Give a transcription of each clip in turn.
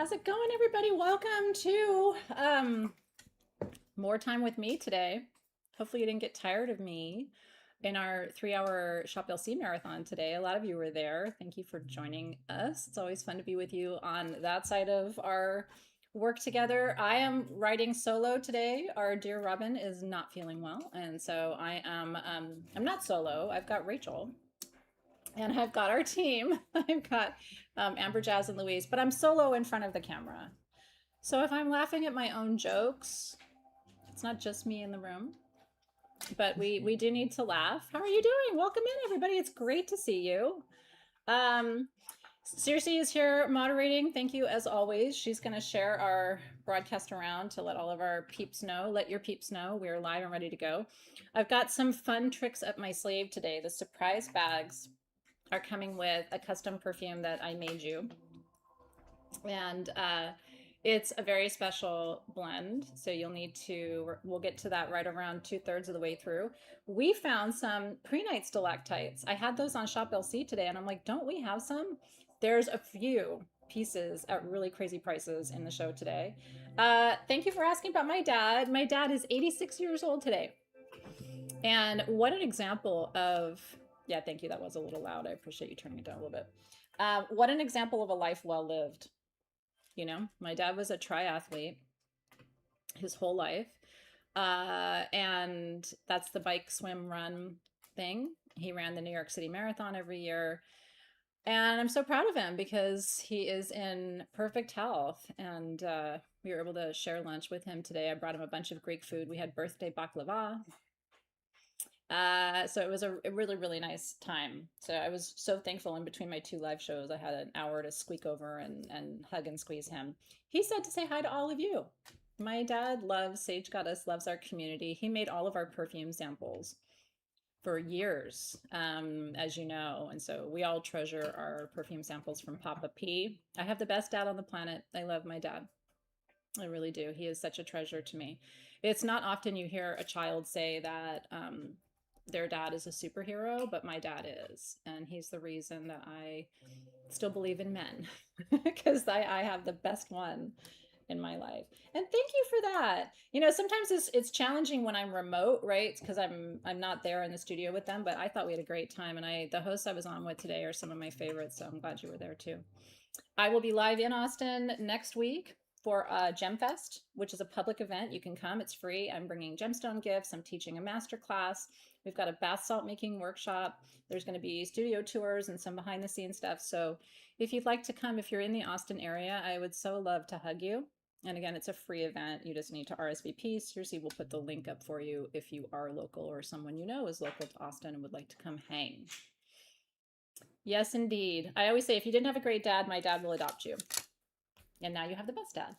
How's it going, everybody? Welcome to more time with me today. Hopefully you didn't get tired of me in our 3-hour Shop LC marathon today. A lot of you were there. Thank you for joining us. It's always fun to be with you on that side of our work together. I am writing solo today. Our dear Robin is not feeling well, and so I'm not solo. I've got Rachel and I've got our team. I've got Amber, Jazz, and Louise, but I'm solo in front of the camera. So if I'm laughing at my own jokes, it's not just me in the room, but we do need to laugh. How are you doing? Welcome in, everybody. It's great to see you. Circe is here moderating. Thank you as always. She's going to share our broadcast around to let all of our peeps know. Let your peeps know we're live and ready to go. I've got some fun tricks up my sleeve today. The surprise bags are coming with a custom perfume that I made you. And it's a very special blend. So you'll need to, we'll get to that right around 2/3 of the way through. We found some pre-night stalactites. I had those on Shop LC today and I'm like, don't we have some? There's a few pieces at really crazy prices in the show today. Thank you for asking about my dad. My dad is 86 years old today. And what an example of, yeah, thank you. That was a little loud. I appreciate you turning it down a little bit. What an example of a life well lived. You know, my dad was a triathlete his whole life. And that's the bike, swim, run thing. He ran the New York City Marathon every year. And I'm so proud of him because he is in perfect health. And we were able to share lunch with him today. I brought him a bunch of Greek food. We had birthday baklava. So it was a really, really nice time. So I was so thankful in between my 2 live shows. I had an hour to squeak over and hug and squeeze him. He said to say hi to all of you. My dad loves Sage Goddess, loves our community. He made all of our perfume samples for years, as you know. And so we all treasure our perfume samples from Papa P. I have the best dad on the planet. I love my dad. I really do. He is such a treasure to me. It's not often you hear a child say that their dad is a superhero, but my dad is. And he's the reason that I still believe in men because I have the best one in my life. And thank you for that. You know, sometimes it's challenging when I'm remote, right? Because I'm not there in the studio with them, but I thought we had a great time. And the hosts I was on with today are some of my favorites. So I'm glad you were there too. I will be live in Austin next week for Gem Fest, which is a public event. You can come, it's free. I'm bringing gemstone gifts. I'm teaching a master class. We've got a bath salt making workshop. There's going to be studio tours and some behind the scenes stuff. So if you'd like to come, if you're in the Austin area, I would so love to hug you. And again, it's a free event. You just need to RSVP. Seriously, we'll put the link up for you if you are local or someone you know is local to Austin and would like to come hang. Yes, indeed. I always say, if you didn't have a great dad, my dad will adopt you. And now you have the best dad.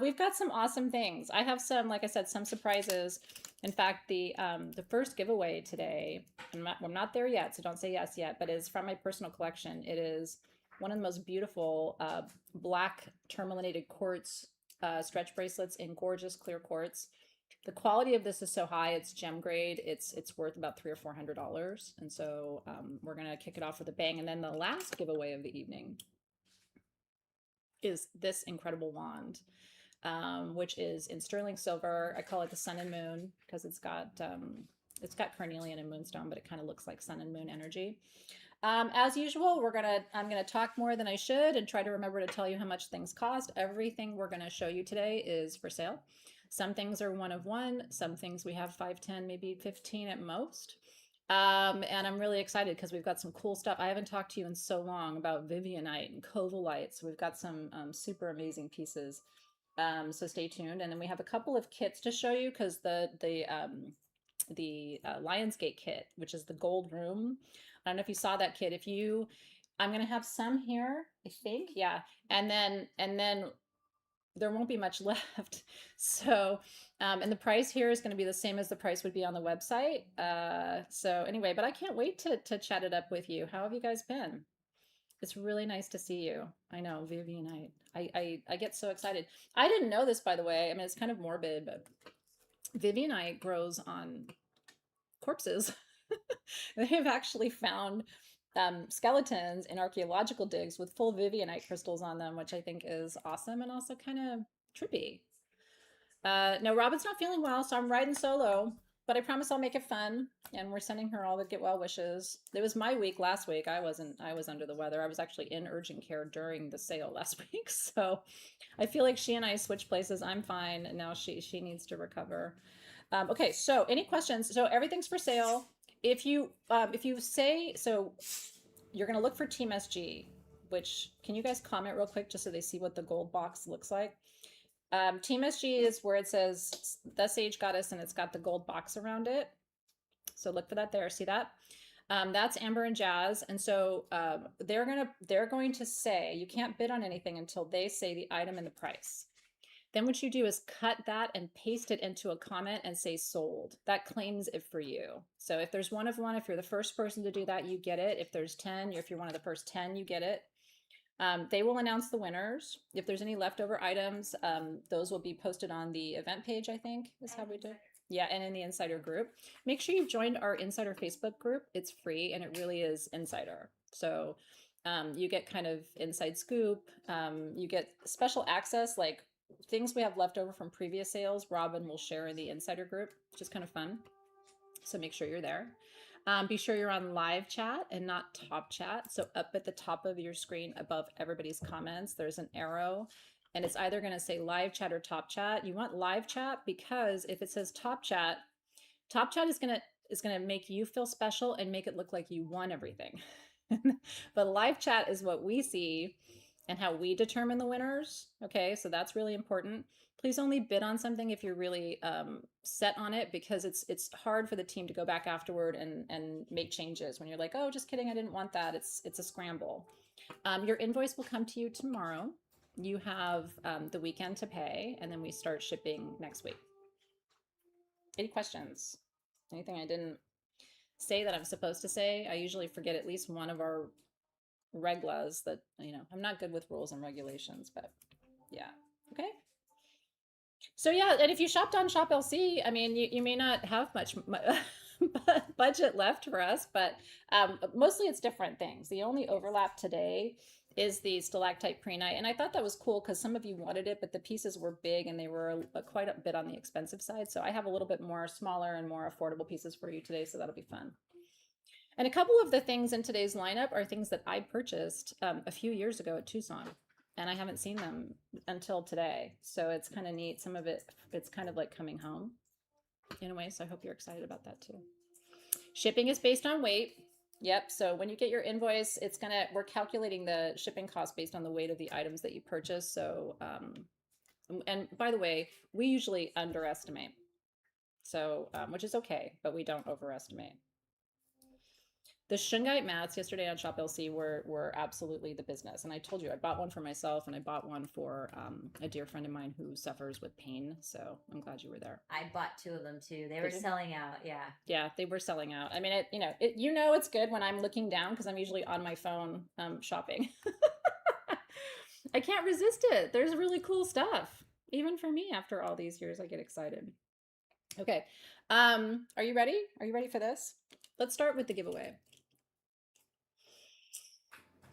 We've got some awesome things. I have some, like I said, some surprises. In fact, the first giveaway today, I'm not there yet, so don't say yes yet, but is from my personal collection. It is one of the most beautiful black tourmalinated quartz stretch bracelets in gorgeous clear quartz. The quality of this is so high, it's gem grade. It's worth about $300 or $400. And so we're gonna kick it off with a bang. And then the last giveaway of the evening is this incredible wand, which is in sterling silver. I call it the sun and moon because it's got carnelian and moonstone, but it kind of looks like sun and moon energy. As usual, I'm gonna talk more than I should and try to remember to tell you how much things cost. Everything we're gonna show you today is for sale. Some things are 1 of 1. Some things we have 5, 10, maybe 15 at most. And I'm really excited because we've got some cool stuff. I haven't talked to you in so long about Vivianite and Covalite. So we've got some super amazing pieces. So stay tuned. And then we have a couple of kits to show you because the Lionsgate kit, which is the gold room. I don't know if you saw that kit. I'm going to have some here, I think. Yeah. And then there won't be much left. So, and the price here is going to be the same as the price would be on the website. So anyway, but I can't wait to chat it up with you. How have you guys been? It's really nice to see you. I know, Vivian, I get so excited. I didn't know this, by the way. I mean, it's kind of morbid, but Vivianite grows on corpses. They have actually found skeletons in archaeological digs with full Vivianite crystals on them, which I think is awesome and also kind of trippy. No, Robin's not feeling well, so I'm riding solo, but I promise I'll make it fun. And we're sending her all the get well wishes. It was my week last week. I wasn't. I was under the weather. I was actually in urgent care during the sale last week, so I feel like she and I switched places. I'm fine, and now she needs to recover. Okay, so any questions? So everything's for sale. If you say so, you're gonna look for Team SG. Which can you guys comment real quick just so they see what the gold box looks like? Team SG is where it says the Sage Goddess and it's got the gold box around it. So look for that there. See that? That's Amber and Jazz. And so they're going to say, you can't bid on anything until they say the item and the price. Then what you do is cut that and paste it into a comment and say sold. That claims it for you. So if there's one of one, if you're the first person to do that, you get it. If there's 10, if you're one of the first 10, you get it. They will announce the winners. If there's any leftover items, those will be posted on the event page, I think is how we do it. Yeah, and in the insider group. Make sure you've joined our insider Facebook group. It's free and it really is insider. So you get kind of inside scoop. You get special access, like things we have left over from previous sales. Robin will share in the insider group, which is kind of fun. So make sure you're there. Be sure you're on live chat and not top chat. So up at the top of your screen above everybody's comments, there's an arrow and it's either going to say live chat or top chat. You want live chat because if it says top chat is going to make you feel special and make it look like you won everything. But live chat is what we see and how we determine the winners. Okay, so that's really important. Please only bid on something if you're really set on it, because it's hard for the team to go back afterward and make changes when you're like, oh, just kidding, I didn't want that. It's a scramble. Your invoice will come to you tomorrow. You have the weekend to pay, and then we start shipping next week. Any questions? Anything I didn't say that I'm supposed to say? I usually forget at least one of our reglas that, I'm not good with rules and regulations, but yeah. Okay. So yeah, and if you shopped on Shop LC, I mean, you may not have much budget left for us, but mostly it's different things. The only overlap today is the stalactite prehnite, and I thought that was cool because some of you wanted it, but the pieces were big and they were quite a bit on the expensive side. So I have a little bit more smaller and more affordable pieces for you today, so that'll be fun. And a couple of the things in today's lineup are things that I purchased a few years ago at Tucson, and I haven't seen them until today. So it's kind of neat. Some of it's kind of like coming home in a way. So I hope you're excited about that too. Shipping is based on weight. Yep. So when you get your invoice, we're calculating the shipping cost based on the weight of the items that you purchase. So, and by the way, we usually underestimate. So, which is okay, but we don't overestimate. The shungite mats yesterday on Shop LC were absolutely the business. And I told you, I bought one for myself and I bought one for a dear friend of mine who suffers with pain. So I'm glad you were there. I bought 2 of them too. They were selling out. Yeah. Yeah, they were selling out. I mean, it's good when I'm looking down because I'm usually on my phone shopping. I can't resist it. There's really cool stuff. Even for me, after all these years, I get excited. Okay. Are you ready? Are you ready for this? Let's start with the giveaway.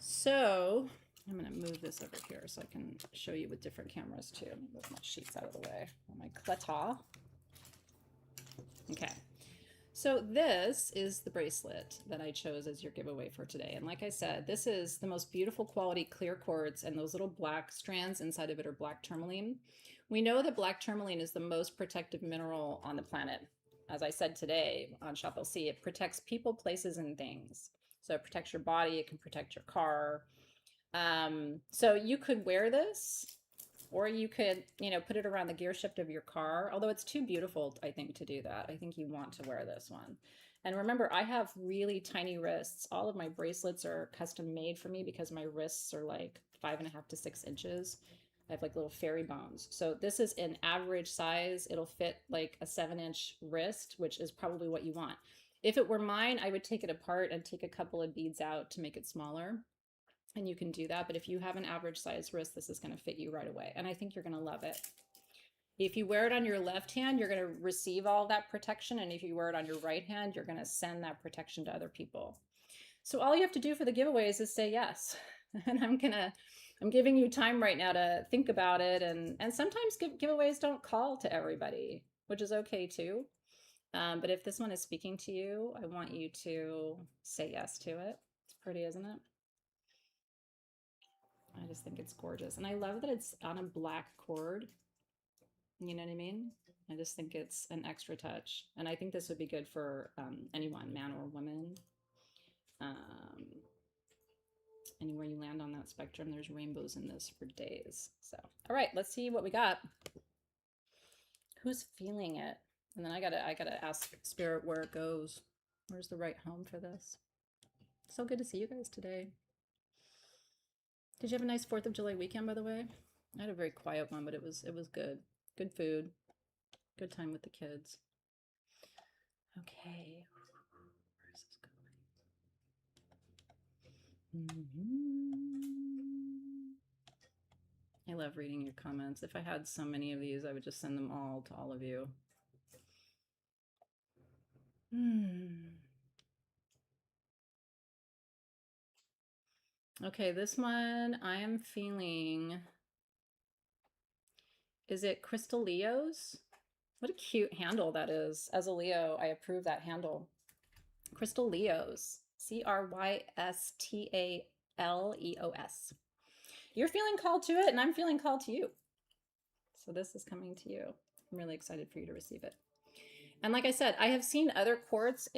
So I'm going to move this over here so I can show you with different cameras too. Move my sheets out of the way. My kleta. Okay. So this is the bracelet that I chose as your giveaway for today. And like I said, this is the most beautiful quality clear quartz, and those little black strands inside of it are black tourmaline. We know that black tourmaline is the most protective mineral on the planet. As I said today on Shop LC, it protects people, places, and things. So it protects your body, it can protect your car. So you could wear this, or you could, put it around the gear shift of your car. Although it's too beautiful, I think, to do that. I think you want to wear this one. And remember, I have really tiny wrists. All of my bracelets are custom made for me because my wrists are like 5.5 to 6 inches. I have like little fairy bones. So this is an average size. It'll fit like a 7-inch wrist, which is probably what you want. If it were mine, I would take it apart and take a couple of beads out to make it smaller. And you can do that. But if you have an average size wrist, this is going to fit you right away. And I think you're going to love it. If you wear it on your left hand, you're going to receive all that protection. And if you wear it on your right hand, you're going to send that protection to other people. So all you have to do for the giveaways is say yes. And I'm giving you time right now to think about it. And sometimes giveaways don't call to everybody, which is okay too. But if this one is speaking to you, I want you to say yes to it. It's pretty, isn't it? I just think it's gorgeous. And I love that it's on a black cord. You know what I mean? I just think it's an extra touch. And I think this would be good for anyone, man or woman. Um, Anywhere you land on that spectrum, there's rainbows in this for days. So, all right, let's see what we got. Who's feeling it? And then I gotta ask Spirit where it goes. Where's the right home for this? So good to see you guys today. Did you have a nice 4th of July weekend, by the way? I had a very quiet one, but it was good. Good food, good time with the kids. Okay, where is this going? I love reading your comments. If I had so many of these, I would just send them all to all of you. Okay, this one I am feeling. Is it Crystal Leos? What a cute handle that is. As a Leo, I approve that handle. Crystal Leos. Crystaleos. You're feeling called to it, and I'm feeling called to you. So this is coming to you. I'm really excited for you to receive it. And like I said, I have seen other quartz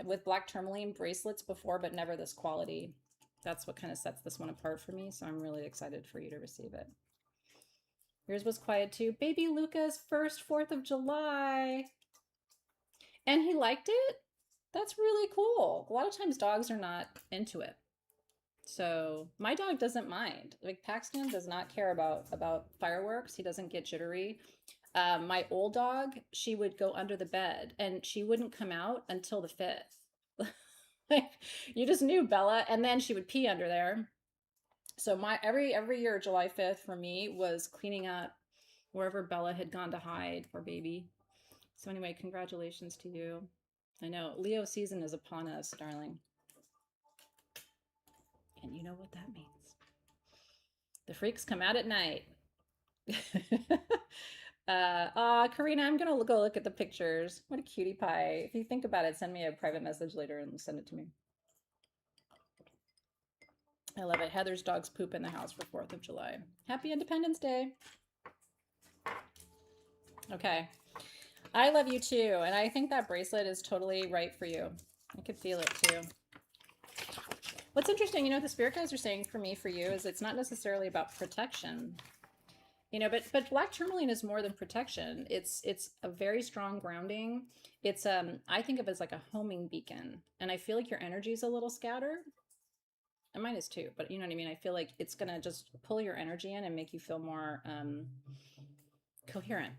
with black tourmaline bracelets before, but never this quality. That's what kind of sets this one apart for me. So I'm really excited for you to receive it. Yours was quiet too. Baby Luca's first 4th of July. And he liked it? That's really cool. A lot of times dogs are not into it. So my dog doesn't mind. Like Paxton does not care about fireworks. He doesn't get jittery. My old dog, she would go under the bed and she wouldn't come out until the 5th. Like you just knew Bella, and then she would pee under there. So my every year July 5th for me was cleaning up wherever Bella had gone to hide, poor baby. So anyway, congratulations to you. I know Leo season is upon us, darling. And you know what that means. The freaks come out at night. Karina, I'm gonna go look at the pictures. What a cutie pie. If you think about it, send me a private message later and send it to me. I love it. Heather's dogs poop in the house for 4th of July. Happy Independence Day. Okay. I love you too. And I think that bracelet is totally right for you. I could feel it too. What's interesting, you know, the spirit guides are saying for me, for you, is it's not necessarily about protection. You know, but black tourmaline is more than protection. It's a very strong grounding. It's I think of it as like a homing beacon. And I feel like your energy is a little scattered. And mine is too, but you know what I mean? I feel like it's gonna just pull your energy in and make you feel more coherent.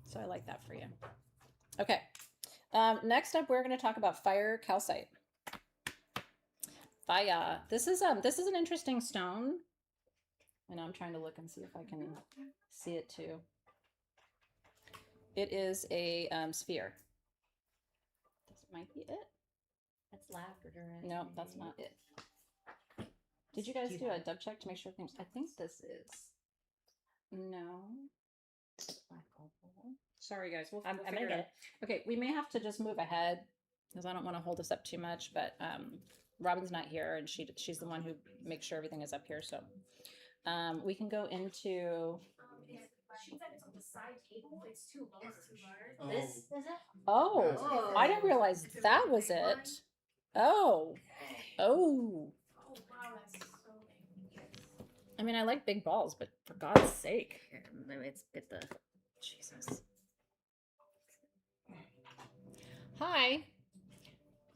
So I like that for you. Okay. Next up, we're going to talk about fire calcite. Fire. This is an interesting stone. I know I'm trying to look and see if I can see it too. It is a sphere. This might be it. That's lavender. No, that's not it. Did you guys do a dub check to make sure things? I think this is. No. Sorry, guys. We'll figure it out. Okay, we may have to just move ahead because I don't want to hold us up too much. But Robin's not here, and she's the one who makes sure everything is up here. So we can go into. She said it's on the side table. It's too low. This is it? Oh, I didn't realize that was it. Oh. Oh wow, that's so big. I mean, I like big balls, but for God's sake. Here, let's get the. Jesus. Hi.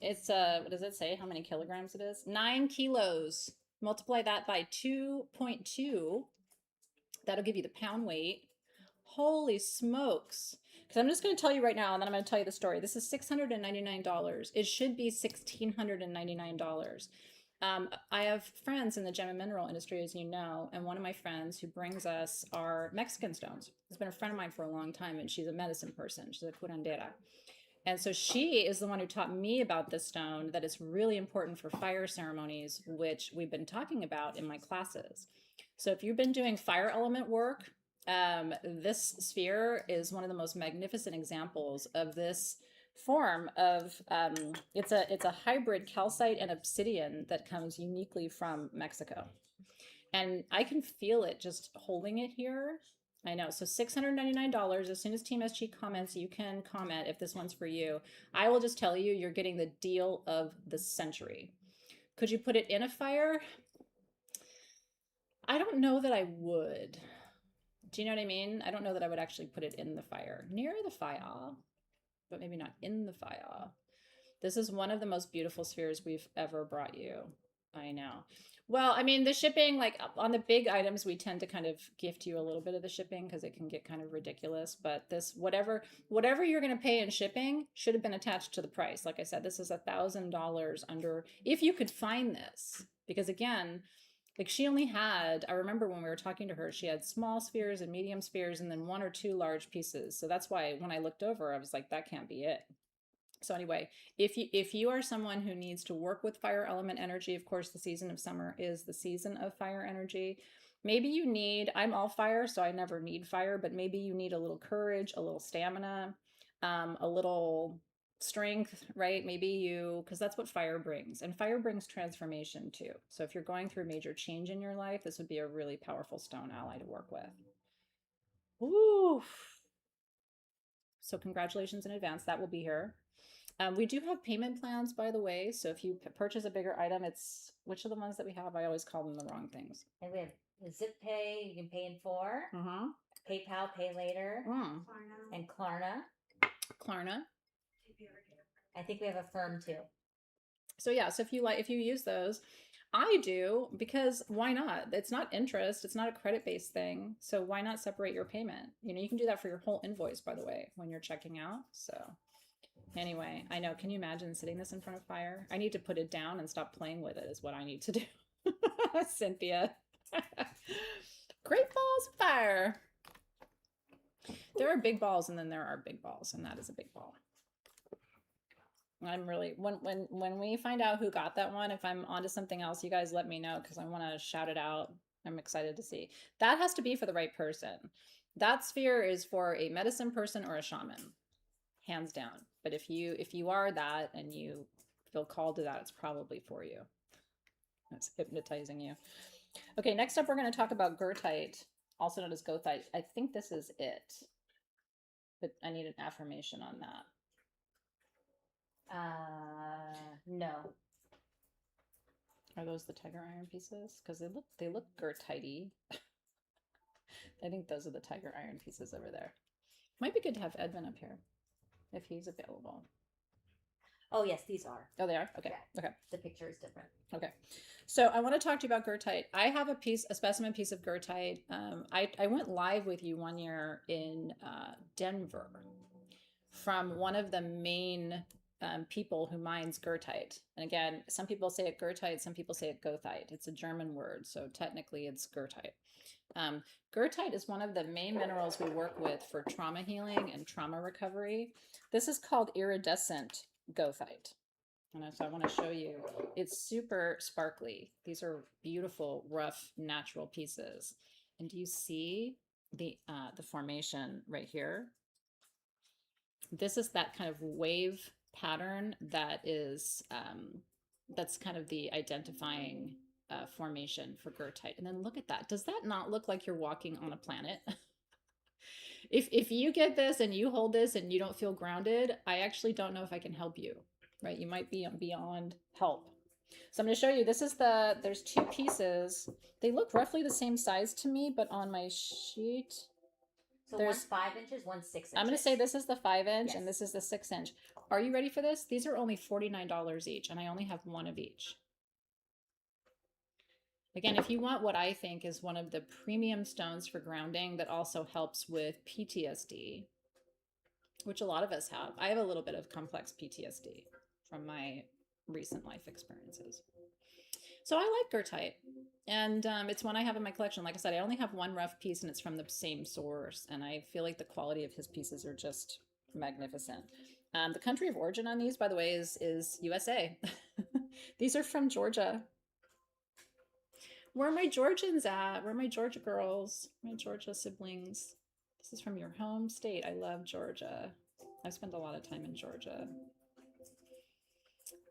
It's what does it say? How many kilograms it is? 9 kilos. Multiply that by 2.2. That'll give you the pound weight. Holy smokes. Because I'm just going to tell you right now, and then I'm going to tell you the story. This is $699. It should be $1,699. I have friends in the gem and mineral industry, as you know, and one of my friends who brings us our Mexican stones has been a friend of mine for a long time, and she's a medicine person. She's a curandera. And so she is the one who taught me about this stone, that it's really important for fire ceremonies, which we've been talking about in my classes. So if you've been doing fire element work, this sphere is one of the most magnificent examples of this form of it's a hybrid calcite and obsidian that comes uniquely from Mexico. And I can feel it just holding it here. I know. So $699. As soon as Team SG comments, you can comment if this one's for you. I will just tell you, you're getting the deal of the century. Could you put it in a fire? I don't know that I would. Do you know what I mean? I don't know that I would actually put it in the fire. Near the fire, but maybe not in the fire. This is one of the most beautiful spheres we've ever brought you. I know. Well, I mean, the shipping, like on the big items, we tend to kind of gift you a little bit of the shipping because it can get kind of ridiculous. But this, whatever you're going to pay in shipping should have been attached to the price. Like I said, this is $1,000 under, if you could find this. Because again, like she only had, I remember when we were talking to her, she had small spheres and medium spheres and then 1 or 2 large pieces. So that's why when I looked over, I was like, that can't be it. So anyway, if you are someone who needs to work with fire element energy, of course, the season of summer is the season of fire energy. Maybe you need, I'm all fire, so I never need fire, but maybe you need a little courage, a little stamina, a little strength, right? Maybe you, because that's what fire brings. And fire brings transformation too. So if you're going through a major change in your life, this would be a really powerful stone ally to work with. Ooh. So congratulations in advance. That will be here. We do have payment plans, by the way. So if you purchase a bigger item, it's which of the ones that we have? I always call them the wrong things. And we have Zip Pay, you can pay in 4. Mm-hmm. PayPal, pay later. And Klarna. Klarna. I think we have a firm too. So yeah, so if you use those, I do, because why not? It's not interest, it's not a credit-based thing. So why not separate your payment? You know, you can do that for your whole invoice, by the way, when you're checking out. So anyway, I know. Can you imagine sitting this in front of fire? I need to put it down and stop playing with it is what I need to do. Cynthia. Great balls of fire. There are big balls and then there are big balls, and that is a big ball. I'm really, when we find out who got that one, if I'm onto something else, you guys let me know because I want to shout it out. I'm excited to see. That has to be for the right person. That sphere is for a medicine person or a shaman, hands down. But if you are that and you feel called to that, it's probably for you. That's hypnotizing you. Okay, next up we're going to talk about goethite, also known as goethite. I think this is it, but I need an affirmation on that. No. Are those the tiger iron pieces? Because they look goethite-y. I think those are the tiger iron pieces over there. Might be good to have Edmund up here if he's available. Oh yes, these are. Oh, they are? Okay. Yeah. Okay. The picture is different. Okay. So I want to talk to you about goethite. I have a specimen piece of goethite. I went live with you one year in Denver from one of the main people who mines goethite. And again, some people say it goethite, some people say it goethite. It's a German word, so technically it's goethite. Goethite is one of the main minerals we work with for trauma healing and trauma recovery. This is called iridescent goethite. And so I want to show you, it's super sparkly. These are beautiful, rough, natural pieces. And do you see the formation right here? This is that kind of wave pattern that is, that's kind of the identifying formation for goethite. And then look at that. Does that not look like you're walking on a planet? If you get this and you hold this and you don't feel grounded, I actually don't know if I can help you, right? You might be beyond help. So I'm going to show you, there's 2 pieces. They look roughly the same size to me, but on my sheet, so one's 5 inches, one's 6 inches. I'm going to say this is the 5-inch Yes. and this is the 6-inch. Are you ready for this? These are only $49 each, and I only have one of each. Again, if you want what I think is one of the premium stones for grounding that also helps with PTSD, which a lot of us have. I have a little bit of complex PTSD from my recent life experiences. So I like goethite, and it's one I have in my collection. Like I said, I only have one rough piece, and it's from the same source, and I feel like the quality of his pieces are just magnificent. The country of origin on these, by the way, is USA. These are from Georgia. Where are my Georgians at? Where are my Georgia girls? My Georgia siblings. This is from your home state. I love Georgia. I've spent a lot of time in Georgia.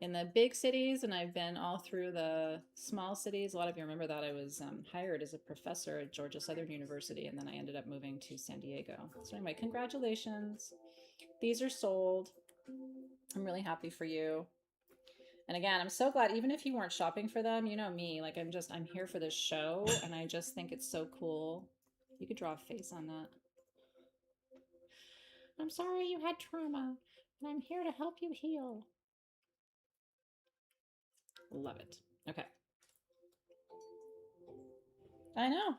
In the big cities, and I've been all through the small cities. A lot of you remember that I was hired as a professor at Georgia Southern University, and then I ended up moving to San Diego. So anyway, congratulations. These are sold. I'm really happy for you. And again, I'm so glad, even if you weren't shopping for them, you know me, like I'm here for this show, and I just think it's so cool. You could draw a face on that. I'm sorry you had trauma, and I'm here to help you heal. Love it. Okay. I know.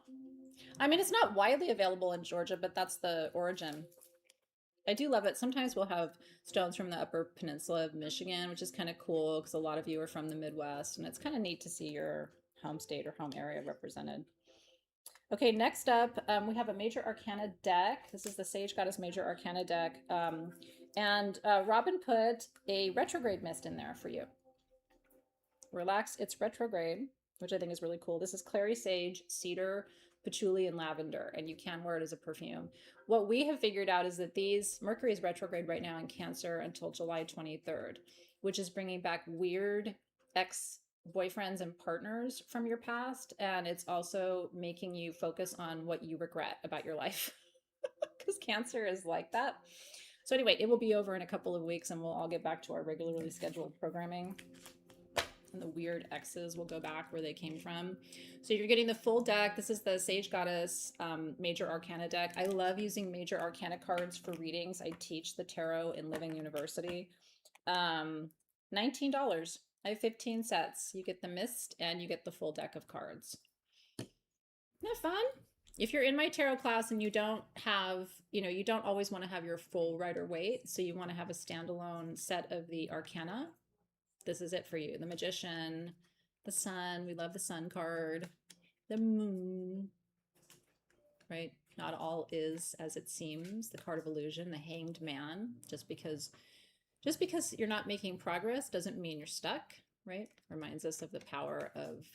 I mean, it's not widely available in Georgia, but that's the origin. I do love it. Sometimes we'll have stones from the Upper Peninsula of Michigan, which is kind of cool because a lot of you are from the Midwest, and it's kind of neat to see your home state or home area represented. Okay, next up, we have a Major Arcana deck. This is the Sage Goddess Major Arcana deck. And Robin put a retrograde mist in there for you. Relax, it's retrograde, which I think is really cool. This is clary sage, cedar, patchouli, and lavender, and you can wear it as a perfume. What we have figured out is that Mercury is retrograde right now in Cancer until July 23rd, which is bringing back weird ex-boyfriends and partners from your past, and it's also making you focus on what you regret about your life, because Cancer is like that. So anyway, it will be over in a couple of weeks, and we'll all get back to our regularly scheduled programming. And the weird X's will go back where they came from. So you're getting the full deck. This is the Sage Goddess Major Arcana deck. I love using Major Arcana cards for readings. I teach the tarot in Living University. $19. I have 15 sets. You get the mist and you get the full deck of cards. Isn't that fun? If you're in my tarot class and you don't have, you don't always want to have your full Rider-Waite, so you want to have a standalone set of the Arcana, this is it for you. The Magician, the Sun, we love the Sun card, the Moon, right? Not all is as it seems, the card of illusion, the Hanged Man. Just because you're not making progress doesn't mean you're stuck, right? Reminds us of the power of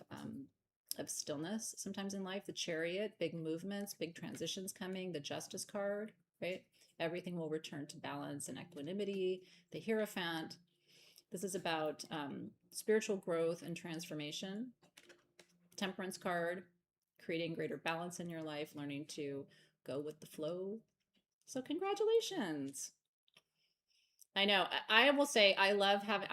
stillness sometimes in life. The Chariot, big movements, big transitions coming, the Justice card, right? Everything will return to balance and equanimity, the Hierophant. This is about spiritual growth and transformation. Temperance card, creating greater balance in your life, learning to go with the flow. So congratulations. I know. I will say I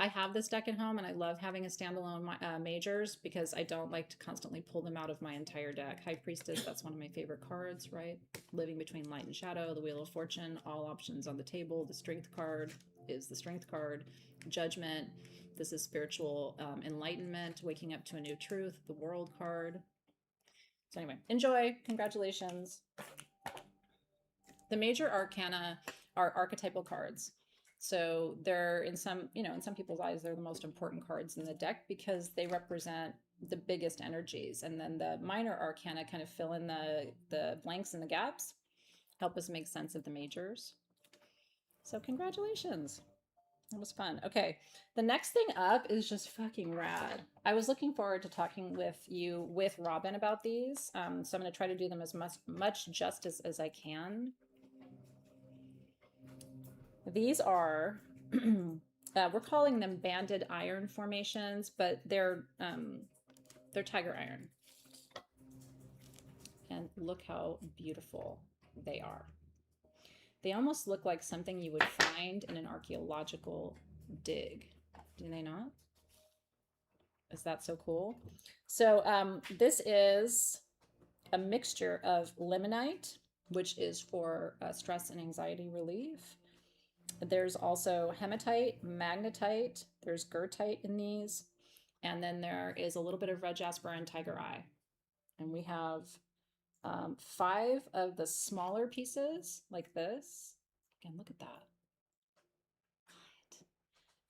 have this deck at home, and I love having a standalone majors because I don't like to constantly pull them out of my entire deck. High Priestess, that's one of my favorite cards, right? Living between light and shadow, the Wheel of Fortune, all options on the table. The Strength card is the Strength card. Judgment, this is spiritual enlightenment, waking up to a new truth. The World card. So anyway, enjoy. Congratulations. The Major Arcana are archetypal cards. So they're in some people's eyes, they're the most important cards in the deck because they represent the biggest energies. And then the minor arcana kind of fill in the blanks and the gaps, help us make sense of the majors. So congratulations. That was fun. Okay, the next thing up is just fucking rad. I was looking forward to talking with Robin about these. So I'm going to try to do them as much justice as I can. These are, we're calling them banded iron formations, but they're tiger iron. And look how beautiful they are. They almost look like something you would find in an archaeological dig. Do they not? Is that so cool? So this is a mixture of limonite, which is for stress and anxiety relief. There's also hematite, magnetite, there's goethite in these, and then there is a little bit of red jasper and tiger eye. And we have 5 of the smaller pieces like this. Again, look at that.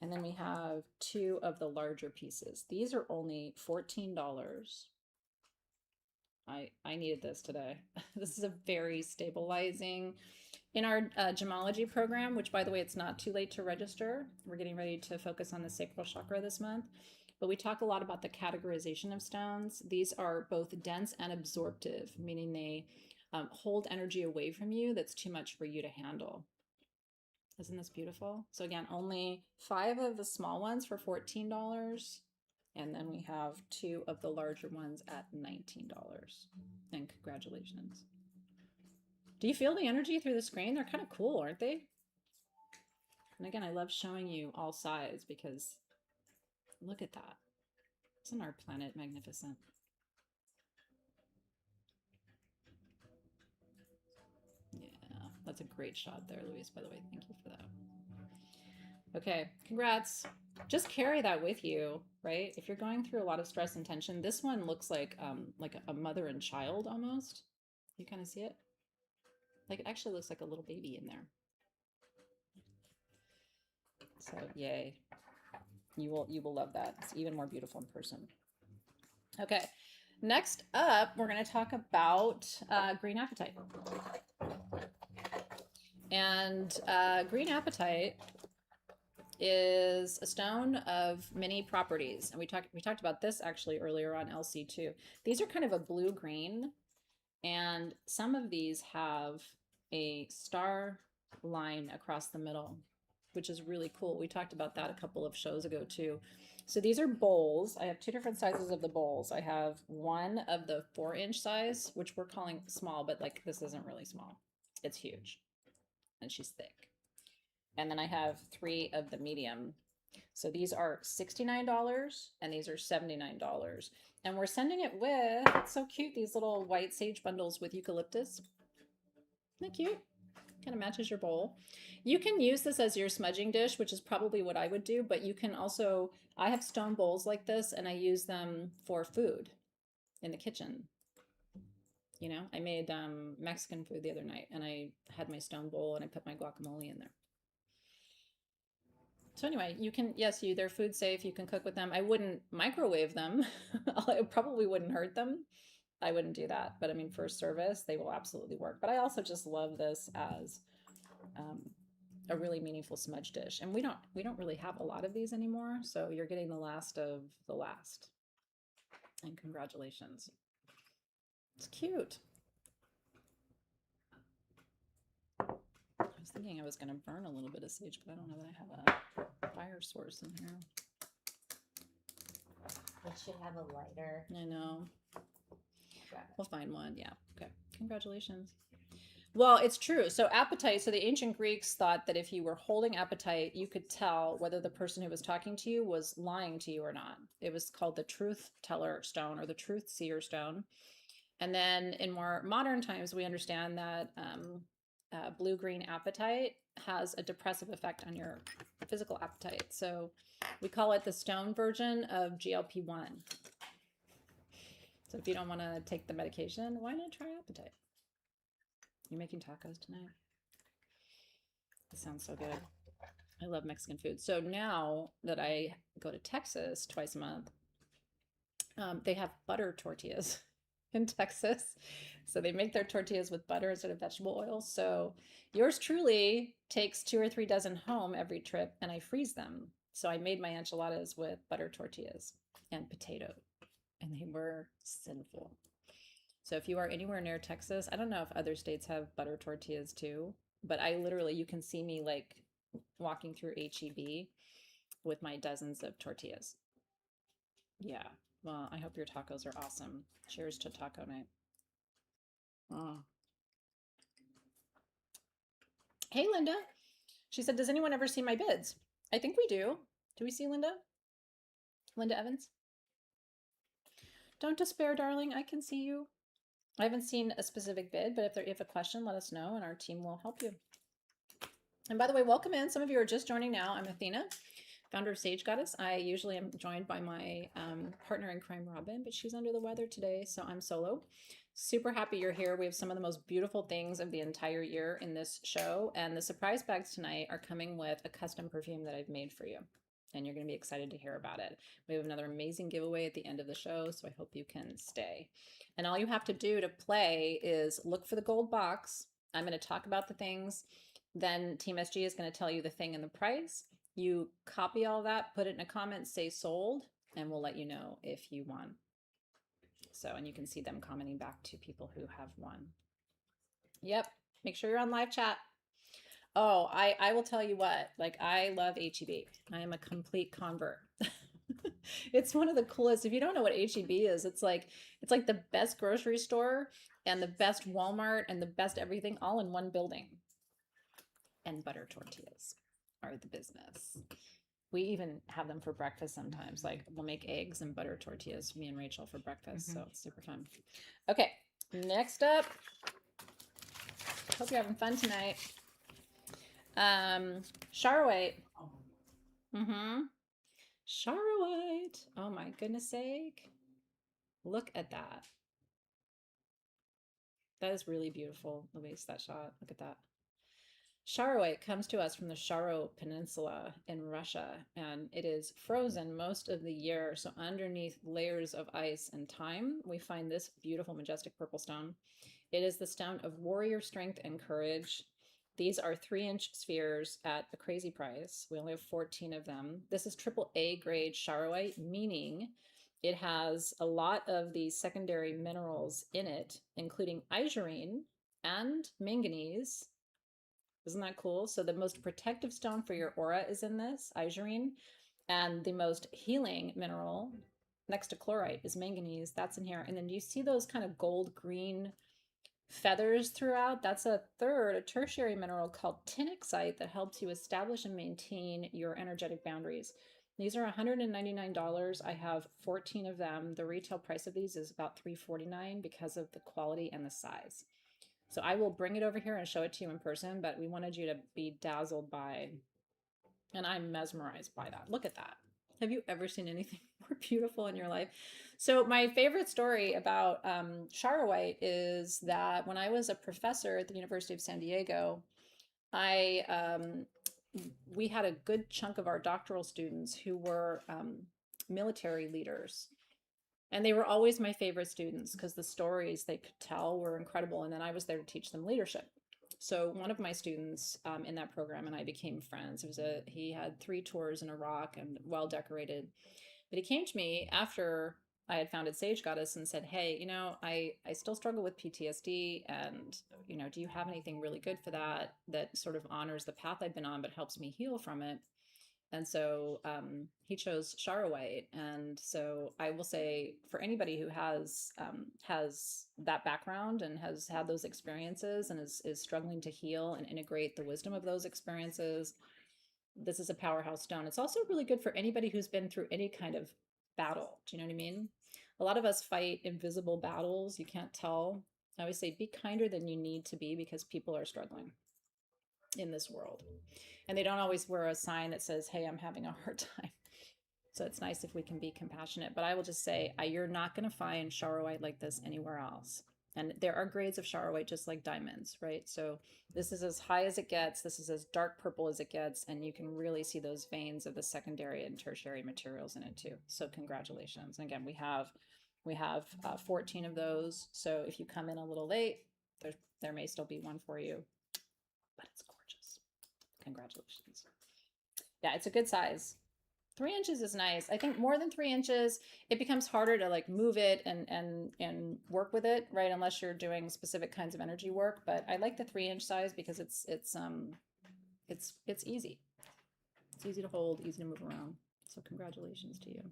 And then we have 2 of the larger pieces. These are only $14. I needed this today. This is a very stabilizing. In our gemology program, which by the way, it's not too late to register. We're getting ready to focus on the sacral chakra this month. But we talk a lot about the categorization of stones. These are both dense and absorptive, meaning they hold energy away from you that's too much for you to handle. Isn't this beautiful? So again, only 5 of the small ones for $14. And then we have 2 of the larger ones at $19. And congratulations. Do you feel the energy through the screen? They're kind of cool, aren't they? And again, I love showing you all sides because look at that. Isn't our planet magnificent? Yeah, that's a great shot there, Louise, by the way. Thank you for that. Okay, congrats. Just carry that with you, right? If you're going through a lot of stress and tension, this one looks like a mother and child almost. You kind of see it? Like it actually looks like a little baby in there. So yay. You will love that. It's even more beautiful in person. Okay, next up, we're going to talk about green apatite. And green apatite is a stone of many properties, and we talked about this actually earlier on LC too. These are kind of a blue green, and some of these have a star line across the middle, which is really cool. We talked about that a couple of shows ago too. So these are bowls. I have 2 different sizes of the bowls. I have one of the 4-inch size, which we're calling small, but like this isn't really small. It's huge, and she's thick. And then I have 3 of the medium. So these are $69 and these are $79. And we're sending it with, it's so cute, these little white sage bundles with eucalyptus. Isn't that cute? Kind of matches your bowl. You can use this as your smudging dish, which is probably what I would do, but you can also, I have stone bowls like this and I use them for food in the kitchen. You know, I made Mexican food the other night and I had my stone bowl and I put my guacamole in there. So anyway, you can, yes, they're food safe. You can cook with them. I wouldn't microwave them. It probably wouldn't hurt them. I wouldn't do that. But I mean, for service, they will absolutely work. But I also just love this as a really meaningful smudge dish. And we don't really have a lot of these anymore. So you're getting the last of the last. And congratulations. It's cute. I was thinking I was going to burn a little bit of sage, but I don't know that I have a fire source in here. It should have a lighter. I know. We'll find one. Yeah. Okay. Congratulations. Well, it's true. So apatite, so the ancient Greeks thought that if you were holding apatite, you could tell whether the person who was talking to you was lying to you or not. It was called the truth teller stone or the truth seer stone. And then in more modern times, we understand that blue-green apatite has a depressive effect on your physical appetite. So we call it the stone version of GLP-1. So if you don't want to take the medication, why not try apatite? You're making tacos tonight? It sounds so good. I love Mexican food. So now that I go to Texas twice a month, they have butter tortillas in Texas. So they make their tortillas with butter instead of vegetable oil. So yours truly takes 2 or 3 dozen home every trip and I freeze them. So I made my enchiladas with butter tortillas and potato, and they were sinful. So if you are anywhere near Texas, I don't know if other states have butter tortillas too, but I literally, you can see me like walking through HEB with my dozens of tortillas. Yeah. Well, I hope your tacos are awesome. Cheers to taco night. Oh. Hey, Linda. She said, does anyone ever see my bids? I think we do. Do we see Linda? Linda Evans? Don't despair, darling. I can see you. I haven't seen a specific bid, but if you have a question, let us know and our team will help you. And by the way, welcome in. Some of you are just joining now. I'm Athena, founder of Sage Goddess. I usually am joined by my partner in crime, Robin, but she's under the weather today, so I'm solo. Super happy you're here. We have some of the most beautiful things of the entire year in this show, and the surprise bags tonight are coming with a custom perfume that I've made for you. and you're going to be excited to hear about it. We have another amazing giveaway at the end of the show, so I hope you can stay. And all you have to do to play is look for the gold box. I'm going to talk about the things. Then Team SG is going to tell you the thing and the price. You copy all that, put it in a comment, say sold, and we'll let you know if you won. So, and you can see them commenting back to people who have won. Yep. Make sure you're on live chat. Oh, I will tell you what, like I love HEB. I am a complete convert. It's one of the coolest. If you don't know what HEB is, it's like the best grocery store and the best Walmart and the best everything all in one building. And butter tortillas are the business. We even have them for breakfast sometimes. Like we'll make eggs and butter tortillas, me and Rachel, for breakfast. So it's super fun. Okay, next up. Hope you're having fun tonight. Charowite. Charowite. Oh my goodness sake. Look at that. That is really beautiful, Louise, that shot. Look at that. Charowite comes to us from the Sharo Peninsula in Russia, and it is frozen most of the year. So underneath layers of ice and time, we find this beautiful, majestic purple stone. It is the stone of warrior strength and courage. These are 3-inch spheres at a crazy price. We only have 14 of them. This is AAA grade Charowite, meaning it has a lot of the secondary minerals in it, including isurine and manganese. Isn't that cool? So the most protective stone for your aura is in this, isurine, and the most healing mineral next to chlorite is manganese. That's in here. And then you see those kind of gold green feathers throughout? That's a tertiary mineral called tinexite that helps you establish and maintain your energetic boundaries. These are $199. I have 14 of them. The retail price of these is about $349 because of the quality and the size. So I will bring it over here and show it to you in person, but we wanted you to be dazzled by, and I'm mesmerized by that. Look at that. Have you ever seen anything more beautiful in your life? So my favorite story about Charowite is that when I was a professor at the University of San Diego, we had a good chunk of our doctoral students who were military leaders. And they were always my favorite students because the stories they could tell were incredible. And then I was there to teach them leadership. So one of my students in that program and I became friends. He had 3 tours in Iraq and well decorated. But he came to me after I had founded Sage Goddess and said, hey, you know, I still struggle with PTSD. And, you know, do you have anything really good for that sort of honors the path I've been on, but helps me heal from it? And so he chose Charowite. And so I will say for anybody who has that background and has had those experiences and is struggling to heal and integrate the wisdom of those experiences, this is a powerhouse stone. It's also really good for anybody who's been through any kind of battle. Do you know what I mean? A lot of us fight invisible battles. You can't tell. I always say be kinder than you need to be because people are struggling in this world. And they don't always wear a sign that says, hey, I'm having a hard time. So it's nice if we can be compassionate. But I will just say, you're not going to find Charowite like this anywhere else. And there are grades of Charowite just like diamonds, right? So this is as high as it gets. This is as dark purple as it gets. And you can really see those veins of the secondary and tertiary materials in it too. So congratulations. And again, we have 14 of those. So if you come in a little late, there may still be one for you. But it's gorgeous. Congratulations. Yeah, it's a good size. 3 inches is nice. I think more than 3 inches, it becomes harder to like move it and work with it, right? Unless you're doing specific kinds of energy work. But I like the 3-inch size because it's easy. It's easy to hold, easy to move around. So congratulations to you.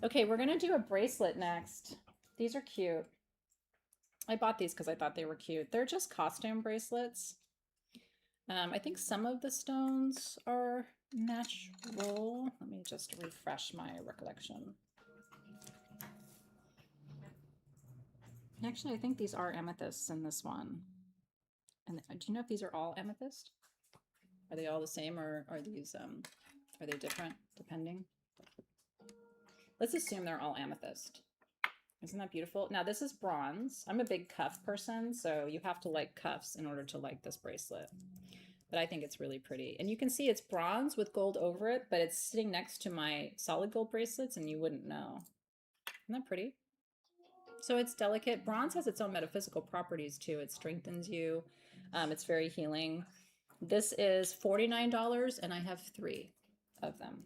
Okay, we're gonna do a bracelet next. These are cute. I bought these because I thought they were cute. They're just costume bracelets. I think some of the stones are natural. Let me just refresh my recollection. Actually, I think these are amethysts in this one. And do you know if these are all amethyst? Are they all the same, or are they different depending? Let's assume they're all amethyst. Isn't that beautiful? Now this is bronze. I'm a big cuff person, so you have to like cuffs in order to like this bracelet. but I think it's really pretty. And you can see it's bronze with gold over it, but it's sitting next to my solid gold bracelets and you wouldn't know. Isn't that pretty? So it's delicate. Bronze has its own metaphysical properties too. It strengthens you. It's very healing. This is $49 and I have 3 of them.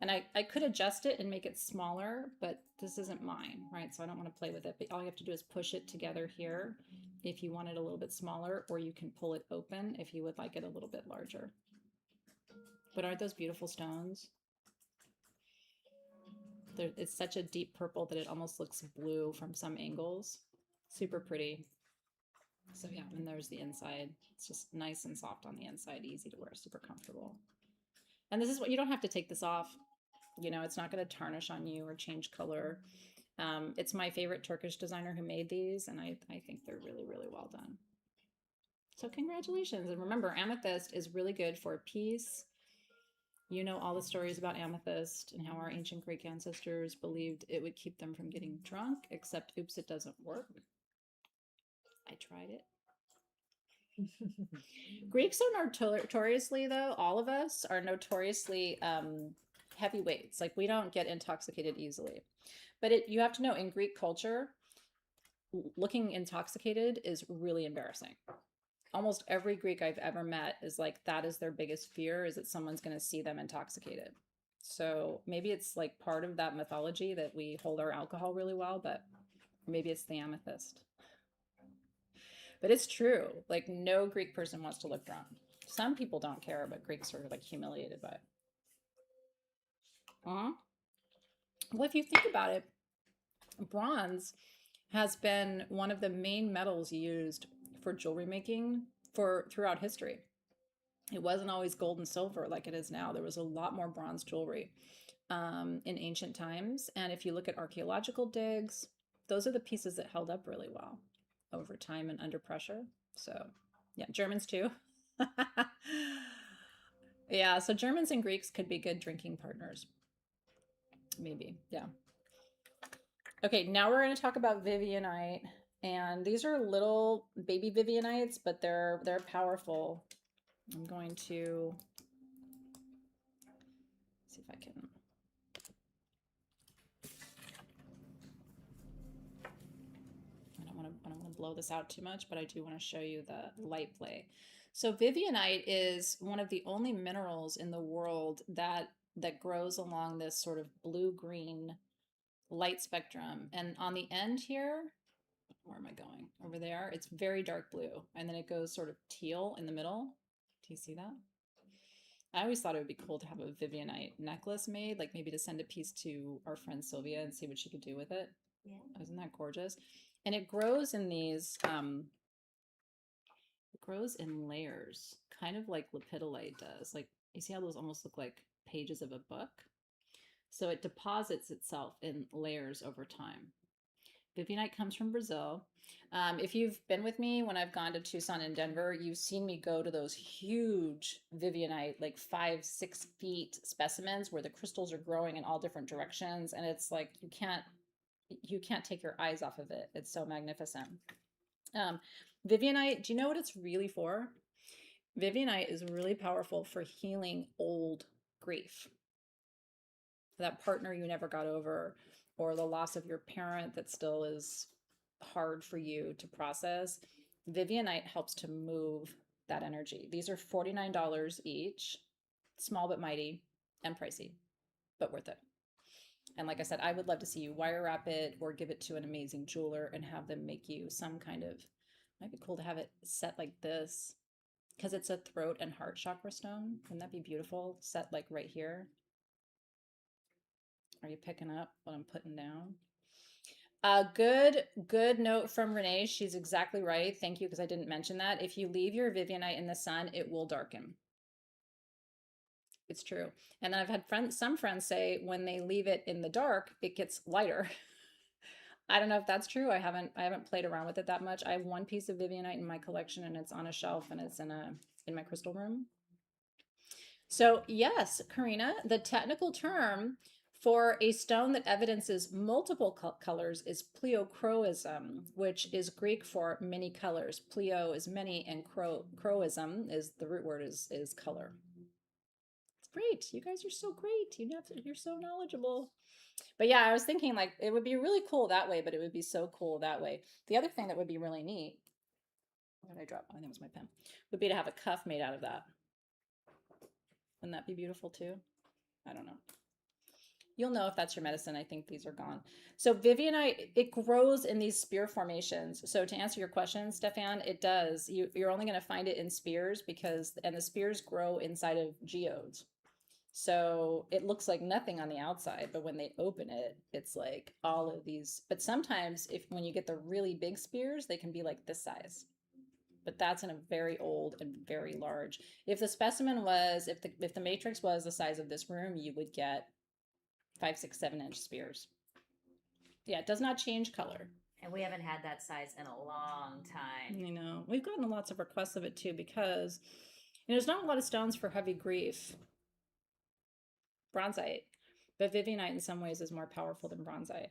And I could adjust it and make it smaller, but this isn't mine, right? So I don't want to play with it. But all you have to do is push it together here if you want it a little bit smaller, or you can pull it open if you would like it a little bit larger. But aren't those beautiful stones? It's such a deep purple that it almost looks blue from some angles. Super pretty. So yeah, and there's the inside. It's just nice and soft on the inside, easy to wear, super comfortable. And this is what, you don't have to take this off. You know, it's not going to tarnish on you or change color. It's my favorite Turkish designer who made these, and I think they're really, really well done. So congratulations. And remember, amethyst is really good for peace. You know all the stories about amethyst and how our ancient Greek ancestors believed it would keep them from getting drunk, except, oops, it doesn't work. I tried it. Greeks are notoriously, though, all of us are notoriously heavyweights. Like, we don't get intoxicated easily. But you have to know, in Greek culture, looking intoxicated is really embarrassing. Almost every Greek I've ever met is like, that is their biggest fear, is that someone's going to see them intoxicated. So maybe it's like part of that mythology that we hold our alcohol really well, but maybe it's the amethyst. But it's true. Like, no Greek person wants to look drunk. Some people don't care, but Greeks are like humiliated by it. Well, if you think about it, bronze has been one of the main metals used for jewelry making throughout history. It wasn't always gold and silver like it is now. There was a lot more bronze jewelry in ancient times. And if you look at archaeological digs, those are the pieces that held up really well over time and under pressure. So yeah, Germans too. Yeah, so Germans and Greeks could be good drinking partners. Maybe, yeah. Okay, now we're going to talk about Vivianite. And these are little baby Vivianites, but they're powerful. I'm going to see if I can. I don't want to blow this out too much, but I do want to show you the light play. So Vivianite is one of the only minerals in the world that grows along this sort of blue-green light spectrum. And on the end here, where am I going? Over there, it's very dark blue. And then it goes sort of teal in the middle. Do you see that? I always thought it would be cool to have a Vivianite necklace made, like maybe to send a piece to our friend Sylvia and see what she could do with it. Yeah. Isn't that gorgeous? And it grows in these, it grows in layers, kind of like lepidolite does. Like, you see how those almost look like pages of a book? So it deposits itself in layers over time. Vivianite comes from Brazil. If you've been with me when I've gone to Tucson and Denver, you've seen me go to those huge Vivianite, like 5-6 feet specimens where the crystals are growing in all different directions. And it's like, you can't take your eyes off of it. It's so magnificent. Vivianite, do you know what it's really for? Vivianite is really powerful for healing old grief. That partner you never got over, or the loss of your parent that still is hard for you to process. Vivianite helps to move that energy. These are $49 each, small but mighty and pricey, but worth it. And like I said, I would love to see you wire wrap it or give it to an amazing jeweler and have them make you some kind of, might be cool to have it set like this, because it's a throat and heart chakra stone. Wouldn't that be beautiful? Set like right here. Are you picking up what I'm putting down? Good note from Renee. She's exactly right. Thank you, because I didn't mention that. If you leave your Vivianite in the sun, it will darken. It's true. And then I've had some friends say when they leave it in the dark, it gets lighter. I don't know if that's true. I haven't played around with it that much. I have one piece of Vivianite in my collection, and it's on a shelf, and it's in my crystal room. So yes, Karina, the technical term For a stone that evidences multiple colors is pleochroism, which is Greek for many colors. Pleo is many, and chroism is the root word is color. It's great. You guys are so great. You're so knowledgeable. But yeah, I was thinking like it would be really cool that way, but it would be so cool that way. The other thing that would be really neat, what did I drop? I think it was my pen, would be to have a cuff made out of that. Wouldn't that be beautiful too? I don't know. You'll know if that's your medicine. I think these are gone. So Vivianite, it grows in these spear formations. So to answer your question, Stefan, it does. You're only going to find it in spears and the spears grow inside of geodes. So it looks like nothing on the outside, but when they open it, it's like all of these. But sometimes when you get the really big spears, they can be like this size. But that's in a very old and very large. If the specimen was, if the matrix was the size of this room, you would get 5, 6, 7-inch spears. Yeah, it does not change color. And we haven't had that size in a long time. You know, we've gotten lots of requests of it too because there's not a lot of stones for heavy grief. Bronzite, but Vivianite in some ways is more powerful than bronzite.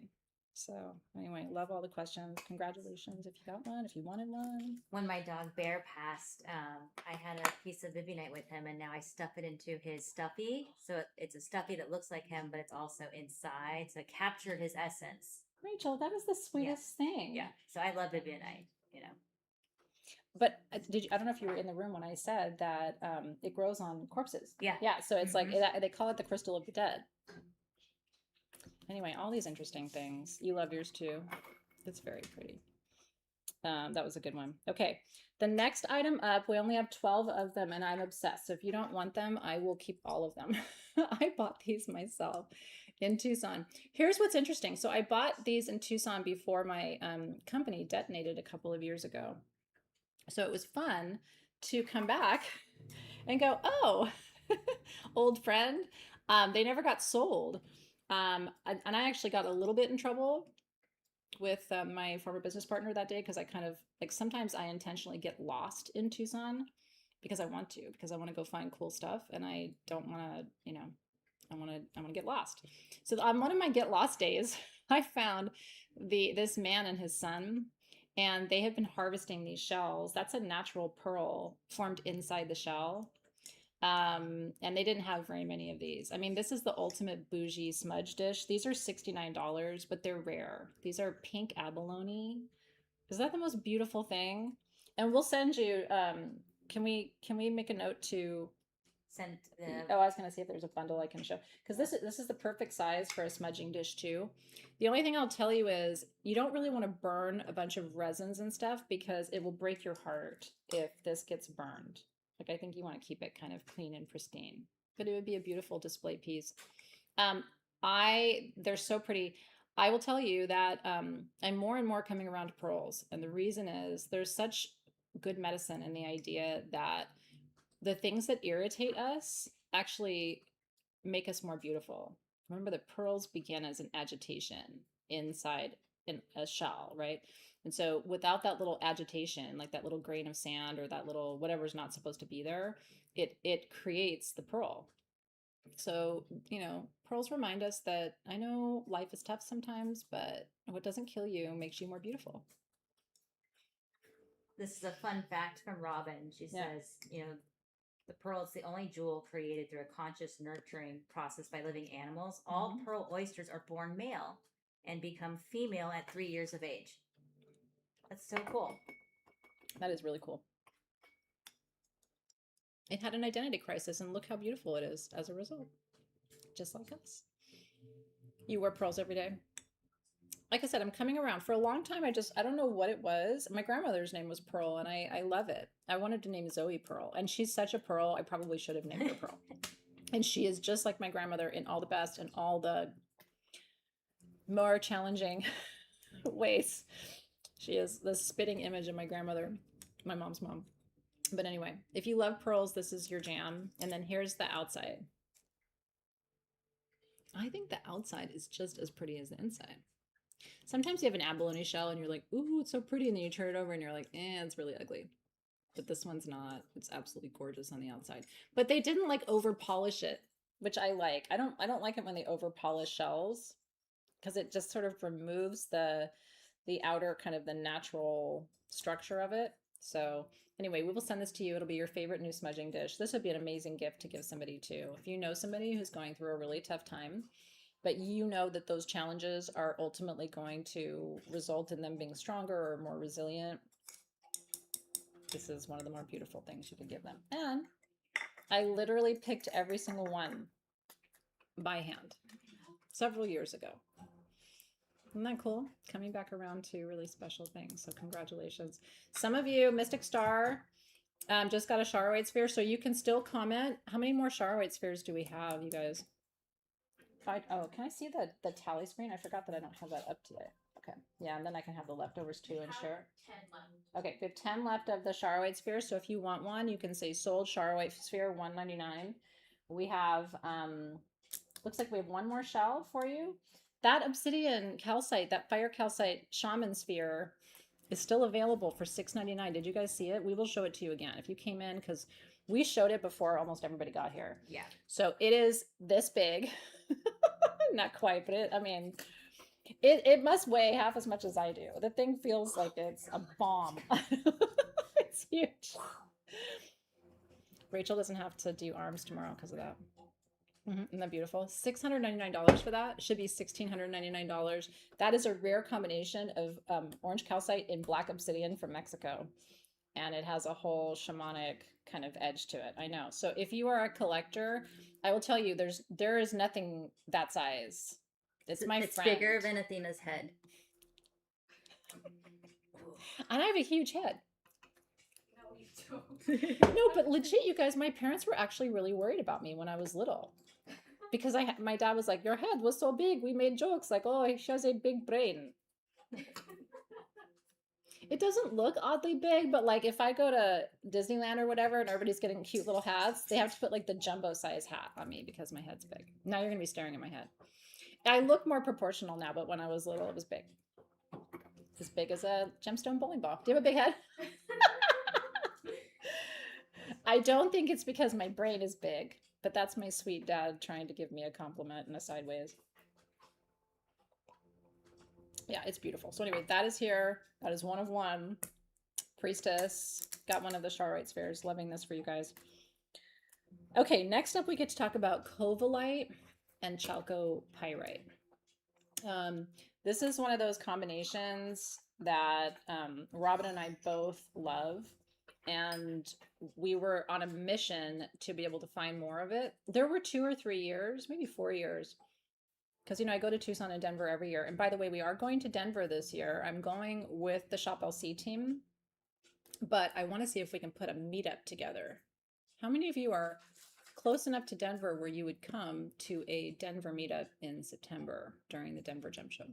So anyway, love all the questions. Congratulations if you got one, if you wanted one. When my dog Bear passed, I had a piece of Vivianite with him, and now I stuff it into his stuffy. So it's a stuffy that looks like him, but it's also inside. So it captured his essence. Rachel, that is the sweetest thing. Yeah. So I love Vivianite, you know. But I don't know if you were in the room when I said that it grows on corpses. Yeah. Yeah. So it's like, they call it the crystal of the dead. Anyway, all these interesting things. You love yours too. It's very pretty. That was a good one. Okay. The next item up, we only have 12 of them and I'm obsessed. So if you don't want them, I will keep all of them. I bought these myself in Tucson. Here's what's interesting. So I bought these in Tucson before my company detonated a couple of years ago. So it was fun to come back and go, oh, old friend. They never got sold. And I actually got a little bit in trouble with my former business partner that day because I kind of like sometimes I intentionally get lost in Tucson because I want to go find cool stuff and I don't want to, I want to get lost. So on one of my get lost days, I found this man and his son, and they have been harvesting these shells. That's a natural pearl formed inside the shell. And they didn't have very many of these. I mean, this is the ultimate bougie smudge dish. These are $69, but they're rare. These are pink abalone. Is that the most beautiful thing? And we'll send you, can we make a note to send the... Oh, I was going to see if there's a bundle I can show. Because this is the perfect size for a smudging dish too. The only thing I'll tell you is you don't really want to burn a bunch of resins and stuff because it will break your heart if this gets burned. Like, I think you want to keep it kind of clean and pristine, but it would be a beautiful display piece. They're so pretty. I will tell you that I'm more and more coming around to pearls. And the reason is there's such good medicine in the idea that the things that irritate us actually make us more beautiful. Remember that pearls begin as an agitation inside in a shell, right? And so without that little agitation, like that little grain of sand or that little whatever's not supposed to be there, it creates the pearl. So, pearls remind us that I know life is tough sometimes, but what doesn't kill you makes you more beautiful. This is a fun fact from Robin. She says, the pearl is the only jewel created through a conscious nurturing process by living animals. All pearl oysters are born male and become female at 3 years of age. That's so cool. That is really cool. It had an identity crisis, and look how beautiful it is as a result. Just like us. You wear pearls every day. Like I said, I'm coming around. For a long time, I don't know what it was. My grandmother's name was Pearl, and I love it. I wanted to name Zoe Pearl, and she's such a Pearl. I probably should have named her Pearl. And she is just like my grandmother in all the best and all the more challenging ways. She is the spitting image of my grandmother, my mom's mom. But anyway, if you love pearls, this is your jam. And then here's the outside. I think the outside is just as pretty as the inside. Sometimes you have an abalone shell and you're like, ooh, it's so pretty. And then you turn it over and you're like, it's really ugly. But this one's not. It's absolutely gorgeous on the outside. But they didn't like over polish it. which I like. I don't like it when they over polish shells because it just sort of removes the outer kind of the natural structure of it. So anyway, we will send this to you. It'll be your favorite new smudging dish. This would be an amazing gift to give somebody too. If you know somebody who's going through a really tough time, but you know that those challenges are ultimately going to result in them being stronger or more resilient, this is one of the more beautiful things you could give them. And I literally picked every single one by hand several years ago. Isn't that cool? Coming back around to really special things. So congratulations. Some of you, Mystic Star, just got a Charoite sphere, so you can still comment. How many more Charoite spheres do we have, you guys? Oh, can I see the tally screen? I forgot that I don't have that up today. Okay, yeah, and then I can have the leftovers too and share. 10 left. Okay, we have 10 left of the Charoite sphere, so if you want one, you can say sold Charoite sphere $1.99. We have, looks like we have one more shell for you. That obsidian calcite, that fire calcite shaman sphere is still available for $6.99. Did you guys see it? We will show it to you again if you came in, because we showed it before almost everybody got here. Yeah. So it is this big. Not quite, but it must weigh half as much as I do. The thing feels like it's a bomb. It's huge. Rachel doesn't have to do arms tomorrow because of that. Isn't that beautiful? $699 for that. Should be $1,699. That is a rare combination of orange calcite and black obsidian from Mexico. And it has a whole shamanic kind of edge to it. I know. So if you are a collector, I will tell you there is nothing that size. It's my It's friend. bigger than Athena's head. And I have a huge head. No, you don't. No, but legit, you guys, my parents were actually really worried about me when I was little. Because my dad was like, your head was so big. We made jokes like, oh, she has a big brain. It doesn't look oddly big, but like if I go to Disneyland or whatever and everybody's getting cute little hats, they have to put like the jumbo size hat on me because my head's big. Now you're going to be staring at my head. I look more proportional now, but when I was little, it was big. As big as a gemstone bowling ball. Do you have a big head? I don't think it's because my brain is big, but that's my sweet dad trying to give me a compliment in a sideways. Yeah, it's beautiful. So anyway, that is here. That is one of one. Priestess. Got one of the Charoite spheres. Loving this for you guys. Okay, next up we get to talk about covalite and chalcopyrite. This is one of those combinations that Robin and I both love. And we were on a mission to be able to find more of it. There were 2 or 3 years, maybe 4 years, because, you know, I go to Tucson and Denver every year. And by the way, we are going to Denver this year. I'm going with the Shop LC team, but I want to see if we can put a meetup together. How many of you are close enough to Denver where you would come to a Denver meetup in September during the Denver Gem Show?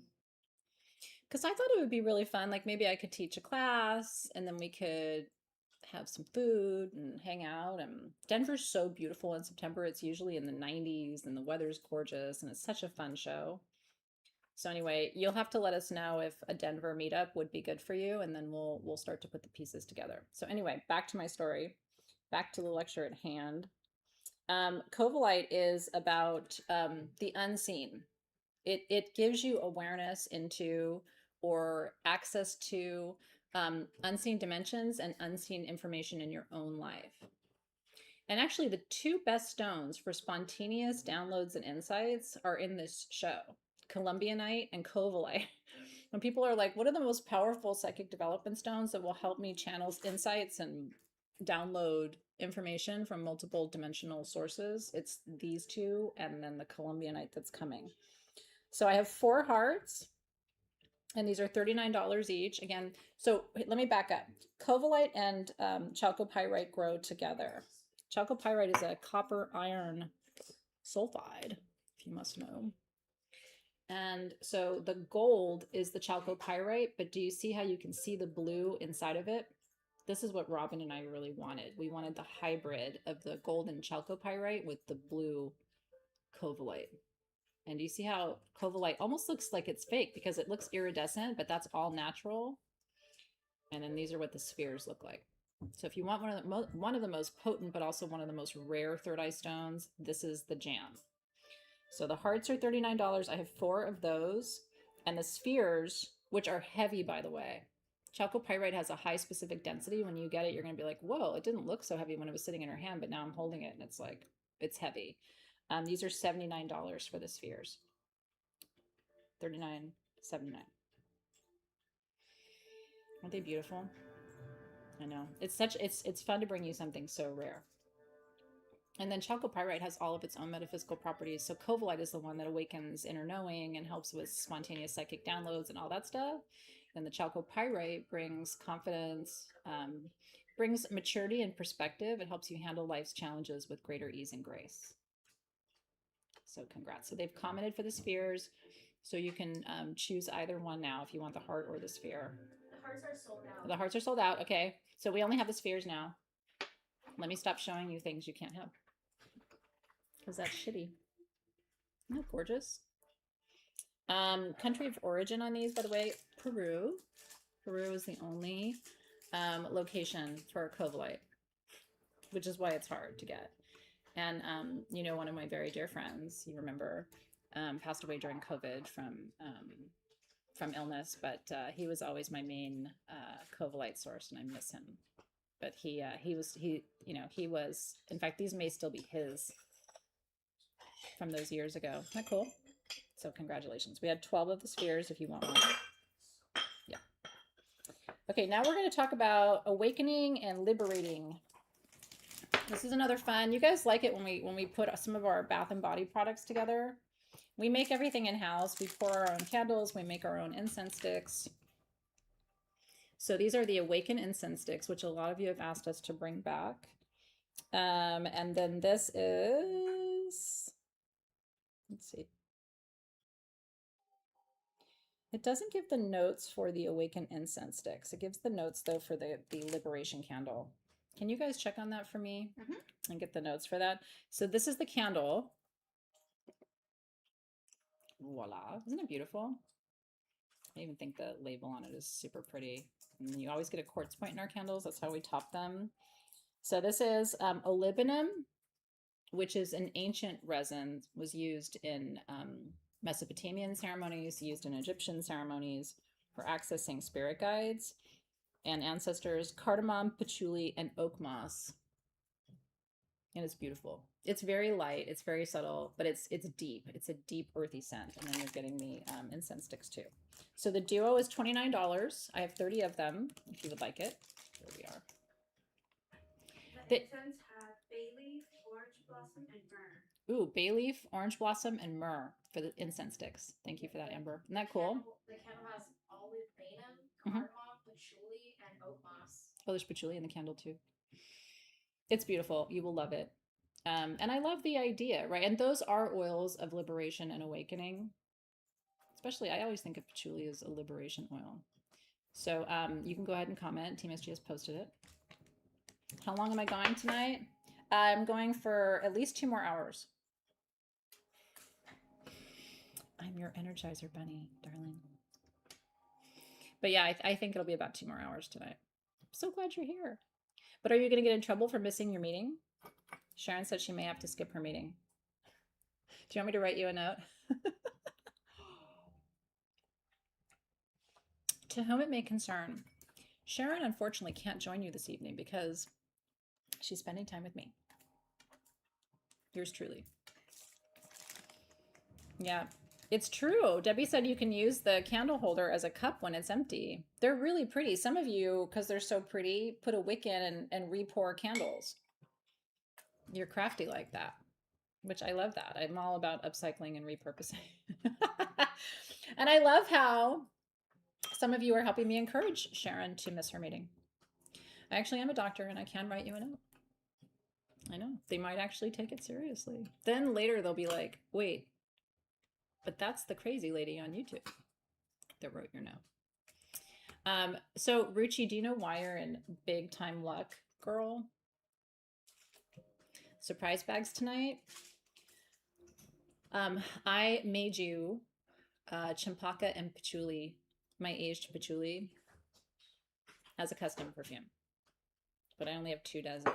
Because I thought it would be really fun. Like maybe I could teach a class and then we could have some food and hang out. And Denver's so beautiful in September. It's usually in the 90s and the weather's gorgeous and it's such a fun show. So anyway, you'll have to let us know if a Denver meetup would be good for you, and then we'll start to put the pieces together. So anyway, back to my story, back to the lecture at hand. Covalite is about the unseen. It gives you awareness into or access to unseen dimensions and unseen information in your own life. And actually, the 2 best stones for spontaneous downloads and insights are in this show, Columbianite and Covalite. When people are like, what are the most powerful psychic development stones that will help me channel insights and download information from multiple dimensional sources? It's these 2 and then the Columbianite that's coming. So I have 4 hearts. And these are $39 each. Again, so let me back up. Covalite and chalcopyrite grow together. Chalcopyrite is a copper iron sulfide, if you must know. And so the gold is the chalcopyrite, but do you see how you can see the blue inside of it? This is what Robin and I really wanted. We wanted the hybrid of the golden chalcopyrite with the blue covalite. And do you see how covalite almost looks like it's fake because it looks iridescent, but that's all natural. And then these are what the spheres look like. So if you want one of the most potent, but also one of the most rare third eye stones, this is the jam. So the hearts are $39. I have 4 of those. And the spheres, which are heavy, by the way. Chalcopyrite has a high specific density. When you get it, you're going to be like, whoa, it didn't look so heavy when it was sitting in her hand, but now I'm holding it and it's like, it's heavy. These are $79 for the spheres. $39.79. Aren't they beautiful? I know. It's fun to bring you something so rare. And then chalcopyrite has all of its own metaphysical properties. So covalite is the one that awakens inner knowing and helps with spontaneous psychic downloads and all that stuff. And the chalcopyrite brings confidence, brings maturity and perspective. It helps you handle life's challenges with greater ease and grace. So congrats. So they've commented for the spheres. So you can choose either one now if you want the heart or the sphere. The hearts are sold out. The hearts are sold out. Okay. So we only have the spheres now. Let me stop showing you things you can't have. Because that's shitty. Isn't that gorgeous? Country of origin on these, by the way, Peru. Peru is the only location for covalite, which is why it's hard to get. And, you know, one of my very dear friends, you remember, passed away during COVID from illness, but he was always my main covalite source, and I miss him. But he was, in fact, these may still be his from those years ago. Isn't that cool? So congratulations. We had 12 of the spheres if you want one. Yeah. Okay, now we're going to talk about awakening and liberating. This is another fun. You guys like it when we put some of our bath and body products together. We make everything in-house. We pour our own candles. We make our own incense sticks. So these are the Awaken incense sticks, which a lot of you have asked us to bring back. And then this is, let's see. It doesn't give the notes for the Awaken incense sticks. It gives the notes, though, for the Liberation candle. Can you guys check on that for me and get the notes for that? So this is the candle. Voila. Isn't it beautiful? I even think the label on it is super pretty. And you always get a quartz point in our candles. That's how we top them. So this is olivinum, which is an ancient resin, was used in Mesopotamian ceremonies, used in Egyptian ceremonies for accessing spirit guides and ancestors. Cardamom, patchouli, and oak moss. And it's beautiful. It's very light. It's very subtle, but it's deep. It's a deep earthy scent. And then you're getting the incense sticks too. So the duo is $29. I have 30 of them if you would like it. There we are. The incense have bay leaf, orange blossom, and myrrh. Ooh, bay leaf, orange blossom, and myrrh for the incense sticks. Thank you for that, Amber. Isn't that cool? The candle has olive cardamom, patchouli, and oak moss. Oh, there's patchouli in the candle too. It's beautiful. You will love it. And I love the idea, right? And those are oils of liberation and awakening. Especially, I always think of patchouli as a liberation oil. So you can go ahead and comment. Team SG has posted it. How long am I going tonight? I'm going for at least 2 more hours. I'm your Energizer Bunny, darling. But yeah, I think it'll be about 2 more hours tonight. I'm so glad you're here. But are you going to get in trouble for missing your meeting? Sharon said she may have to skip her meeting. Do you want me to write you a note? To whom it may concern, Sharon unfortunately can't join you this evening because she's spending time with me. Yours truly. Yeah, it's true. Debbie said you can use the candle holder as a cup when it's empty. They're really pretty. Some of you, because they're so pretty, put a wick in and re-pour candles. You're crafty like that, which I love that. I'm all about upcycling and repurposing. And I love how some of you are helping me encourage Sharon to miss her meeting. I actually am a doctor and I can write you a note. I know. They might actually take it seriously. Then later they'll be like, wait, but that's the crazy lady on YouTube that wrote your note. So Ruchi, do you know why you're in big time luck, girl? Surprise bags tonight. I made you champaka and patchouli, my aged patchouli, as a custom perfume. but I only have 2 dozen.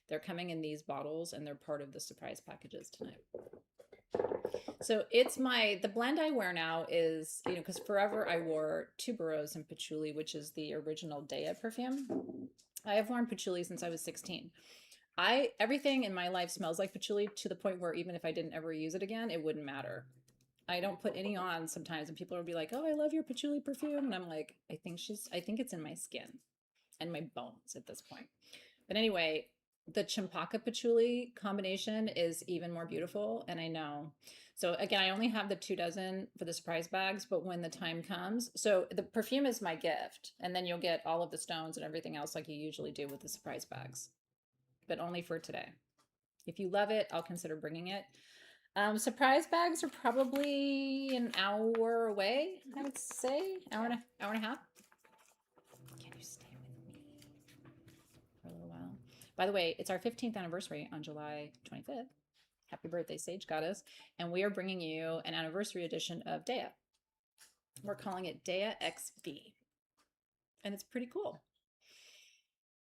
They're coming in these bottles and they're part of the surprise packages tonight. So the blend I wear now is, because forever I wore tuberose and patchouli, which is the original Dea perfume. I have worn patchouli since I was 16. Everything in my life smells like patchouli to the point where even if I didn't ever use it again, it wouldn't matter. I don't put any on sometimes, and people will be like, "Oh, I love your patchouli perfume," and I'm like, I think it's in my skin and my bones at this point. But anyway, the champaka patchouli combination is even more beautiful, and I know. So again, I only have the 2 dozen for the surprise bags, but when the time comes, so the perfume is my gift, and then you'll get all of the stones and everything else like you usually do with the surprise bags, but only for today. If you love it, I'll consider bringing it. Surprise bags are probably an hour away, I would say. Hour and a half. Can you stay with me for a little while? By the way, it's our 15th anniversary on July 25th. Happy birthday, Sage Goddess. And we are bringing you an anniversary edition of Dea. We're calling it Dea XV. And it's pretty cool.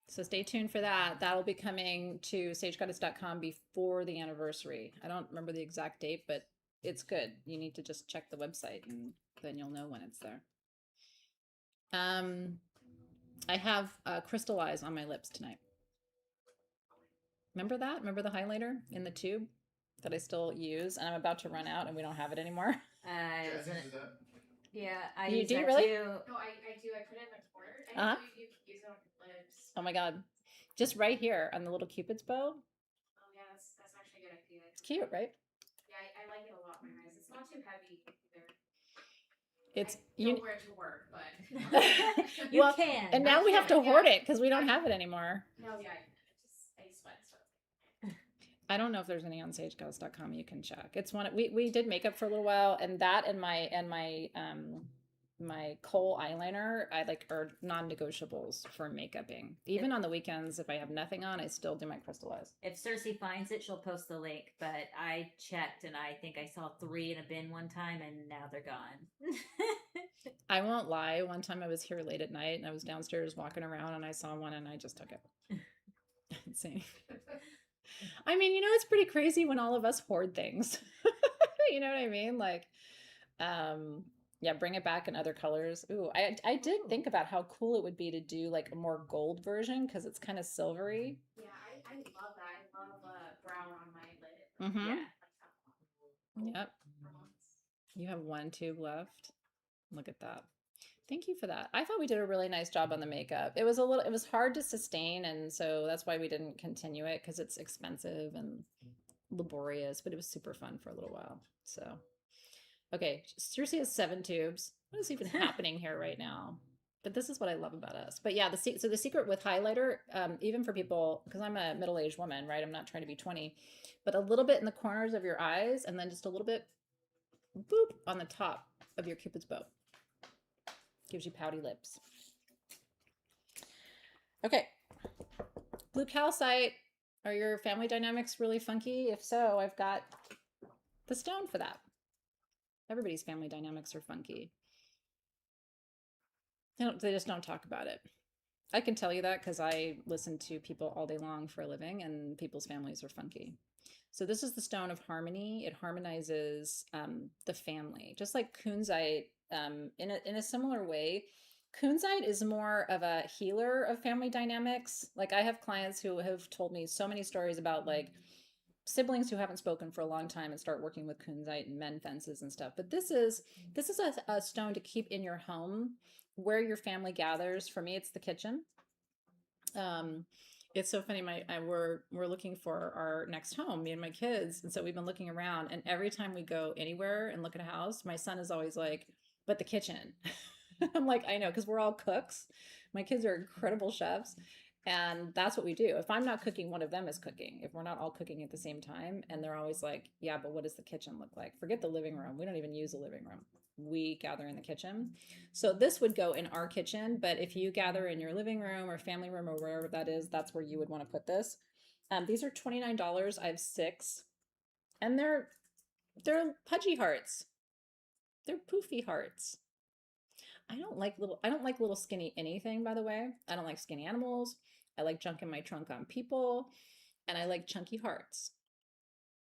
So stay tuned for that. That'll be coming to sagegoddess.com before the anniversary. I don't remember the exact date, but it's good. You need to just check the website and then you'll know when it's there. I have crystal eyes on my lips tonight. Remember that? Remember the highlighter in the tube that I still use? And I'm about to run out and we don't have it anymore. Yeah, I You use do that really? too. No, I do. I put it in the corner. I know you can use it on your lips. Oh my God. Just right here on the little Cupid's bow. Oh yeah, that's actually a good idea. It's cute, right? Yeah, I like it a lot. My eyes. It's not too heavy either. It's I don't wear it to work, but You well, can. and now we have to hoard it because we don't have it anymore. no, yeah, I sweat. So. I don't know if there's any on sagegoddess.com. You can check. It's one we did makeup for a little while, and that and my kohl eyeliner I like are non-negotiables for makeuping. Even on the weekends, if I have nothing on, I still do my crystal eyes. If Cersei finds it, she'll post the link. But I checked, and I think I saw 3 in a bin one time, and now they're gone. I won't lie. One time I was here late at night, and I was downstairs walking around, and I saw one, and I just took it. Insane. I mean, it's pretty crazy when all of us hoard things. You know what I mean? Like, yeah, bring it back in other colors. Ooh, I did think about how cool it would be to do like a more gold version because it's kind of silvery. Yeah, I love that. I love brown on my lid. Mm-hmm. Yeah. Yep. You have 1 tube left. Look at that. Thank you for that. I thought we did a really nice job on the makeup. It was hard to sustain, and so that's why we didn't continue it because it's expensive and laborious, but it was super fun for a little while. So, okay, Cersei has 7 tubes. What is even happening here right now? But this is what I love about us. But yeah, so the secret with highlighter, even for people, because I'm a middle-aged woman, right? I'm not trying to be 20, but a little bit in the corners of your eyes, and then just a little bit, boop, on the top of your Cupid's bow. Gives you pouty lips. Okay. Blue calcite. Are your family dynamics really funky? If so, I've got the stone for that. Everybody's family dynamics are funky. They just don't talk about it. I can tell you that because I listen to people all day long for a living, and people's families are funky. So this is the stone of harmony. It harmonizes the family, just like kunzite. In a similar way, kunzite is more of a healer of family dynamics. Like I have clients who have told me so many stories about like siblings who haven't spoken for a long time and start working with kunzite and mend fences and stuff. But this is a stone to keep in your home where your family gathers. For me, it's the kitchen. It's so funny. We're looking for our next home, me and my kids, and so we've been looking around. And every time we go anywhere and look at a house, my son is always like, "But the kitchen." I'm like, "I know," because we're all cooks. My kids are incredible chefs, and that's what we do. If I'm not cooking, one of them is cooking. If we're not all cooking at the same time, and they're always like, "Yeah, but what does the kitchen look like?" Forget the living room. We don't even use a living room. We gather in the kitchen. So this would go in our kitchen, but if you gather in your living room or family room or wherever that is, that's where you would want to put this. These are $29. I have 6, and they're pudgy hearts. They're poofy hearts. I don't like little skinny anything, by the way. I don't like skinny animals. I like junk in my trunk on people, and I like chunky hearts.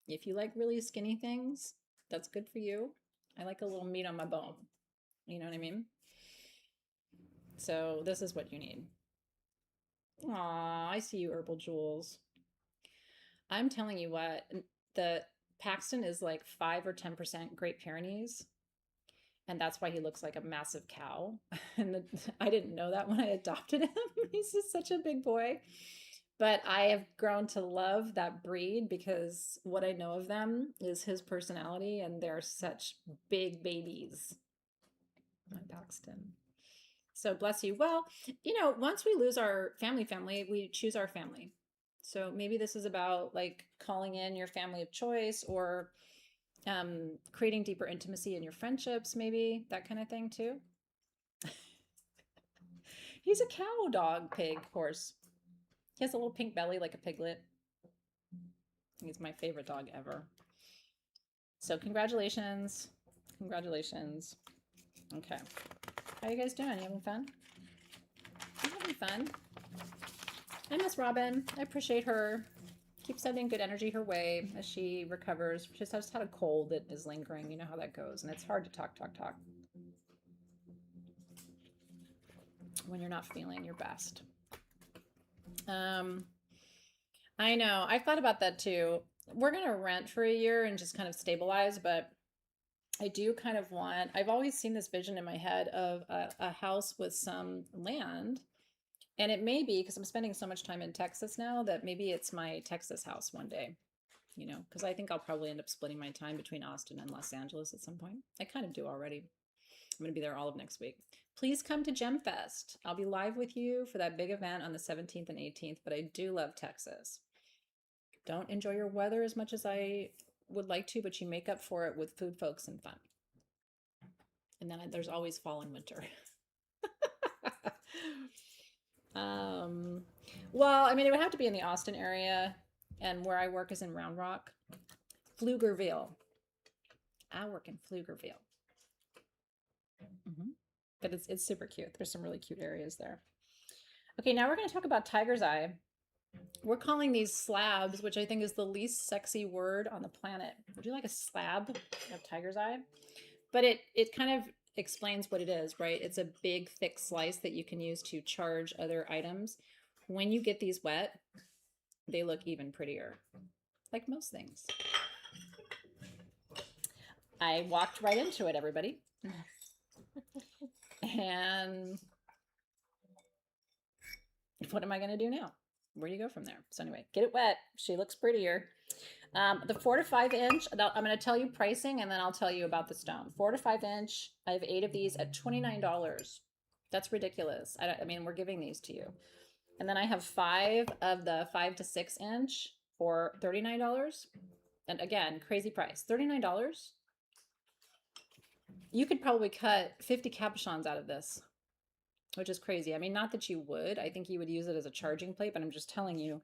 If you like really skinny things, that's good for you. I like a little meat on my bone. You know what I mean? So this is what you need. Aw, I see you, Herbal Jewels. I'm telling you what, the Paxton is like 5 or 10% Great Pyrenees, and that's why he looks like a massive cow. And I didn't know that when I adopted him. He's just such a big boy. But I have grown to love that breed because what I know of them is his personality, and they're such big babies. My Paxton. So bless you. Well, you know, once we lose our family, we choose our family. So maybe this is about like calling in your family of choice, or creating deeper intimacy in your friendships, maybe that kind of thing too. He's a cow, dog, pig, horse. He has a little pink belly like a piglet. He's my favorite dog ever. So congratulations. Congratulations. Okay. How are you guys doing? You having fun? I'm having fun. I miss Robin. I appreciate her. Keep sending good energy her way as she recovers. She just had a cold that is lingering. You know how that goes. And it's hard to talk when you're not feeling your best. I know. I thought about that too. We're going to rent for a year and just kind of stabilize, but I do kind of want, I've always seen this vision in my head of a house with some land. And it may be because I'm spending so much time in Texas now that maybe it's my Texas house one day, you know, because I think I'll probably end up splitting my time between Austin and Los Angeles at some point. I kind of do already. I'm going to be there all of next week. Please come to Gem Fest. I'll be live with you for that big event on the 17th and 18th, but I do love Texas. Don't enjoy your weather as much as I would like to, but you make up for it with food, folks, and fun. And then there's always fall and winter. Well, I mean, it would have to be in the Austin area, and where I work is in Round Rock. Pflugerville. I work in Pflugerville. But it's super cute. There's some really cute areas there. Okay, now we're going to talk about tiger's eye. We're calling these slabs, which I think is the least sexy word on the planet. Would you like a slab of tiger's eye? But it kind of explains what it is, right? It's a big, thick slice that you can use to charge other items. When you get these wet, they look even prettier, like most things. I walked right into it, everybody. And what am I going to do now? Where do you go from there? So anyway, get it wet. She looks prettier. The 4 to 5 inch, I'm going to tell you pricing, and then I'll tell you about the stone. 4 to 5 inch, I have 8 of these at $29. That's ridiculous. I mean, we're giving these to you. And then I have 5 of the 5 to 6 inch for $39. And again, crazy price, $39. You could probably cut 50 capuchons out of this, which is crazy. I mean, not that you would. I think you would use it as a charging plate, but I'm just telling you.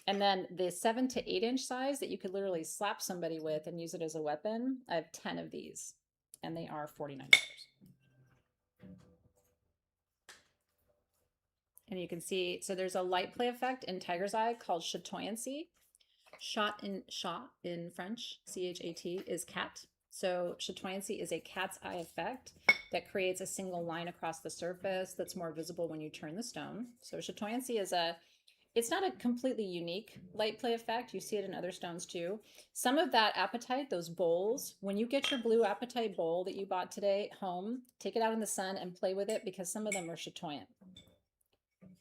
And then the 7 to 8 inch size that you could literally slap somebody with and use it as a weapon, I have 10 of these, and they are $49. And you can see, so there's a light play effect in tiger's eye called chatoyancy. Chat in French, C-H-A-T, is cat. So chatoyancy is a cat's eye effect that creates a single line across the surface that's more visible when you turn the stone. So chatoyancy is it's not a completely unique light play effect. You see it in other stones too. Some of that apatite, those bowls, when you get your blue apatite bowl that you bought today home, take it out in the sun and play with it, because some of them are chatoyant.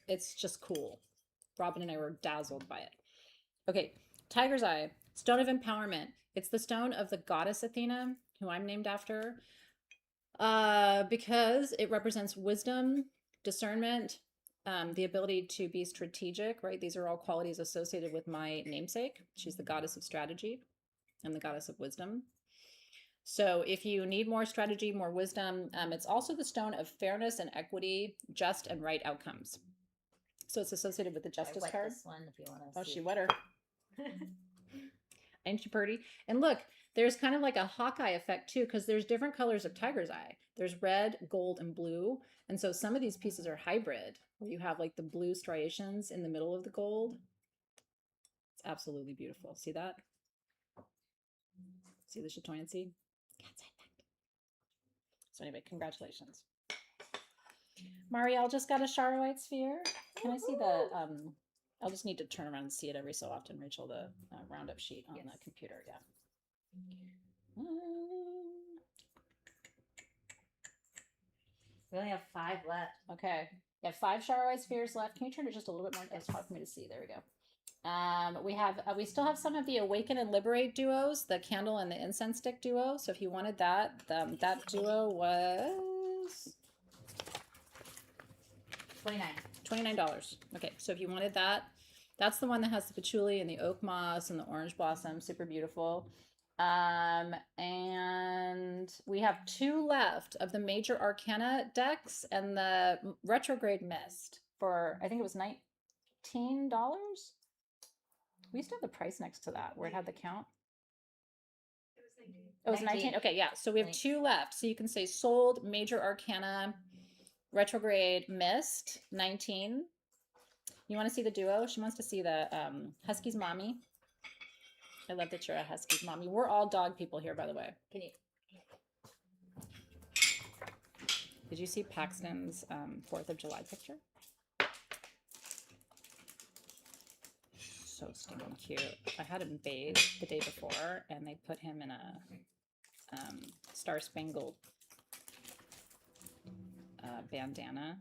It's just cool. Robin and I were dazzled by it. Okay, tiger's eye, stone of empowerment. It's the stone of the goddess Athena, who I'm named after, because it represents wisdom, discernment, the ability to be strategic, right? These are all qualities associated with my namesake. She's the goddess of strategy and the goddess of wisdom. So if you need more strategy, more wisdom, it's also the stone of fairness and equity, just and right outcomes. So it's associated with the justice card. This one, if you want to Oh, she wet her. Ain't she pretty? And look, there's kind of like a Hawkeye effect too, because there's different colors of tiger's eye. There's red, gold, and blue. And so some of these pieces are hybrid, where you have like the blue striations in the middle of the gold. It's absolutely beautiful. See that? See the chatoyan seed? So anyway, congratulations. Marielle just got a Charoite sphere. Can I see the, I'll just need to turn around and see it every so often, Rachel, the roundup sheet on the computer, yeah. We only have 5 left. Okay. We have 5 Charoite spheres left. Can you turn it just a little bit more? It's hard for me to see. There we go. We still have some of the Awaken and Liberate duos, the candle and the incense stick duo. So if you wanted that, that duo was $29. Okay, so if you wanted that, that's the one that has the patchouli and the oak moss and the orange blossom, super beautiful. And we have 2 left of the major arcana decks and the retrograde mist for, I think it was $19. We used to have the price next to that where it had the count. It was 19. Okay, yeah. So we have 2 left. So you can say sold, major arcana, retrograde mist, 19. You want to see the duo? She wants to see the Husky's mommy. I love that you're a Husky's mommy. We're all dog people here, by the way. Can you? Did you see Paxton's 4th of July picture? So stinking cute. I had him bathe the day before, and they put him in a star-spangled bandana.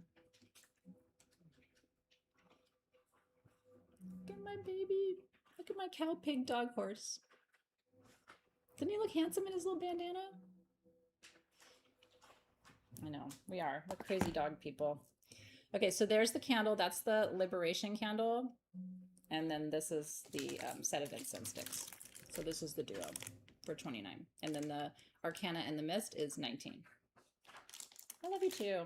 Look at my baby. Look at my cow pig dog horse. Doesn't he look handsome in his little bandana? I know, we are. We're crazy dog people. Okay, so there's the candle. That's the liberation candle. And then this is the set of incense sticks. So this is the duo for $29. And then the arcana and the mist is $19. I love you too.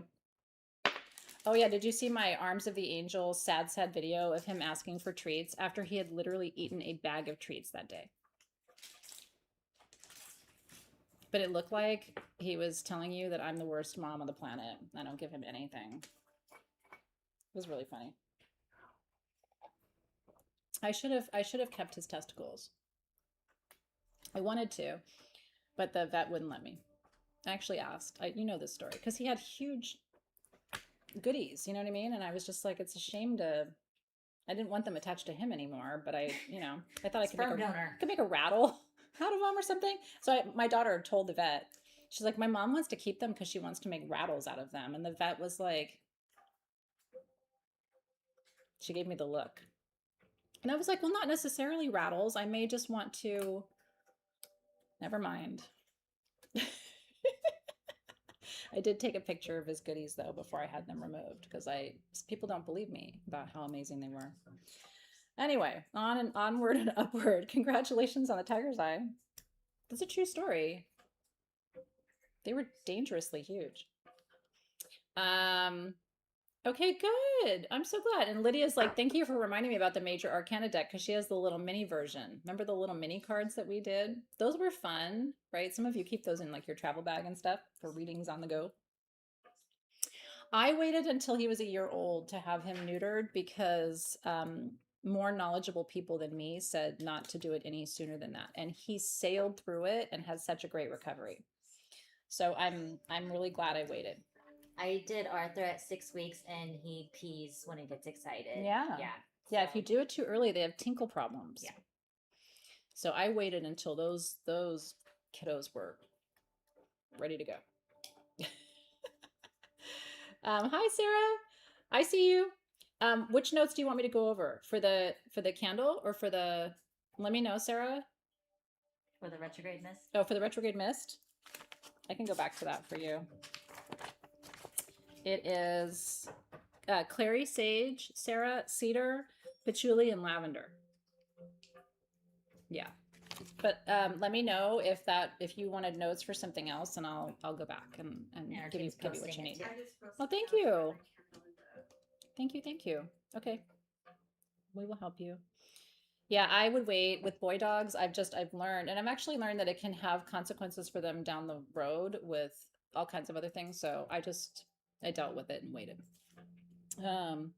Oh yeah, did you see my Arms of the Angel sad video of him asking for treats after he had literally eaten a bag of treats that day? But it looked like he was telling you that I'm the worst mom on the planet. I don't give him anything. It was really funny. I should have kept his testicles. I wanted to, but the vet wouldn't let me. I actually asked. You know this story because he had huge goodies, you know what I mean? And I was just like, it's a shame to. I didn't want them attached to him anymore, but I thought I could make a rattle out of them or something. So my daughter told the vet. She's like, my mom wants to keep them because she wants to make rattles out of them, and the vet was like, she gave me the look. And I was like, well, not necessarily rattles. I may just want to. Never mind. I did take a picture of his goodies though before I had them removed because people don't believe me about how amazing they were. Anyway, on and onward and upward. Congratulations on the tiger's eye. That's a true story. They were dangerously huge. Okay, good. I'm so glad. And Lydia's like, thank you for reminding me about the major arcana deck because she has the little mini version. Remember the little mini cards that we did? Those were fun, right? Some of you keep those in like your travel bag and stuff for readings on the go. I waited until he was a year old to have him neutered because more knowledgeable people than me said not to do it any sooner than that. And he sailed through it and has such a great recovery. So I'm really glad I waited. I did Arthur at 6 weeks, and he pees when he gets excited. Yeah. Yeah, if you do it too early, they have tinkle problems. Yeah. So I waited until those kiddos were ready to go. Hi, Sarah. I see you. Which notes do you want me to go over? For the candle or for the... Let me know, Sarah. For the retrograde mist? Oh, for the retrograde mist? I can go back to that for you. It is clary sage, Sarah, cedar, patchouli, and lavender. Yeah, but let me know if you wanted notes for something else, and I'll go back and give you what you need. Oh, thank you. Thank you. Okay, we will help you. Yeah, I would wait with boy dogs. I've learned, and I've actually learned that it can have consequences for them down the road with all kinds of other things. So I dealt with it and waited. Um,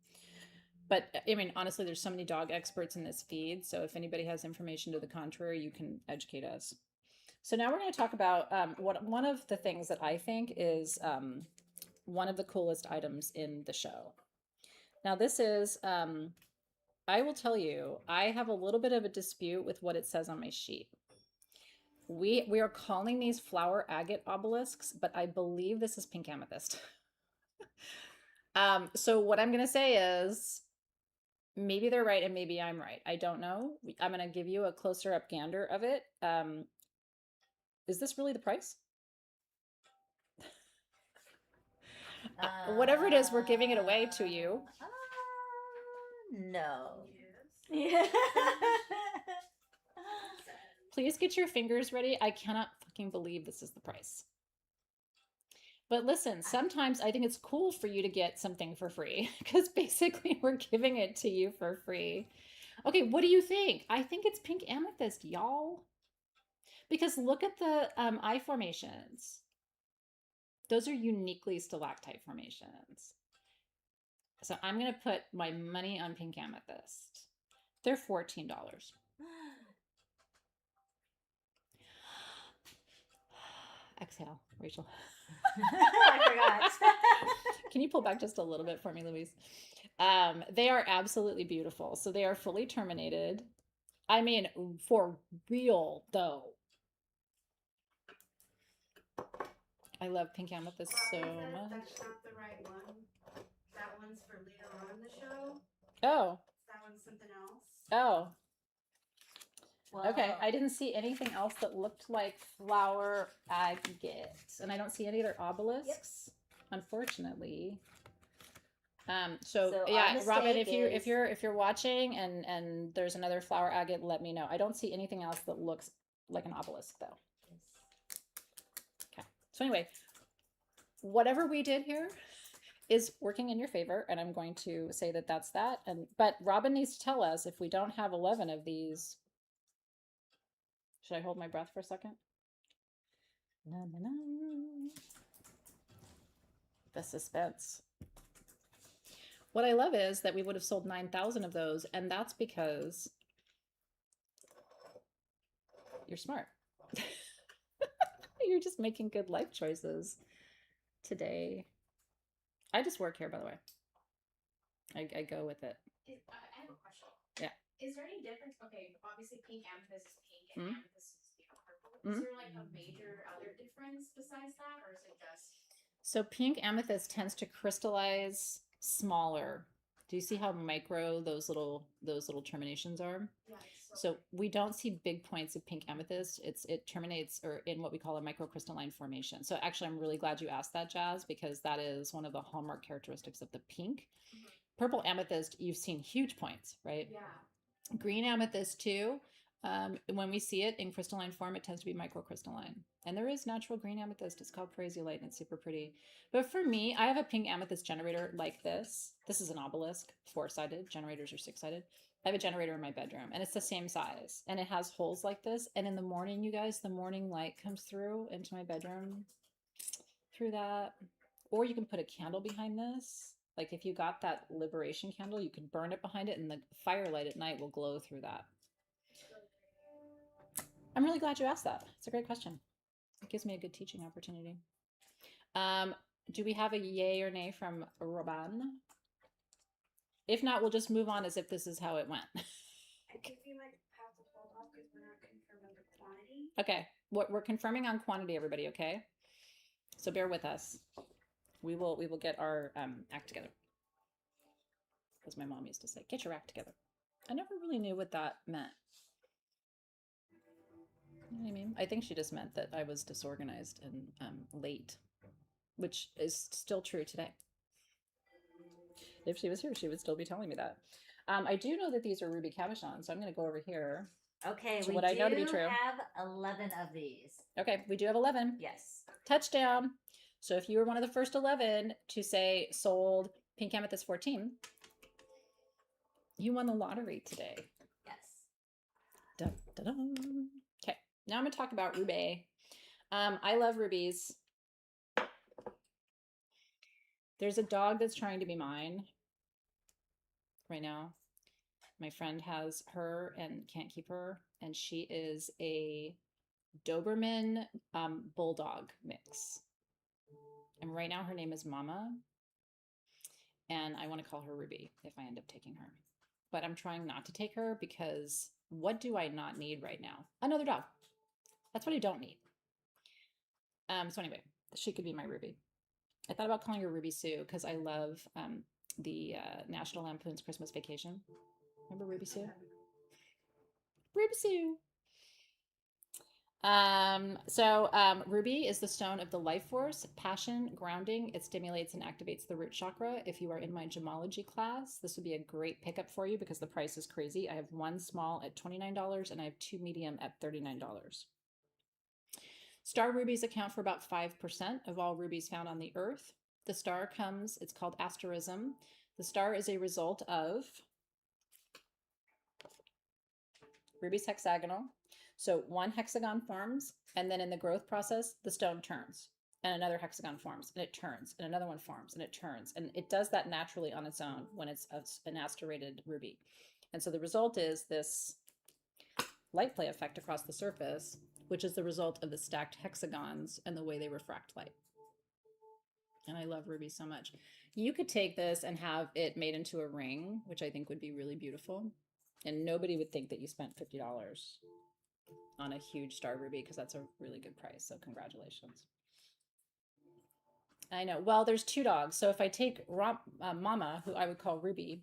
but I mean, honestly, there's so many dog experts in this feed. So if anybody has information to the contrary, you can educate us. So now we're going to talk about what one of the things that I think is one of the coolest items in the show. Now, this is I will tell you, I have a little bit of a dispute with what it says on my sheet. We are calling these flower agate obelisks, but I believe this is pink amethyst. So what I'm gonna say is maybe they're right and maybe I'm right. I don't know. I'm gonna give you a closer up gander of it. Is this really the price? Whatever it is, we're giving it away to you. No. Yes. Yeah. Please get your fingers ready. I cannot fucking believe this is the price. But listen, sometimes I think it's cool for you to get something for free because basically we're giving it to you for free. Okay, what do you think? I think it's pink amethyst, y'all. Because look at the eye formations. Those are uniquely stalactite formations. So I'm going to put my money on pink amethyst. They're $14. Exhale, Rachel. I forgot. Can you pull back just a little bit for me, Louise? They are absolutely beautiful. So they are fully terminated. I mean, for real, though. I love pink amethyst so much. That's not the right one. That one's for later on in the show. Oh. That one's something else. Oh. Well, Okay, I didn't see anything else that looked like flower agate, and I don't see any other obelisks, unfortunately. So yeah, Robin, if you're watching and there's another flower agate, let me know. I don't see anything else that looks like an obelisk though. Okay. So anyway, whatever we did here is working in your favor, and I'm going to say that that's that. But Robin needs to tell us if we don't have 11 of these. Should I hold my breath for a second? Na, na, na. The suspense. What I love is that we would have sold 9,000 of those, and that's because you're smart. You're just making good life choices today. I just work here, by the way. I go with it. I have a question. Yeah. Is there any difference? Okay, obviously pink amethyst is pink and Mhm. amethyst is purple. Mhm. Is there like a major other difference besides that, or is it just? So pink amethyst tends to crystallize smaller. Do you see how micro those little terminations are? Yeah. So we don't see big points of pink amethyst. It terminates or in what we call a microcrystalline formation. So actually, I'm really glad you asked that, Jazz, because that is one of the hallmark characteristics of the pink. Mm-hmm. Purple amethyst, you've seen huge points, right? Yeah. Green amethyst too. When we see it in crystalline form, it tends to be microcrystalline. And there is natural green amethyst. It's called Light, and it's super pretty. But for me, I have a pink amethyst generator like this. This is an obelisk, 4-sided. Generators are 6-sided. I have a generator in my bedroom, and it's the same size. And it has holes like this. And in the morning, you guys, the morning light comes through into my bedroom through that. Or you can put a candle behind this. Like if you got that liberation candle, you could burn it behind it, and the firelight at night will glow through that. I'm really glad you asked that. It's a great question. It gives me a good teaching opportunity. Do we have a yay or nay from Robin? If not, we'll just move on as if this is how it went. I think we might have to hold off because we're not confirming the quantity. Okay, we're confirming on quantity, everybody. Okay, so bear with us. We will get our act together. As my mom used to say, get your act together. I never really knew what that meant. You know what I mean? I think she just meant that I was disorganized and late, which is still true today. If she was here, she would still be telling me that. I do know that these are ruby cabochons, so I'm going to go over here. Okay, to we what I know to be true. have 11 of these. Okay, we do have 11. Yes. Touchdown. So if you were one of the first 11 to say sold pink amethyst 14, you won the lottery today. Yes. Dun, dun, dun. Okay, now I'm going to talk about Ruby. I love rubies. There's a dog that's trying to be mine right now. My friend has her and can't keep her, and she is a Doberman Bulldog mix. And right now her name is Mama, and I want to call her Ruby if I end up taking her. But I'm trying not to take her because what do I not need right now? Another dog. That's what I don't need. So anyway, she could be my Ruby. I thought about calling her Ruby Sue because I love the National Lampoon's Christmas Vacation. Remember Ruby Sue? Ruby Sue. Ruby is the stone of the life force, passion, grounding. It stimulates and activates the root chakra. If you are in my gemology class, this would be a great pickup for you because the price is crazy. I have one small at $29 and I have two medium at $39. Star rubies account for about 5% of all rubies found on the earth. The star comes, it's called asterism. The star is a result of ruby's hexagonal. So one hexagon forms, and then in the growth process, the stone turns, and another hexagon forms, and it turns, and another one forms, and it turns. And it does that naturally on its own when it's an asteroided ruby. And so the result is this light play effect across the surface, which is the result of the stacked hexagons and the way they refract light. And I love ruby so much. You could take this and have it made into a ring, which I think would be really beautiful. And nobody would think that you spent $50 on a huge star ruby because that's a really good price. So congratulations. I know. Well, there's two dogs. So if I take Mama, who I would call Ruby,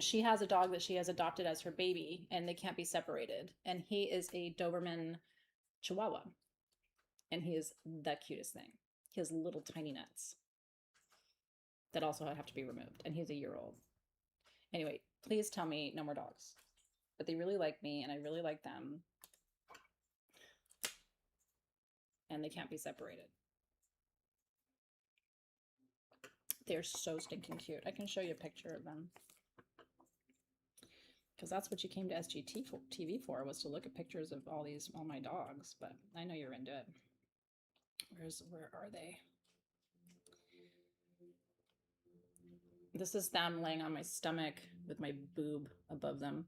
she has a dog that she has adopted as her baby and they can't be separated. And he is a Doberman Chihuahua. And he is the cutest thing. He has little tiny nuts that also have to be removed. And he's a year old. Anyway, please tell me no more dogs. But they really like me and I really like them. And they can't be separated. They're so stinking cute. I can show you a picture of them. Because that's what you came to SGTV for, was to look at pictures of all my dogs. But I know you're into it. Where are they? This is them laying on my stomach with my boob above them.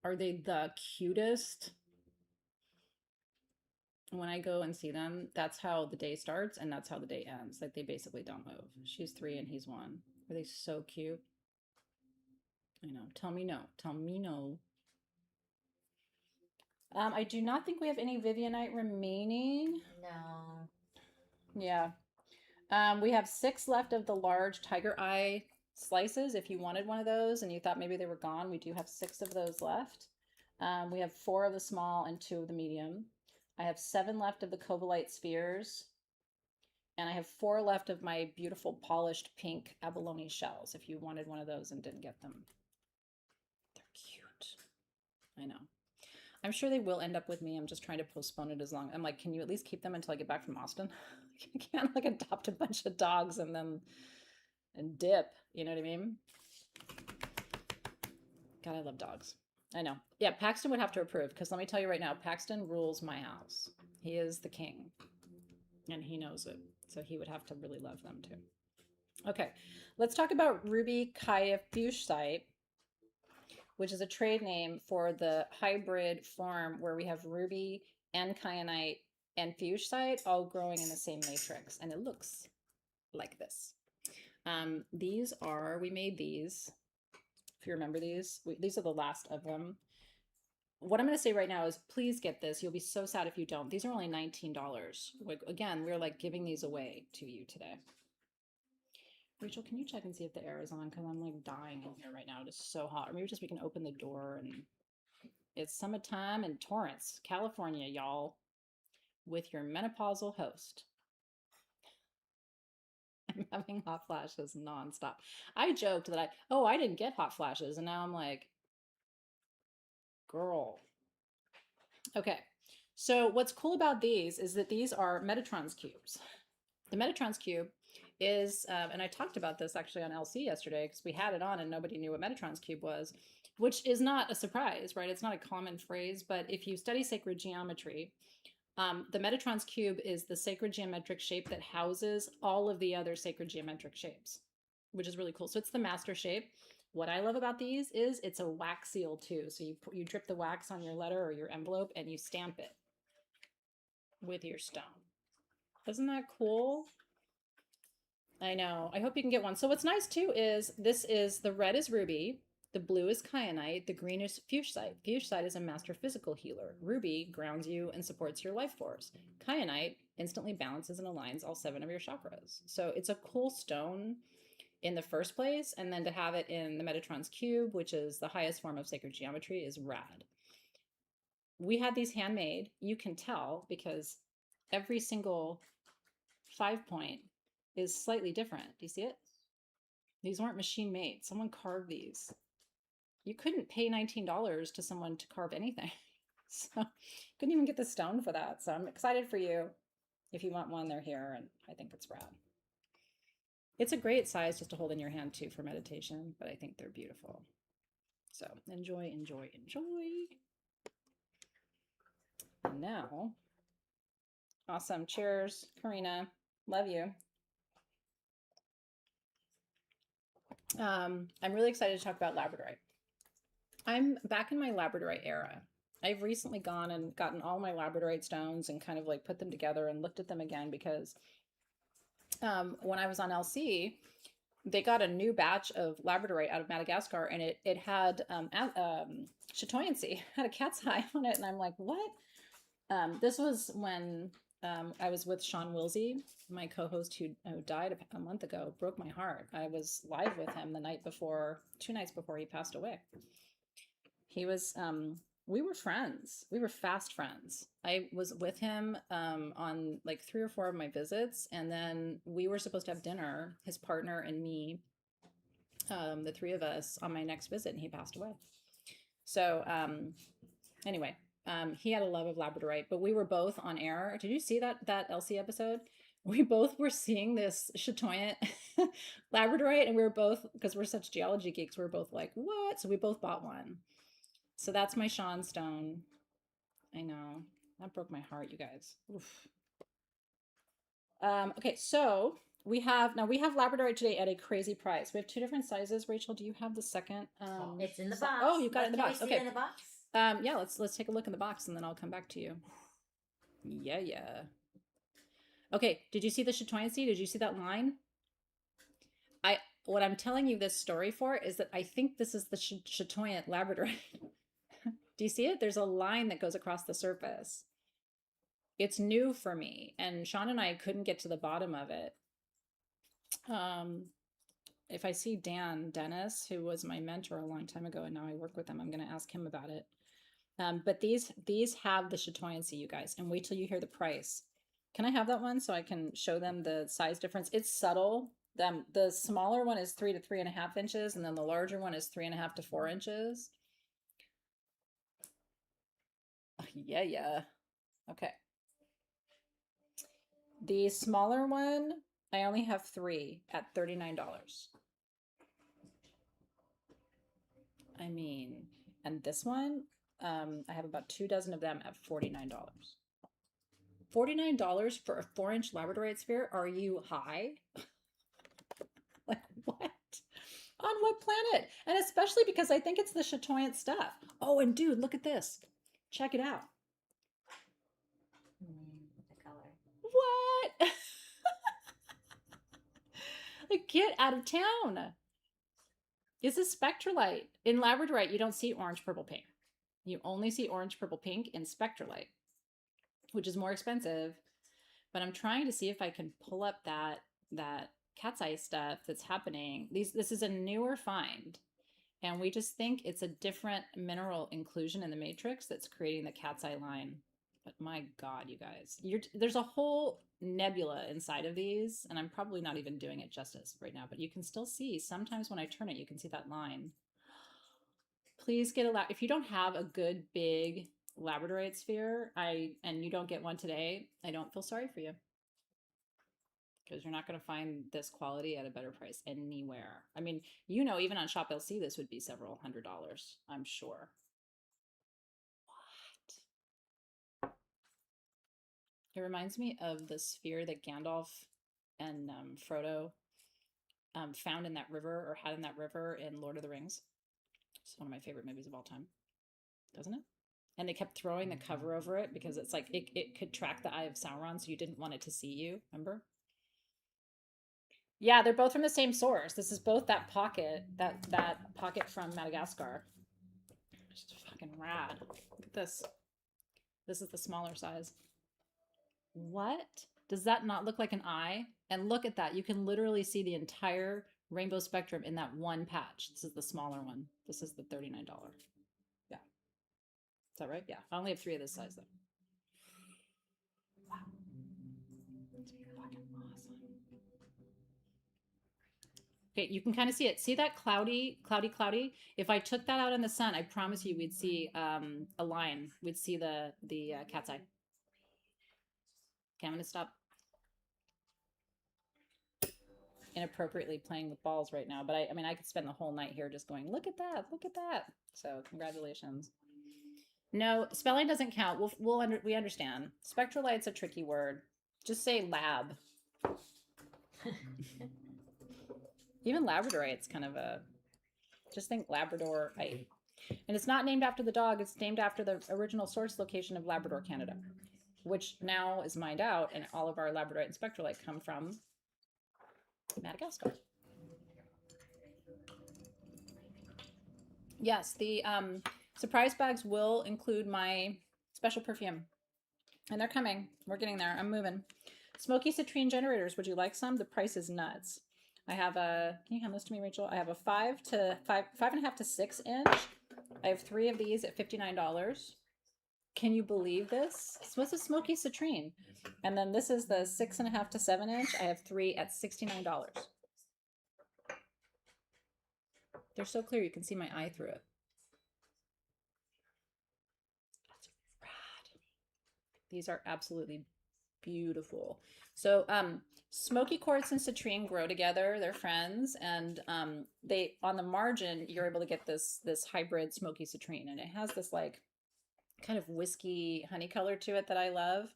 Are they the cutest? When I go and see them, that's how the day starts and that's how the day ends. Like they basically don't move. She's 3 and he's 1. Are they so cute? I know. Tell me no. Tell me no. I do not think we have any Vivianite remaining. No. Yeah. We have 6 left of the large tiger eye slices. If you wanted one of those and you thought maybe they were gone, we do have 6 of those left. We have 4 of the small and 2 of the medium. I have 7 left of the Cobalite spheres. And I have 4 left of my beautiful polished pink abalone shells if you wanted one of those and didn't get them. They're cute. I know. I'm sure they will end up with me. I'm just trying to postpone it as long. I'm like, can you at least keep them until I get back from Austin? I can't like adopt a bunch of dogs and dip. You know what I mean? God, I love dogs. I know. Yeah, Paxton would have to approve because let me tell you right now, Paxton rules my house. He is the king and he knows it. So he would have to really love them too. Okay, let's talk about Ruby Kayafusite, which is a trade name for the hybrid form where we have ruby and kyanite and fusite all growing in the same matrix. And it looks like this. We made these, if you remember these are the last of them. What I'm going to say right now is please get this. You'll be so sad if you don't. These are only $19. Again, we're like giving these away to you today. Rachel, can you check and see if the air is on? Because I'm like dying in here right now. It is so hot. Or maybe just we can open the door and it's summertime in Torrance, California, y'all, with your menopausal host. I'm having hot flashes nonstop. I joked that I didn't get hot flashes. And now I'm like, girl. Okay. So what's cool about these is that these are Metatron's cubes. The Metatron's cube is, and I talked about this actually on LC yesterday because we had it on and nobody knew what Metatron's cube was, which is not a surprise, right? It's not a common phrase, but if you study sacred geometry, the Metatron's cube is the sacred geometric shape that houses all of the other sacred geometric shapes, which is really cool. So it's the master shape. What I love about these is it's a wax seal too. So you drip the wax on your letter or your envelope and you stamp it with your stone. Isn't that cool? I know. I hope you can get one. So what's nice too is the red is ruby, the blue is kyanite, the green is fuchsite. Fuchsite is a master physical healer. Ruby grounds you and supports your life force. Kyanite instantly balances and aligns all 7 of your chakras. So it's a cool stone in the first place, and then to have it in the Metatron's cube, which is the highest form of sacred geometry, is rad. We had these handmade. You can tell because every single 5-point is slightly different. Do you see it? These weren't machine made. Someone carved these. You couldn't pay $19 to someone to carve anything. So couldn't even get the stone for that. So I'm excited for you. If you want one, they're here, and I think it's rad. It's a great size just to hold in your hand too for meditation, but I think they're beautiful. So enjoy, enjoy, enjoy. And now, awesome. Cheers, Karina. Love you. I'm really excited to talk about labradorite. I'm back in my labradorite era. I've recently gone and gotten all my labradorite stones and kind of like put them together and looked at them again because when I was on LC, they got a new batch of labradorite out of Madagascar, and it had chatoyancy, had a cat's eye on it, and I'm like, what? This was when I was with Sean Wilsey, my co-host who died a month ago. Broke my heart. I was live with him the night before, 2 nights before he passed away. He was, we were friends. We were fast friends. I was with him on like 3 or 4 of my visits, and then we were supposed to have dinner, his partner and me, the 3 of us, on my next visit, and he passed away. So anyway, he had a love of labradorite, but we were both on air. Did you see that LC episode? We both were seeing this chatoyant labradorite, and we were both, because we're such geology geeks, we were both like, what? So we both bought one. So that's my Sean stone. I know. That broke my heart, you guys. Oof. Okay, so we have labradorite today at a crazy price. We have 2 different sizes. Rachel, do you have the second? It's in the box. Oh, you've got it in the box. Can we see Okay. it in the box? Yeah, let's take a look in the box and then I'll come back to you. Yeah. Okay, did you see the chatoyancy? Did you see that line? What I'm telling you this story for is that I think this is the chatoyant labradorite. Do you see it? There's a line that goes across the surface. It's new for me, and Sean and I couldn't get to the bottom of it. If I see Dennis, who was my mentor a long time ago, and now I work with him, I'm going to ask him about it. But these have the chatoyancy, you guys, and wait till you hear the price. Can I have that one so I can show them the size difference? It's subtle. The smaller one is 3 to 3.5 inches, and then the larger one is 3.5 to 4 inches. Yeah. Okay. The smaller one, I only have 3 at $39. I mean, and this one, I have about 2 dozen of them at $49. $49 for a 4-inch labradorite sphere? Are you high? Like, what? On what planet? And especially because I think it's the chatoyant stuff. Oh, and dude, look at this. Check it out. The color. What? Like, get out of town. It's a spectralite. In labradorite, you don't see orange, purple, pink. You only see orange, purple, pink in spectralite, which is more expensive. But I'm trying to see if I can pull up that cat's eye stuff that's happening. This is a newer find, and we just think it's a different mineral inclusion in the matrix that's creating the cat's eye line. But my God, you guys, there's a whole nebula inside of these, and I'm probably not even doing it justice right now, but you can still see sometimes when I turn it, you can see that line. Please get if you don't have a good big labradorite sphere, and you don't get one today, I don't feel sorry for you. because you're not going to find this quality at a better price anywhere. I mean, you know, even on Shop LC, this would be several $100s, I'm sure. What? It reminds me of the sphere that Gandalf and Frodo found in that river, or had in that river in Lord of the Rings. It's one of my favorite movies of all time, doesn't it? And they kept throwing the cover over it because it's like it could track the eye of Sauron, so you didn't want it to see you. Remember? Yeah, they're both from the same source. This is both that pocket, that pocket from Madagascar. Just fucking rad. Look at this. This is the smaller size. What? Does that not look like an eye? And look at that. You can literally see the entire rainbow spectrum in that one patch. This is the smaller one. This is the $39. Yeah. Is that right? Yeah. I only have 3 of this size though. Wow. It's fucking awesome. Okay, you can kind of see it. See that cloudy? If I took that out in the sun, I promise you we'd see a line. We'd see the cat's eye. Okay, I'm going to stop inappropriately playing with balls right now, but I mean, I could spend the whole night here just going, look at that, look at that. So congratulations. No, spelling doesn't count. We understand. Spectrolite's a tricky word. Just say lab. Even Labradorite's kind of a, just think Labradorite. And it's not named after the dog. It's named after the original source location of Labrador, Canada, which now is mined out, and all of our Labradorite and Spectrolite come from Madagascar. Yes, the surprise bags will include my special perfume. And they're coming. We're getting there. I'm moving. Smoky citrine generators. Would you like some? The price is nuts. I have a, can you hand this to me, Rachel? I have a 5.5 to 6 inch. I have 3 of these at $59. Can you believe this? What's a smoky citrine? And then this is the 6.5 to 7 inch. I have 3 at $69. They're so clear you can see my eye through it. That's rad. These are absolutely beautiful. So smoky quartz and citrine grow together. They're friends, and they, on the margin, you're able to get this hybrid smoky citrine, and it has this like kind of whiskey honey color to it that I love.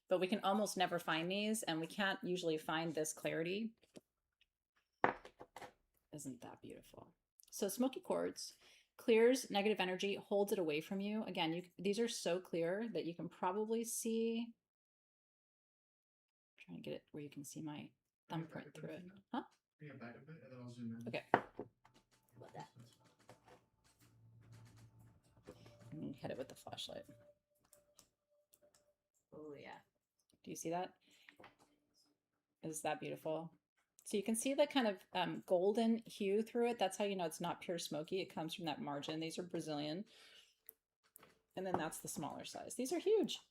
But we can almost never find these, and we can't usually find this clarity. Isn't that beautiful? So smoky quartz clears negative energy, holds it away from you. Again, these are so clear that you can probably see. I'm trying to get it where you can see my thumbprint through it. Huh? Yeah, back a bit, and then I'll zoom in. Okay. What that? And hit it with the flashlight. Oh yeah. Do you see that? Is that beautiful? So you can see the kind of golden hue through it. That's how you know it's not pure smoky. It comes from that margin. These are Brazilian. And then that's the smaller size. These are huge.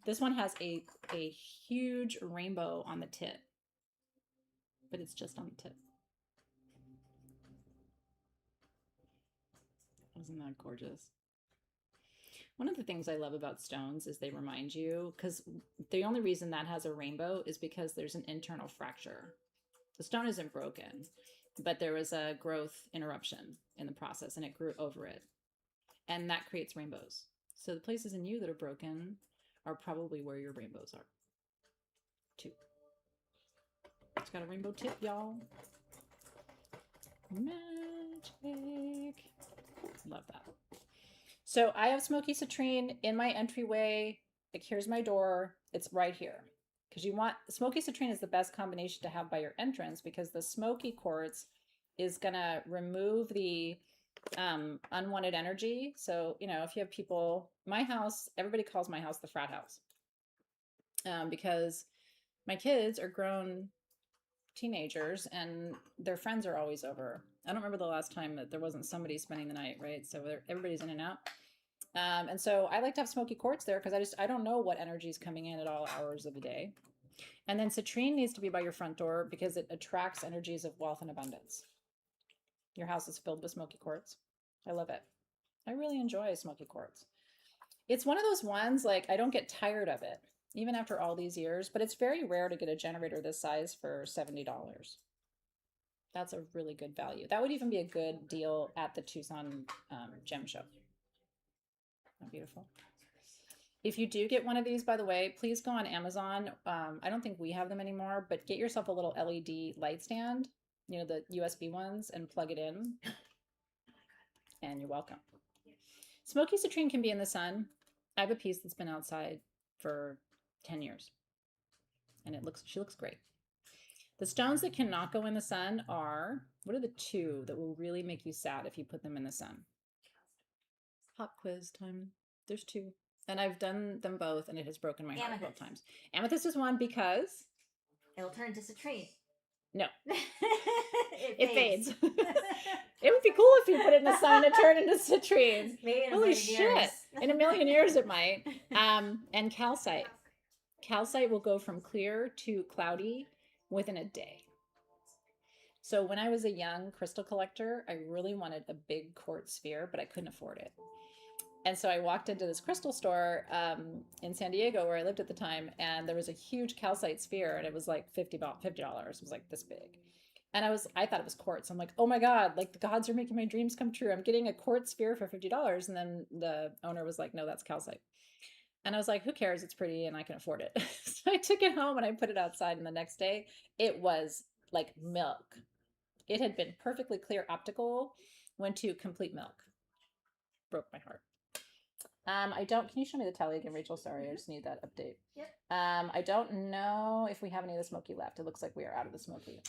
This one has a huge rainbow on the tip, but it's just on the tip. Isn't that gorgeous? One of the things I love about stones is they remind you, because the only reason that has a rainbow is because there's an internal fracture. The stone isn't broken, but there was a growth interruption in the process, and it grew over it. And that creates rainbows. So the places in you that are broken are probably where your rainbows are, too. It's got a rainbow tip, y'all. Magic. Love that. So I have smoky citrine in my entryway. Like, here's my door. It's right here. Because you want, smoky citrine is the best combination to have by your entrance, because the smoky quartz is going to remove the unwanted energy. So, you know, if you have people, my house, everybody calls my house the frat house, because my kids are grown teenagers and their friends are always over. I don't remember the last time that there wasn't somebody spending the night, right? So everybody's in and out. And so I like to have smoky quartz there because I don't know what energy is coming in at all hours of the day. And then citrine needs to be by your front door because it attracts energies of wealth and abundance. Your house is filled with smoky quartz. I love it. I really enjoy smoky quartz. It's one of those ones, like, I don't get tired of it. even after all these years. But it's very rare to get a generator this size for $70. That's a really good value. That would even be a good deal at the Tucson gem show. Oh, beautiful. If you do get one of these, by the way, please go on Amazon. I don't think we have them anymore, but get yourself a little LED light stand, you know, the USB ones, and plug it in. And you're welcome. Smoky citrine can be in the sun. I have a piece that's been outside for 10 years. And she looks great. The stones that cannot go in the sun are, what are the two that will really make you sad if you put them in the sun? Pop quiz time. There's two. And I've done them both, and it has broken my heart both times. Amethyst is one because it'll turn into citrine. No. It fades. It would be cool if you put it in the sun and turn into citrine. Holy shit. In a million years it might. And calcite. Calcite will go from clear to cloudy within a day. So when I was a young crystal collector, I really wanted a big quartz sphere, but I couldn't afford it. And so I walked into this crystal store in San Diego where I lived at the time, and there was a huge calcite sphere, and it was like $50. It was like this big. And I thought it was quartz. I'm like, oh my God, like the gods are making my dreams come true. I'm getting a quartz sphere for $50. And then the owner was like, no, that's calcite. And I was like, who cares? It's pretty and I can afford it. So I took it home and I put it outside, and the next day it was like milk. It had been perfectly clear optical, went to complete milk. Broke my heart. Can you show me the tally again, Rachel? Sorry, I just need that update. Yep. I don't know if we have any of the smoky left. It looks like we are out of the smoky.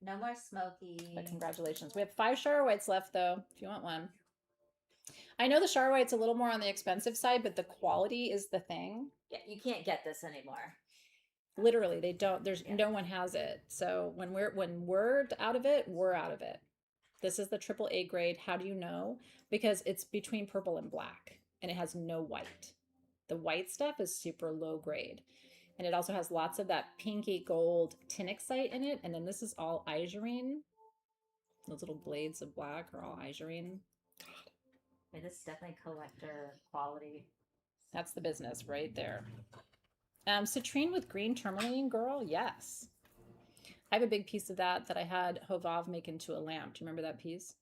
No more smoky. But congratulations. We have 5 shower whites left though, if you want one. I know the shower white's a little more on the expensive side, but the quality is the thing. Yeah, you can't get this anymore. Literally, they don't. No one has it. So when we're out of it, we're out of it. This is the AAA grade. How do you know? Because it's between purple and black, and it has no white. The white stuff is super low grade. And it also has lots of that pinky gold tinaxite in it. And then this is all isurine. Those little blades of black are all isurine. Yeah, this is definitely collector quality. That's the business right there. Citrine with green tourmaline, girl, yes. I have a big piece of that I had Hovav make into a lamp. Do you remember that piece?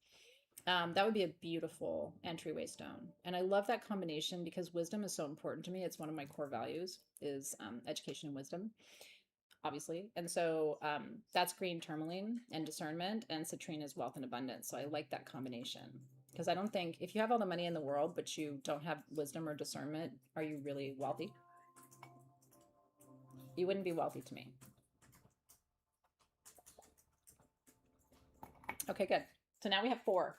That would be a beautiful entryway stone. And I love that combination because wisdom is so important to me. It's one of my core values is education and wisdom, obviously. And so that's green tourmaline and discernment, and citrine is wealth and abundance. So I like that combination because I don't think if you have all the money in the world, but you don't have wisdom or discernment, are you really wealthy? You wouldn't be wealthy to me. Okay, good. So now we have 4.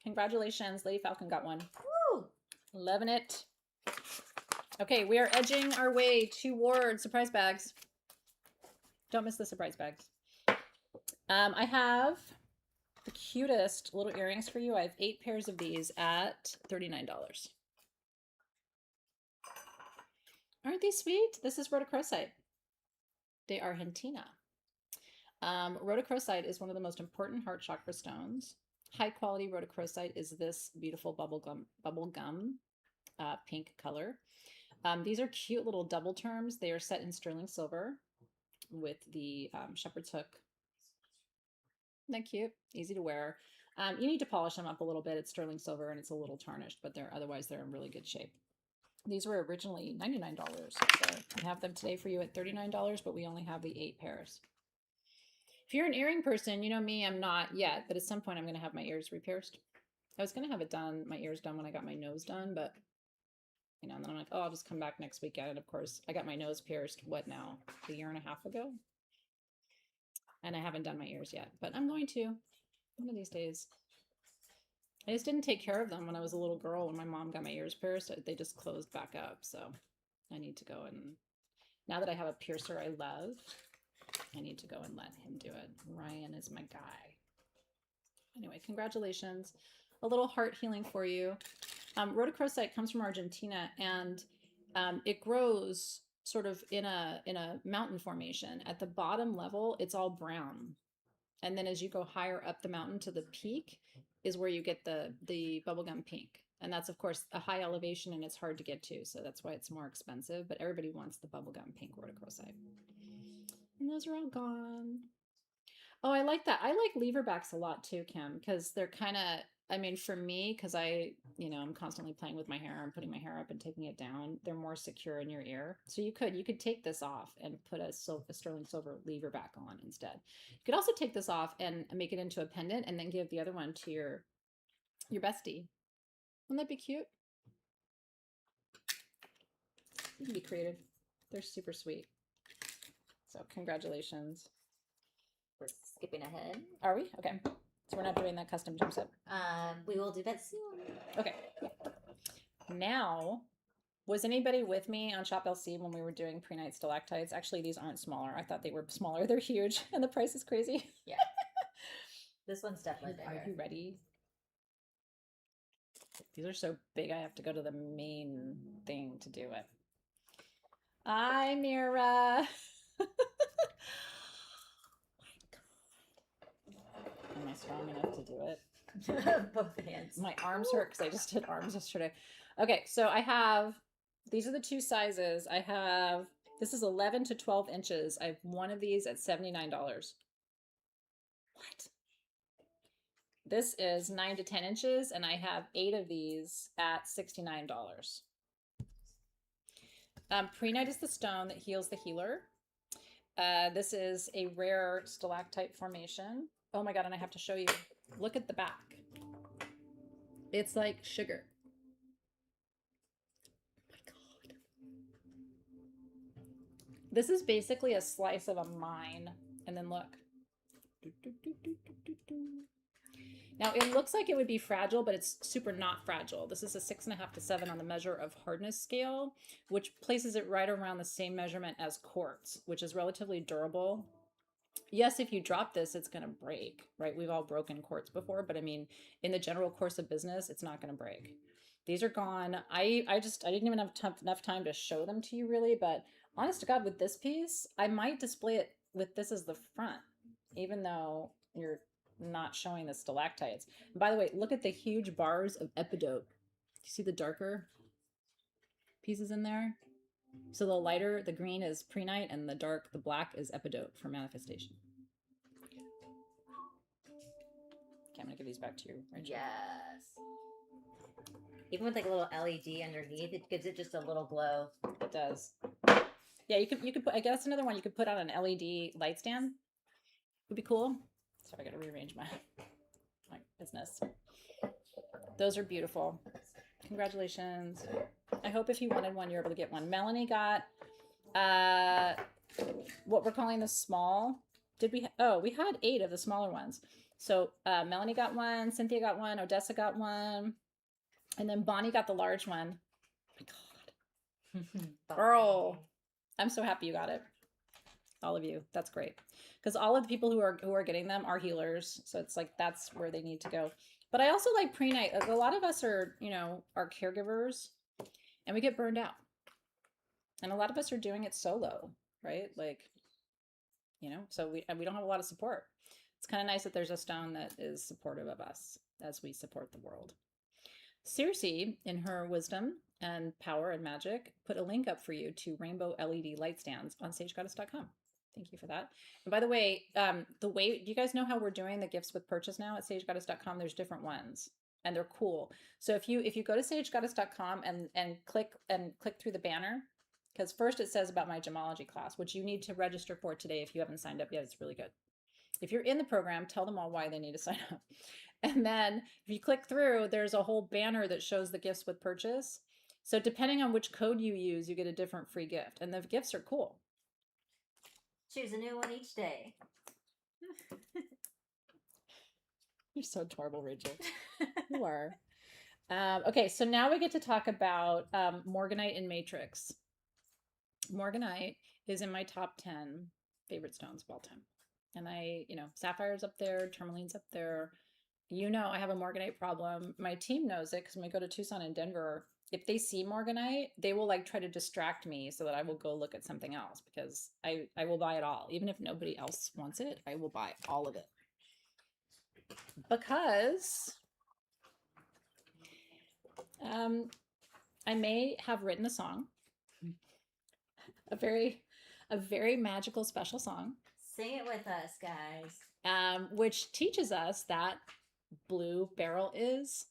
Congratulations, Lady Falcon got one. Woo! Loving it. Okay, we are edging our way toward surprise bags. Don't miss the surprise bags. I have the cutest little earrings for you. I have 8 pairs of these at $39. Aren't they sweet? This is rhodochrosite. De Argentina. Rhodochrosite is one of the most important heart chakra stones. High quality rhodochrosite is this beautiful bubblegum pink color. These are cute little double terms. They are set in sterling silver with the shepherd's hook. Isn't that cute? Easy to wear. You need to polish them up a little bit. It's sterling silver and it's a little tarnished, but otherwise they're in really good shape. These were originally $99, so I have them today for you at $39, but we only have the 8 pairs. If you're an earring person, you know me, I'm not yet, but at some point I'm going to have my ears re-pierced. I was going to have it done, my ears done when I got my nose done, but, you know, and then I'm like, oh, I'll just come back next weekend. And of course, I got my nose pierced, what now, a year and a half ago? And I haven't done my ears yet, but I'm going to one of these days. I just didn't take care of them when I was a little girl. When my mom got my ears pierced, they just closed back up. So I need to go, and now that I have a piercer I love, I need to go and let him do it. Ryan is my guy. Anyway, congratulations. A little heart healing for you. Rhodochrosite comes from Argentina, and it grows sort of in a mountain formation. At the bottom level, it's all brown. And then as you go higher up the mountain to the peak is where you get the bubblegum pink. And that's, of course, a high elevation and it's hard to get to. So that's why it's more expensive. But everybody wants the bubblegum pink rhodochrosite. And those are all gone. Oh, I like that. I like leverbacks a lot too, Kim, because they're kind of, I mean, for me, because I'm constantly playing with my hair and putting my hair up and taking it down, they're more secure in your ear. So you could take this off and put a sterling silver leverback on instead. You could also take this off and make it into a pendant and then give the other one to your bestie. Wouldn't that be cute? You can be creative. They're super sweet. So congratulations. We're skipping ahead. Are we? Okay. So we're not doing that custom jumpsuit. We will do that soon. Okay. Now, was anybody with me on Shop LC when we were doing pre-night stalactites? Actually, these aren't smaller. I thought they were smaller. They're huge, and the price is crazy. Yeah. This one's definitely bigger. Are you ready? These are so big, I have to go to the main thing to do it. Hi, Mira. Am I strong enough to do it? Both hands. My arms hurt because I just did arms yesterday. Okay, so these are the two sizes. This is 11 to 12 inches. I have one of these at $79. What? This is 9 to 10 inches, and I have 8 of these at $69. Pre-night is the stone that heals the healer. This is a rare stalactite formation. Oh my God, and I have to show you. Look at the back. It's like sugar. Oh my God. This is basically a slice of a mine. And then look. Now it looks like it would be fragile, but it's super not fragile. This is a 6.5 to 7 on the measure of hardness scale, which places it right around the same measurement as quartz, which is relatively durable. Yes, if you drop this, it's going to break, right? We've all broken quartz before, but I mean, in the general course of business, it's not going to break. These are gone. I didn't even have enough time to show them to you really, but honest to God, with this piece, I might display it with this as the front, even though you're not showing the stalactites. And by the way, look at the huge bars of epidote. You see the darker pieces in there? So the lighter, the green is pre-night, and the dark, the black is epidote for manifestation. Okay, I'm gonna give these back to you, Rachel. Yes. Even with like a little LED underneath, it gives it just a little glow. It does. Yeah, you could put, I guess another one you could put on an LED light stand. Would be cool. Sorry, I gotta rearrange my business. Those are beautiful. Congratulations. I hope if you wanted one, you're able to get one. Melanie got what we're calling the small. We had 8 of the smaller ones. So Melanie got one, Cynthia got one, Odessa got one, and then Bonnie got the large one. Oh my God. Girl, I'm so happy you got it. All of you. That's great. Because all of the people who are getting them are healers. So it's like that's where they need to go. But I also like pre-night. A lot of us are caregivers and we get burned out. And a lot of us are doing it solo, right? Like, so we don't have a lot of support. It's kind of nice that there's a stone that is supportive of us as we support the world. Circe, in her wisdom and power and magic, put a link up for you to rainbow LED light stands on sagegoddess.com. Thank you for that. And by the way, do you guys know how we're doing the gifts with purchase now at sagegoddess.com? There's different ones and they're cool. So if you go to sagegoddess.com and click through the banner, because first it says about my gemology class, which you need to register for today if you haven't signed up yet. It's really good. If you're in the program, tell them all why they need to sign up. And then if you click through, there's a whole banner that shows the gifts with purchase. So depending on which code you use, you get a different free gift. And the gifts are cool. Choose a new one each day. You're so adorable, Rachel. You are. Okay, so now we get to talk about Morganite and Matrix. Morganite is in my top 10 favorite stones of all time. And Sapphire's up there, Tourmaline's up there. I have a Morganite problem. My team knows it because when we go to Tucson and Denver, if they see Morganite, they will try to distract me so that I will go look at something else because I will buy it all. Even if nobody else wants it, I will buy all of it. Because I may have written a song, a very magical, special song, Sing it with us, guys. which teaches us that blue beryl is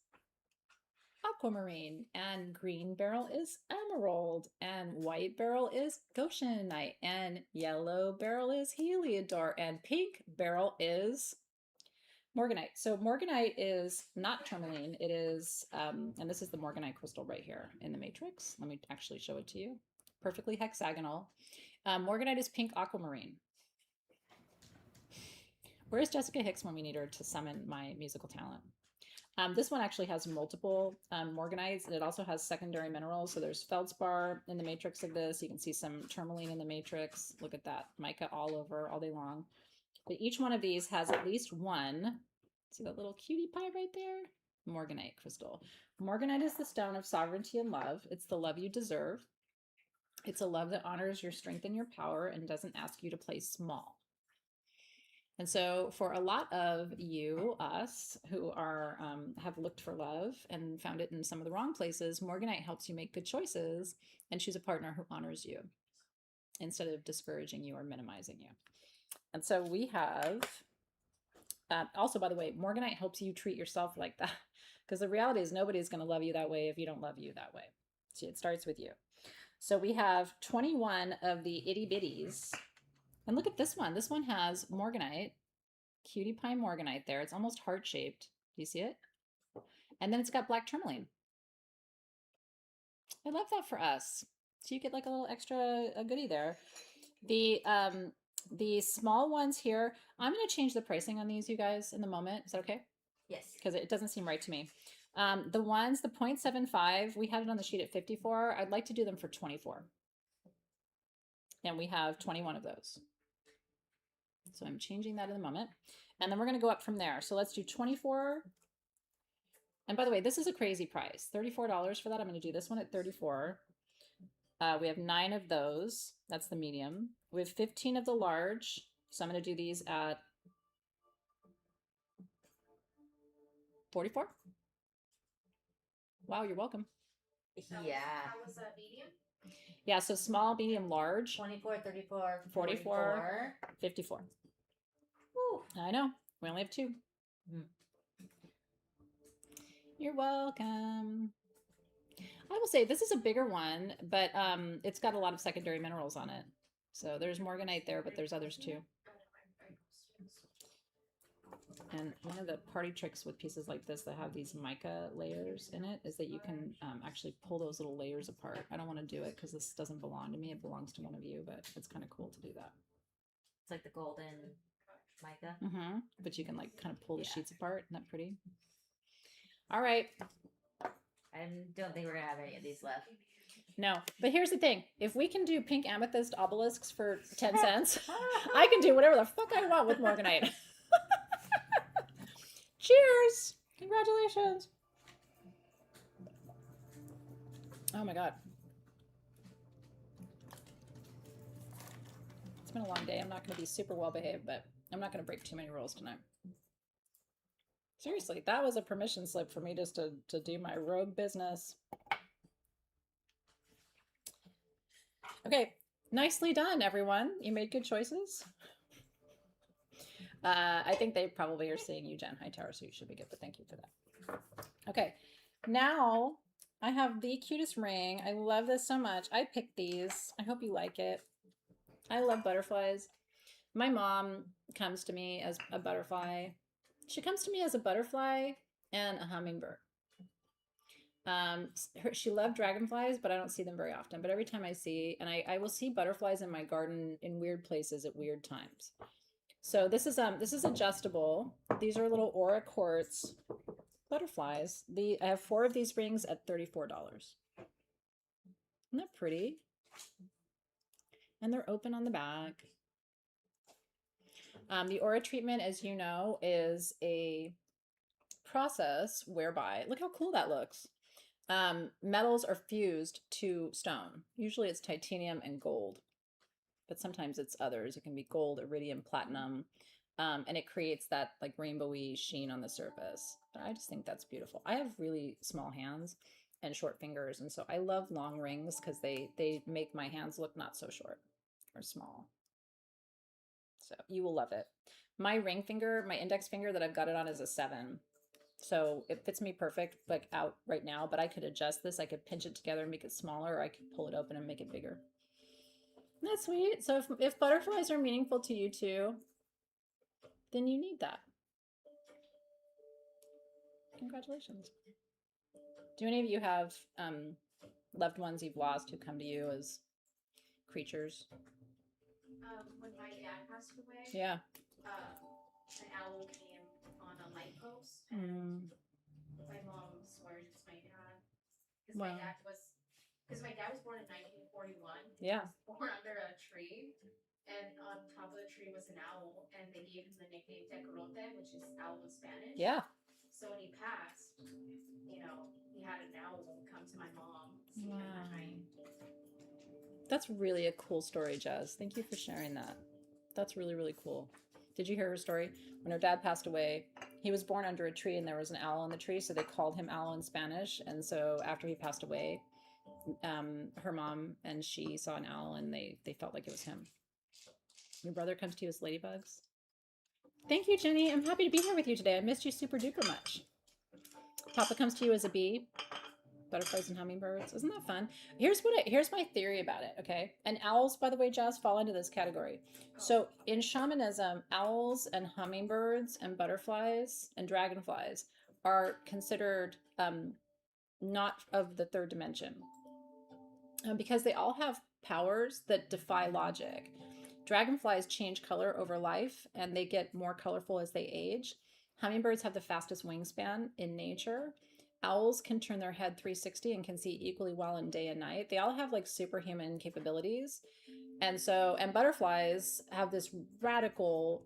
aquamarine, and green beryl is emerald, and white beryl is goshenite, and yellow beryl is heliodor, and pink beryl is morganite. So morganite is not tourmaline. It is, and this is the morganite crystal right here in the matrix. Let me actually show it to you. Perfectly hexagonal. Morganite is pink aquamarine. Where's Jessica Hicks when we need her to summon my musical talent? This one actually has multiple morganites, and it also has secondary minerals. So there's feldspar in the matrix of this. You can see some tourmaline in the matrix. Look at that, mica all over, all day long. But each one of these has at least one, see that little cutie pie right there? Morganite crystal. Morganite is the stone of sovereignty and love. It's the love you deserve. It's a love that honors your strength and your power and doesn't ask you to play small. And so for a lot of you, us, who are have looked for love and found it in some of the wrong places, morganite helps you make good choices and choose a partner who honors you instead of discouraging you or minimizing you. And so we have, also, by the way, morganite helps you treat yourself like that, because the reality is nobody's going to love you that way if you don't love you that way. So it starts with you. So we have 21 of the itty bitties. And look at this one. This one has morganite, cutie pie morganite there. It's almost heart-shaped. Do you see it? And then it's got black tourmaline. I love that for us. So you get like a little extra goodie there. The small ones here, I'm going to change the pricing on these, you guys, in the moment. Is that okay? Yes. Because it doesn't seem right to me. The ones, the 0.75, we had it on the sheet at 54. I'd like to do them for 24. And we have 21 of those. So I'm changing that in a moment. And then we're going to go up from there. So let's do 24. And by the way, this is a crazy price. $34 for that. I'm going to do this one at 34. We have 9 of those. That's the medium. We have 15 of the large. So I'm going to do these at 44. Wow, you're welcome. Yeah. How was that medium? Yeah, so small, medium, large. 24, 34, 44, 54. Woo. I know. We only have 2. You're welcome. I will say this is a bigger one, but it's got a lot of secondary minerals on it. So there's morganite there, but there's others too. And one of the party tricks with pieces like this that have these mica layers in it is that you can actually pull those little layers apart. I don't want to do it because this doesn't belong to me. It belongs to one of you, but it's kind of cool to do that. It's like the golden mica. Mm-hmm. But you can like kind of pull the sheets apart. Isn't that pretty? All right. I don't think we're going to have any of these left. No, but here's the thing. If we can do pink amethyst obelisks for 10 cents, I can do whatever the fuck I want with morganite. Cheers! Congratulations! Oh my god. It's been a long day. I'm not going to be super well behaved, but I'm not going to break too many rules tonight. Seriously, that was a permission slip for me just to do my rogue business. Okay, nicely done, everyone. You made good choices. I think they probably are seeing you, Jen Hightower, so you should be good, but thank you for that. Okay, now I have the cutest ring. I love this so much. I picked these. I hope you like it. I love butterflies. My mom comes to me as a butterfly. She comes to me as a butterfly and a hummingbird. She loved dragonflies, but I don't see them very often. But every time I see, and I will see butterflies in my garden in weird places at weird times. So this is adjustable. These are little aura quartz butterflies. I have 4 of these rings at $34. Isn't that pretty? And they're open on the back. The aura treatment, as you know, is a process whereby, look how cool that looks. Metals are fused to stone. Usually it's titanium and gold, but sometimes it's others. It can be gold, iridium, platinum, and it creates that like rainbowy sheen on the surface. I just think that's beautiful. I have really small hands, and short fingers. And so I love long rings because they make my hands look not so short or small. So you will love it. My ring finger, my index finger that I've got it on is a 7. So it fits me perfect, like out right now, but I could adjust this. I could pinch it together and make it smaller, or I could pull it open and make it bigger. That's sweet. So if butterflies are meaningful to you too, then you need that. Congratulations. Do any of you have loved ones you've lost who come to you as creatures? When my dad passed away, Yeah. an owl came on a light post, and my mom swears it's my dad. Because Wow. my dad was born in 1941. Yeah. He was born under a tree, and on top of the tree was an owl, and they gave him the nickname Tecorote, which is owl in Spanish. Yeah. So when he passed, you know, he had an owl come to my mom, see him that night. That's really a cool story, Jazz. Thank you for sharing that. That's really, really cool. Did you hear her story? When her dad passed away, he was born under a tree and there was an owl in the tree, so they called him Owl in Spanish. And so after he passed away, her mom and she saw an owl and they felt like it was him. Your brother comes to you as ladybugs. Thank you, Jenny. I'm happy to be here with you today. I missed you super duper much. Papa comes to you as a bee. Butterflies and hummingbirds. Isn't that fun? Here's my theory about it, okay? And owls, by the way, Jazz, fall into this category. So in shamanism, owls and hummingbirds and butterflies and dragonflies are considered not of the third dimension because they all have powers that defy logic. Dragonflies change color over life and they get more colorful as they age. Hummingbirds have the fastest wingspan in nature. Owls can turn their head 360 and can see equally well in day and night. They all have like superhuman capabilities. And butterflies have this radical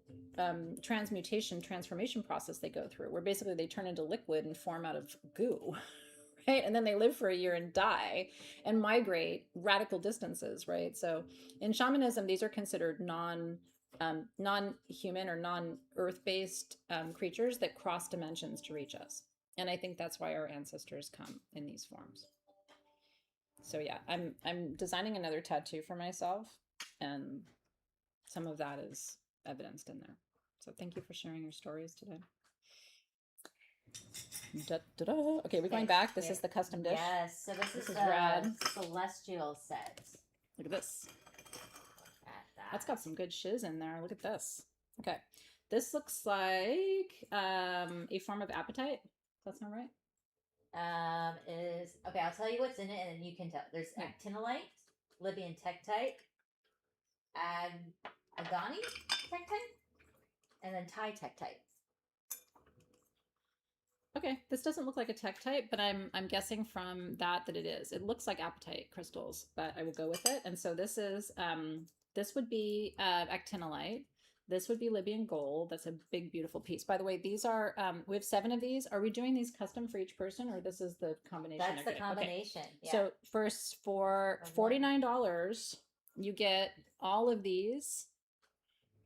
transformation process they go through where basically they turn into liquid and form out of goo, right? And then they live for a year and die and migrate radical distances, right? So in shamanism, these are considered non-human or non-earth-based creatures that cross dimensions to reach us. And I think that's why our ancestors come in these forms. So yeah, I'm designing another tattoo for myself, and some of that is evidenced in there. So thank you for sharing your stories today. Da, da, da. Okay, we're going back. This is the custom dish. Yes, so this is the rad. celestial set. Look at this. That's got some good shiz in there. Look at this. Okay, this looks like a form of appetite. Does that sound right? Okay, I'll tell you what's in it and then you can tell. There's actinolite, Libyan tektite, agani tektite, and then Thai tektite. Okay, this doesn't look like a tektite, but I'm guessing from that it is. It looks like apatite crystals, but I will go with it. And so this is this would be actinolite. This would be Libyan gold. That's a big, beautiful piece. By the way, these are, we have 7 of these. Are we doing these custom for each person or this is the combination? That's the combination. Okay. Yeah. So for $49, you get all of these.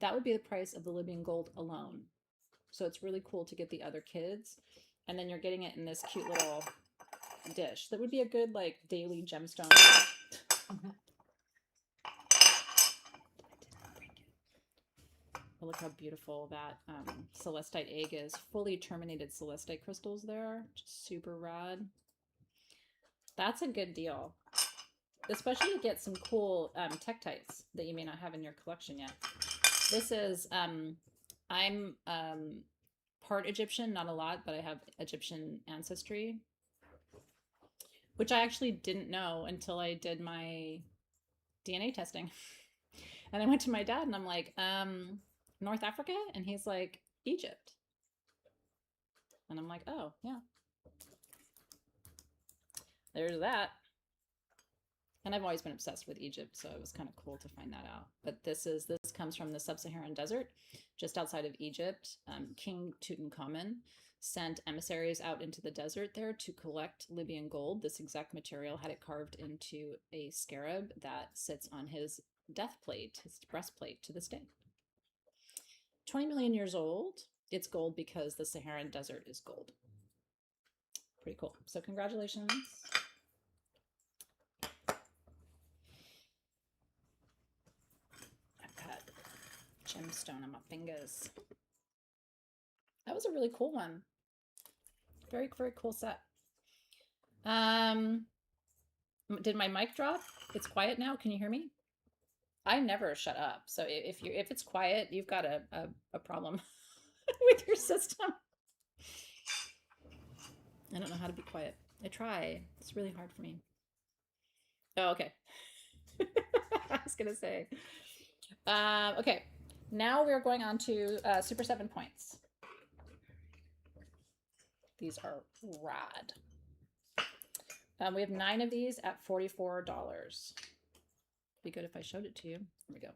That would be the price of the Libyan gold alone. So it's really cool to get the other kits. And then you're getting it in this cute little dish. That would be a good like daily gemstone. Look how beautiful that celestite egg is. Fully terminated celestite crystals there. Just super rad. That's a good deal. Especially to get some cool tektites that you may not have in your collection yet. This is, I'm part Egyptian, not a lot, but I have Egyptian ancestry. Which I actually didn't know until I did my DNA testing. And I went to my dad and I'm like, North Africa? And he's like, Egypt. And I'm like, oh, yeah. There's that. And I've always been obsessed with Egypt, so it was kind of cool to find that out. But this comes from the sub-Saharan desert, just outside of Egypt. King Tutankhamun sent emissaries out into the desert there to collect Libyan gold. This exact material had it carved into a scarab that sits on his death plate, his breastplate to this day. 20 million years old. It's gold because the Saharan desert is gold. Pretty cool. So congratulations. gemstone on my fingers. That was a really cool one. Very, very cool set. Did my mic drop? It's quiet now. Can you hear me? I never shut up. So if it's quiet, you've got a problem with your system. I don't know how to be quiet. I try. It's really hard for me. Oh, okay. I was gonna say. Okay. Now we're going on to Super 7 points. These are rad. We have 9 of these at $44. Be good if I showed it to you. Here we go.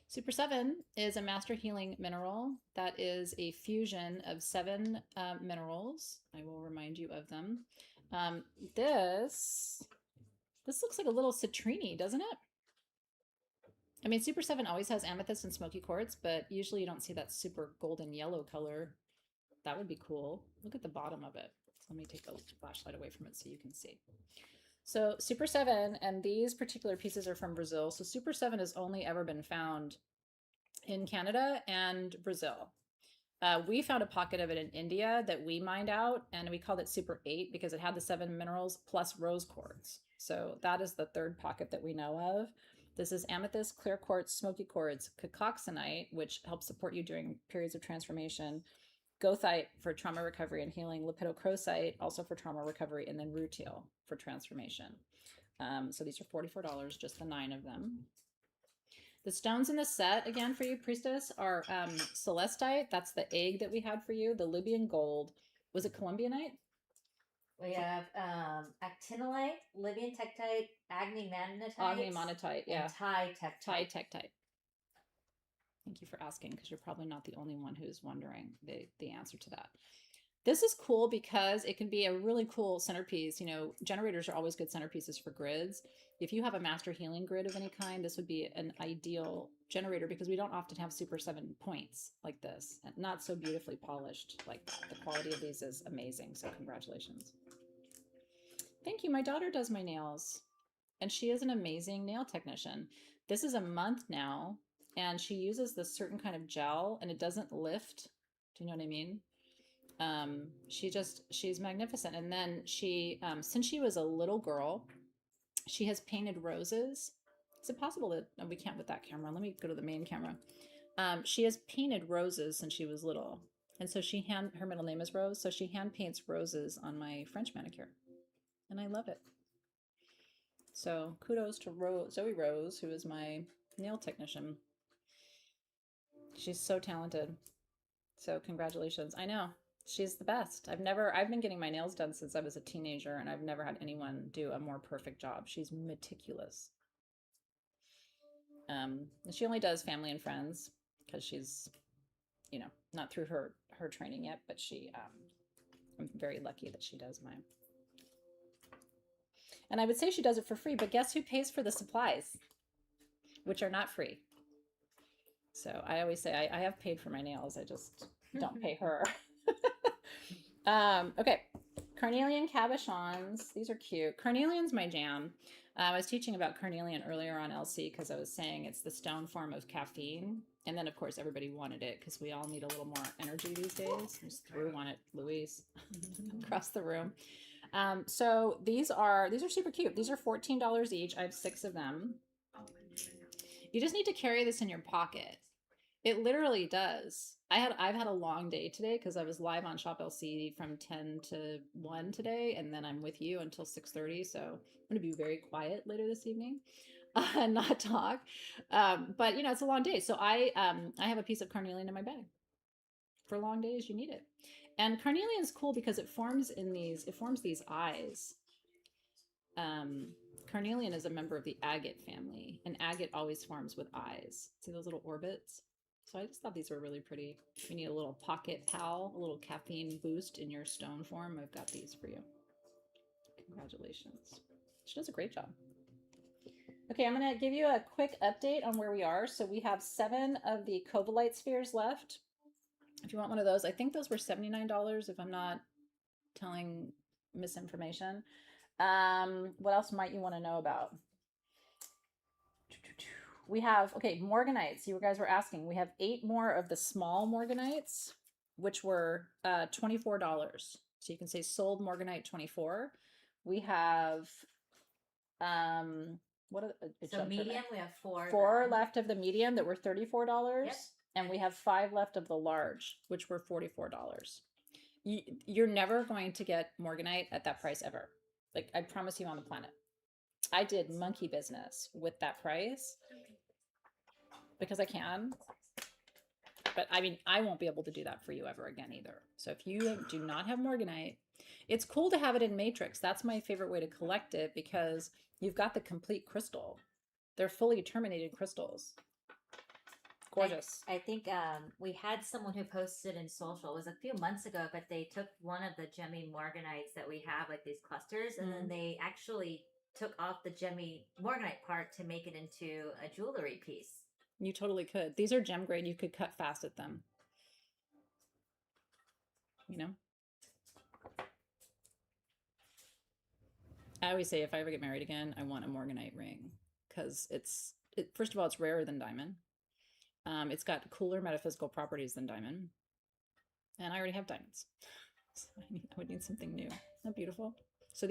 Super 7 is a master healing mineral that is a fusion of 7 minerals. I will remind you of them. This looks like a little citrine, doesn't it? I mean, Super 7 always has amethyst and smoky quartz, but usually you don't see that super golden yellow color. That would be cool. Look at the bottom of it. So let me take the flashlight away from it so you can see. So Super 7, and these particular pieces are from Brazil. So Super 7 has only ever been found in Canada and Brazil. We found a pocket of it in India that we mined out, and we called it Super 8 because it had the 7 minerals plus rose quartz. So that is the third pocket that we know of. This is amethyst, clear quartz, smoky quartz, cacoxenite, which helps support you during periods of transformation, goethite for trauma recovery and healing, lepidocrocite also for trauma recovery, and then rutile for transformation. So these are $44, just the 9 of them. The stones in the set, again for you, Priestess, are celestite. That's the egg that we had for you. The Libyan gold. Was it Colombianite? We have actinolite, Libyan tektite, agnemonitite, Yeah. and Thai tektite. Thai tektite. Thank you for asking, because you're probably not the only one who's wondering the answer to that. This is cool because it can be a really cool centerpiece. You know, generators are always good centerpieces for grids. If you have a master healing grid of any kind, this would be an ideal generator because we don't often have Super 7 points like this, and not so beautifully polished like that. The quality of these is amazing, so congratulations. Thank you. My daughter does my nails, and she is an amazing nail technician. This is a month now, and she uses this certain kind of gel, and it doesn't lift. Do you know what I mean? She's magnificent. And then she, since she was a little girl, she has painted roses. Is it possible that, no, we can't with that camera. Let me go to the main camera. She has painted roses since she was little. And so her middle name is Rose. So she hand paints roses on my French manicure. And I love it. So kudos to Zoe Rose, who is my nail technician. She's so talented. So congratulations. I know. She's the best. I've been getting my nails done since I was a teenager, and I've never had anyone do a more perfect job. She's meticulous. She only does family and friends because she's, you know, not through her training yet, but I'm very lucky that she does mine. And I would say she does it for free, but guess who pays for the supplies, which are not free? So I always say I have paid for my nails. I just don't pay her. Okay, carnelian cabochons. These are cute. Carnelian's my jam. I was teaching about carnelian earlier on LC because I was saying it's the stone form of caffeine. And then, of course, everybody wanted it because we all need a little more energy these days. Just threw one at Louise across the room. So these are super cute. These are $14 each. I have 6 of them. You just need to carry this in your pocket. It literally does. I've had a long day today because I was live on Shop LC from 10 to 1 today, and then I'm with you until 6:30. So I'm going to be very quiet later this evening and not talk. But you know, it's a long day. So I have a piece of carnelian in my bag. For long days, you need it. And carnelian is cool because it forms these eyes. Carnelian is a member of the agate family, and agate always forms with eyes. See those little orbits? So I just thought these were really pretty. If you need a little pocket pal, a little caffeine boost in your stone form, I've got these for you. Congratulations. She does a great job. Okay, I'm going to give you a quick update on where we are. So we have 7 of the Covalite spheres left. If you want one of those, I think those were $79 if I'm not telling misinformation. What else might you want to know about? We have, okay, morganites. You guys were asking. We have 8 more of the small morganites, which were $24. So you can say sold morganite 24. We have what are So medium, we have 4. 4 then. left of the medium that were $34. Yep. And we have 5 left of the large, which were $44. You're never going to get morganite at that price ever. Like, I promise you on the planet. I did monkey business with that price because I can. But I mean, I won't be able to do that for you ever again either. So if you do not have morganite, it's cool to have it in matrix. That's my favorite way to collect it because you've got the complete crystal. They're fully terminated crystals. Gorgeous. I think we had someone who posted in social, it was a few months ago, but they took one of the gemmy morganites that we have, like these clusters, and then they actually took off the gemmy morganite part to make it into a jewelry piece. You totally could. These are gem grade. You could cut fast at them. You know? I always say if I ever get married again, I want a morganite ring because first of all, it's rarer than diamond. It's got cooler metaphysical properties than diamond. And I already have diamonds. So I would need something new. Isn't that beautiful? So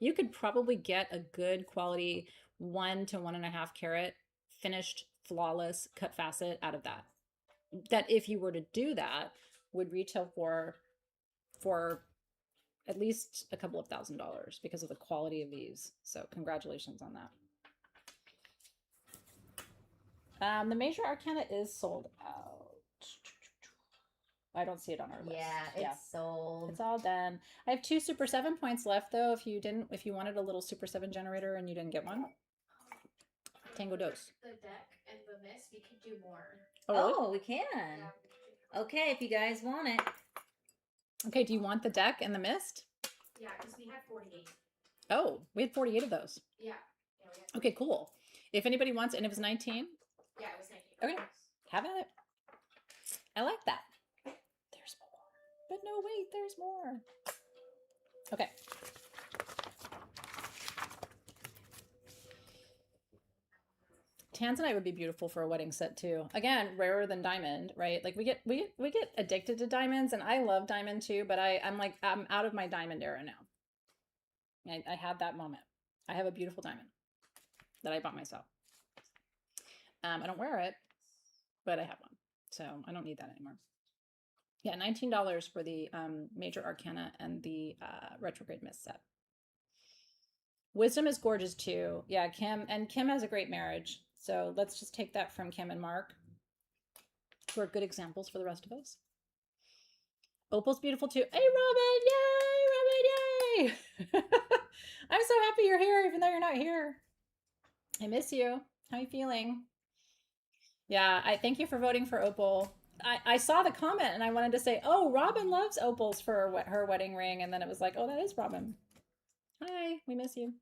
you could probably get a good quality 1 to 1.5 carat finished, flawless, cut facet out of that. That if you were to do that, would retail for at least a couple of $1,000s because of the quality of these. So congratulations on that. The major arcana is sold out. I don't see it on our list. Yeah, it's sold. It's all done. I have 2 Super 7 points left though. If you wanted a little Super 7 generator and you didn't get one. Tango dose. The deck and the mist, we could do more. Oh, we can. Yeah. Okay, if you guys want it. Okay, do you want the deck and the mist? Yeah, because we had 48. Oh, we had 48 of those. Yeah. Yeah, we had Okay, cool. If anybody wants it, and it was 19, Yeah, it was 19. Okay. have at it. I like that. There's more. But no, wait, there's more. Okay. Tanzanite would be beautiful for a wedding set too. Again, rarer than diamond, right? Like we get addicted to diamonds, and I love diamond too. But I'm out of my diamond era now. I had that moment. I have a beautiful diamond that I bought myself. I don't wear it, but I have one, so I don't need that anymore. Yeah, $19 for the major arcana and the retrograde mist set. Wisdom is gorgeous too. Yeah, Kim has a great marriage. So let's just take that from Kim and Mark, who are good examples for the rest of us. Opal's beautiful too. Hey, Robin! Yay! Robin, yay! I'm so happy you're here, even though you're not here. I miss you. How are you feeling? Yeah, I thank you for voting for Opal. I saw the comment and I wanted to say, oh, Robin loves opals for her wedding ring. And then it was like, oh, that is Robin. Hi, we miss you.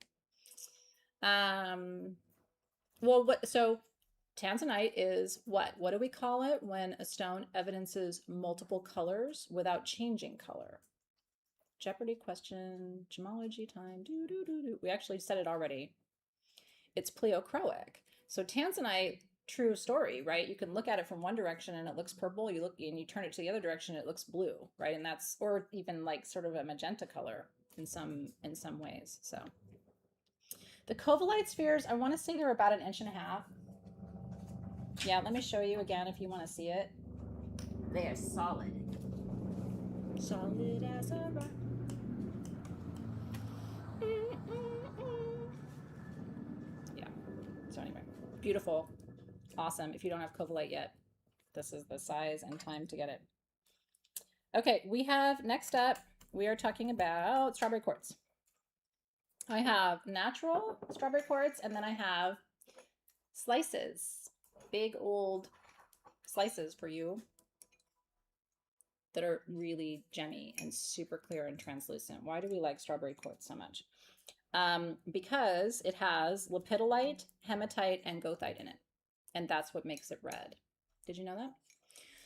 So Tanzanite is what? What do we call it when a stone evidences multiple colors without changing color? Jeopardy question, gemology time. We actually said it already. It's pleochroic. So Tanzanite, true story, right? You can look at it from one direction and it looks purple. You look and you turn it to the other direction, it looks blue, right? And that's, or even like sort of a magenta color in some ways. So the Covalite spheres, I want to say they're about 1.5 inches. Yeah, let me show you again if you want to see it. They are solid. Solid as a rock. Yeah. So anyway, beautiful. Awesome. If you don't have Covalite yet, this is the size and time to get it. Okay, we have, next up, we are talking about strawberry quartz. I have natural strawberry quartz, and then I have slices, big old slices for you that are really gemmy and super clear and translucent. Why do we like strawberry quartz so much? Because it has lepidolite, hematite, and goethite in it. And that's what makes it red. Did you know that?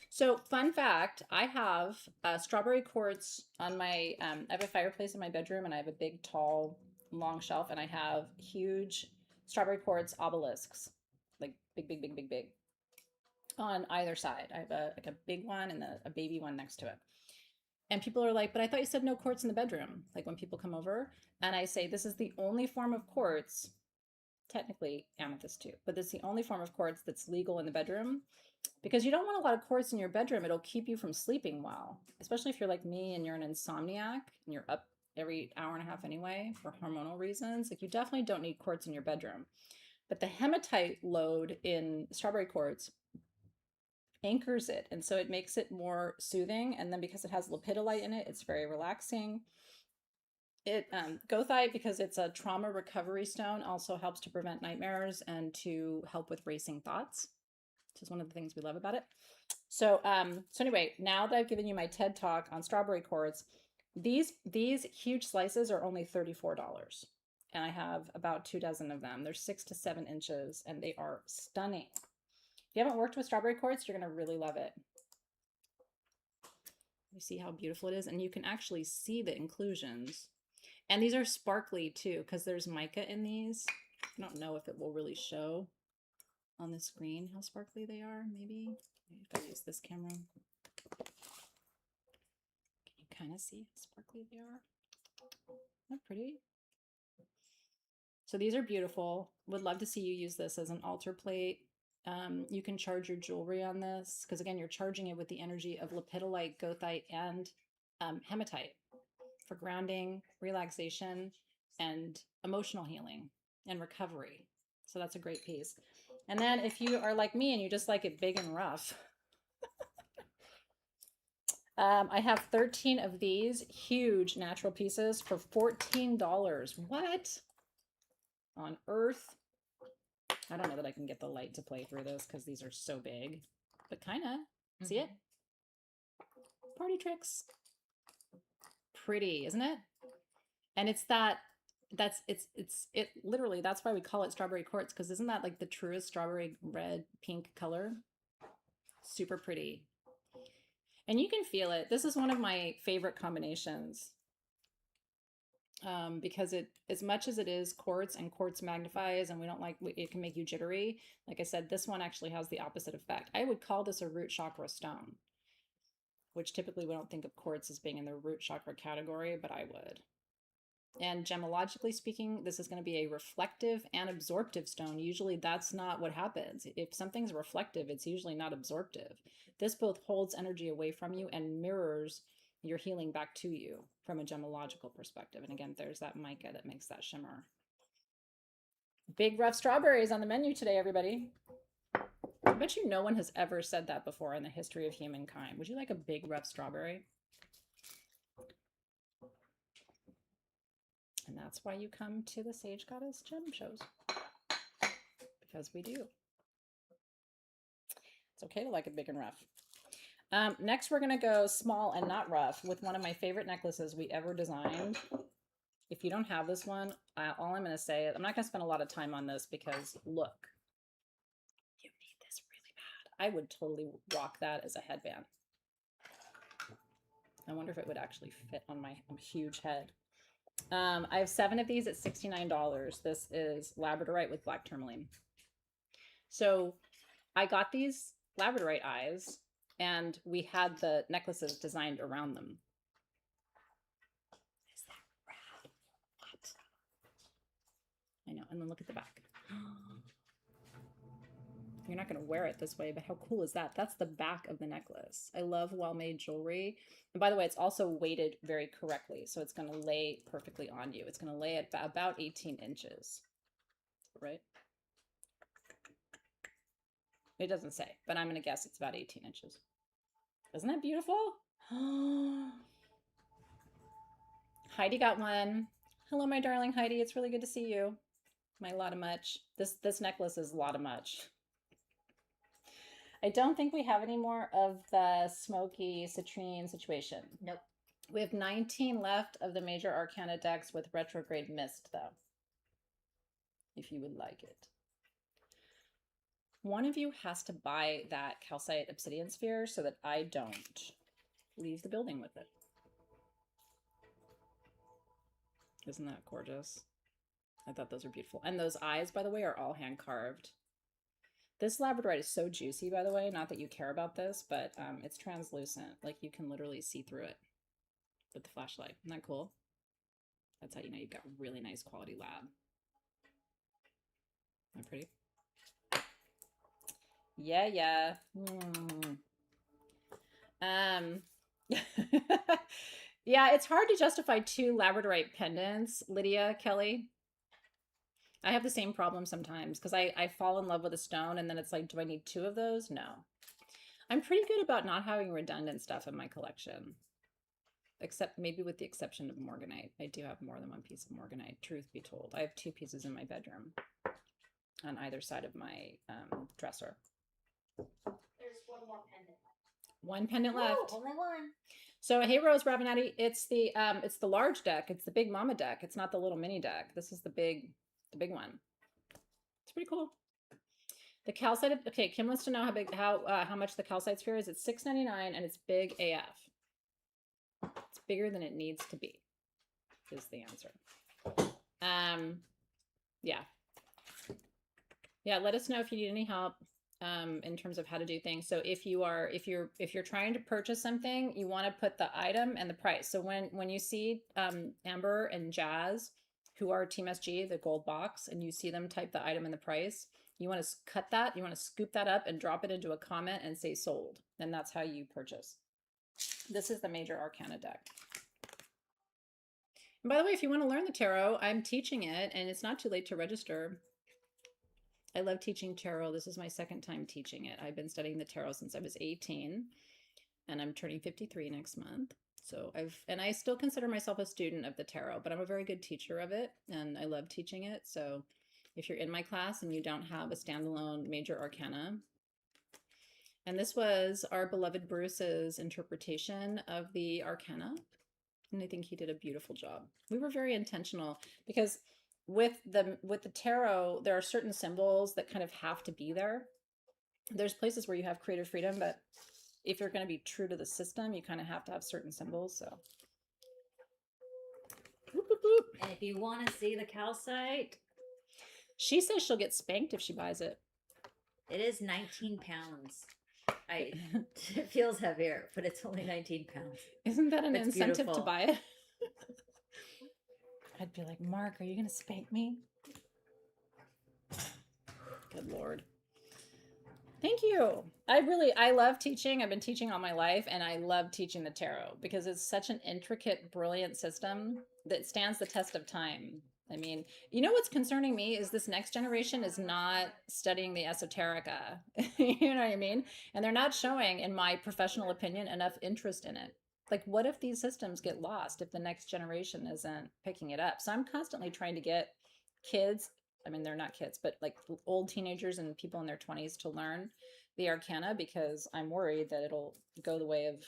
So fun fact, I have strawberry quartz on my, I have a fireplace in my bedroom, and I have a big, tall, long shelf, and I have huge strawberry quartz obelisks like big on either side. I have like a big one and a baby one next to it. And people are like, but I thought you said no quartz in the bedroom. Like when people come over, and I say, this is the only form of quartz, technically amethyst too, but this is the only form of quartz that's legal in the bedroom, because you don't want a lot of quartz in your bedroom. It'll keep you from sleeping well, especially if you're like me and you're an insomniac and you're up every hour and a half anyway for hormonal reasons. Like you definitely don't need quartz in your bedroom. But the hematite load in strawberry quartz anchors it, and so it makes it more soothing. And then because it has lepidolite in it, it's very relaxing. It goethite, because it's a trauma recovery stone, also helps to prevent nightmares and to help with racing thoughts, which is one of the things we love about it. So anyway, now that I've given you my TED talk on strawberry quartz, these huge slices are only $34, and I have about 2 dozen of them. They're 6 to 7 inches, and they are stunning. If you haven't worked with strawberry quartz, you're going to really love it. You see how beautiful it is? And you can actually see the inclusions. And these are sparkly too, because there's mica in these. I don't know if it will really show on the screen how sparkly they are, maybe. If I use this camera. Can you kind of see how sparkly they are? Isn't that pretty? So these are beautiful. Would love to see you use this as an altar plate. You can charge your jewelry on this, because again, you're charging it with the energy of lepidolite, goethite, and hematite for grounding, relaxation, and emotional healing and recovery. So that's a great piece. And then if you are like me and you just like it big and rough, I have 13 of these huge natural pieces for $14. What on earth? I don't know that I can get the light to play through this because these are so big, but kind of. See it? Party tricks. Pretty, isn't it? And it's it literally, that's why we call it strawberry quartz, because isn't that like the truest strawberry red pink color? Super pretty. And you can feel it. This is one of my favorite combinations. Because it, as much as it is quartz and quartz magnifies, and we don't like, it can make you jittery. Like I said, this one actually has the opposite effect. I would call this a root chakra stone, which typically we don't think of quartz as being in the root chakra category, but I would. And gemologically speaking, this is going to be a reflective and absorptive stone. Usually that's not what happens. If something's reflective, it's usually not absorptive. This both holds energy away from you and mirrors your healing back to you from a gemological perspective. And again, there's that mica that makes that shimmer. Big rough strawberries on the menu today, everybody. I bet you no one has ever said that before in the history of humankind. Would you like a big rough strawberry? And that's why you come to the Sage Goddess gem shows, because we do. It's okay to like it big and rough. Next, we're going to go small and not rough with one of my favorite necklaces we ever designed. If you don't have this one, all I'm going to say is I'm not going to spend a lot of time on this, because look, you need this really bad. I would totally rock that as a headband. I wonder if it would actually fit on my huge head. I have 7 of these at $69. This is labradorite with black tourmaline. So I got these labradorite eyes, and we had the necklaces designed around them. Is that rad? What? I know. And then look at the back. You're not going to wear it this way, but how cool is that? That's the back of the necklace. I love well-made jewelry. And by the way, it's also weighted very correctly. So it's going to lay perfectly on you. It's going to lay at about 18 inches, right? It doesn't say, but I'm going to guess it's about 18 inches. Isn't that beautiful? Heidi got one. Hello, my darling Heidi. It's really good to see you. My lot of much. This necklace is a lot of much. I don't think we have any more of the smoky citrine situation. Nope. We have 19 left of the major arcana decks with retrograde mist, though, if you would like it. One of you has to buy that calcite obsidian sphere so that I don't leave the building with it. Isn't that gorgeous? I thought those were beautiful. And those eyes, by the way, are all hand carved. This labradorite is so juicy, by the way. Not that you care about this, but it's translucent. Like you can literally see through it with the flashlight. Isn't that cool? That's how you know you've got really nice quality lab. Isn't that pretty? Yeah, yeah. Yeah, it's hard to justify 2 labradorite pendants, Lydia Kelly. I have the same problem sometimes because I fall in love with a stone and then it's like, do I need 2 of those? No. I'm pretty good about not having redundant stuff in my collection. Except maybe with the exception of morganite. I do have more than 1 piece of morganite, truth be told. I have 2 pieces in my bedroom on either side of my dresser. There's one more pendant. 1 pendant left. Only one. So hey Rose Rabinetti, it's the large deck. It's the big mama deck. It's not the little mini deck. This is the big one. It's pretty cool. The calcite. Okay, Kim wants to know how much the calcite sphere is. It's $6.99 and it's big AF. It's bigger than it needs to be. Is the answer. Yeah. Yeah, let us know if you need any help in terms of how to do things. So if you're trying to purchase something, you want to put the item and the price. So when you see Amber and Jazz, who are Team SG, the gold box, and you see them type the item and the price, you want to cut that, you want to scoop that up and drop it into a comment and say sold. And that's how you purchase. This is the Major Arcana deck. And by the way, if you want to learn the tarot, I'm teaching it and it's not too late to register. I love teaching tarot. This is my 2nd time teaching it. I've been studying the tarot since I was 18 and I'm turning 53 next month. So I still consider myself a student of the tarot, but I'm a very good teacher of it and I love teaching it. So if you're in my class and you don't have a standalone Major Arcana, and this was our beloved Bruce's interpretation of the Arcana, and I think he did a beautiful job. We were very intentional because with the tarot, there are certain symbols that kind of have to be there. There's places where you have creative freedom, but if you're going to be true to the system, you kind of have to have certain symbols. So, boop, boop, boop. And if you want to see the calcite, she says she'll get spanked if she buys it. It is 19 pounds. It feels heavier, but it's only 19 pounds. Isn't that an incentive to buy it? I'd be like, Mark, are you going to spank me? Good Lord. Thank you. I love teaching. I've been teaching all my life, and I love teaching the tarot because it's such an intricate, brilliant system that stands the test of time. I mean, you know what's concerning me is this next generation is not studying the esoterica. You know what I mean? And they're not showing, in my professional opinion, enough interest in it. Like, what if these systems get lost if the next generation isn't picking it up? So I'm constantly trying to get kids, I mean, they're not kids, but like old teenagers and people in their 20s to learn the Arcana because I'm worried that it'll go the way of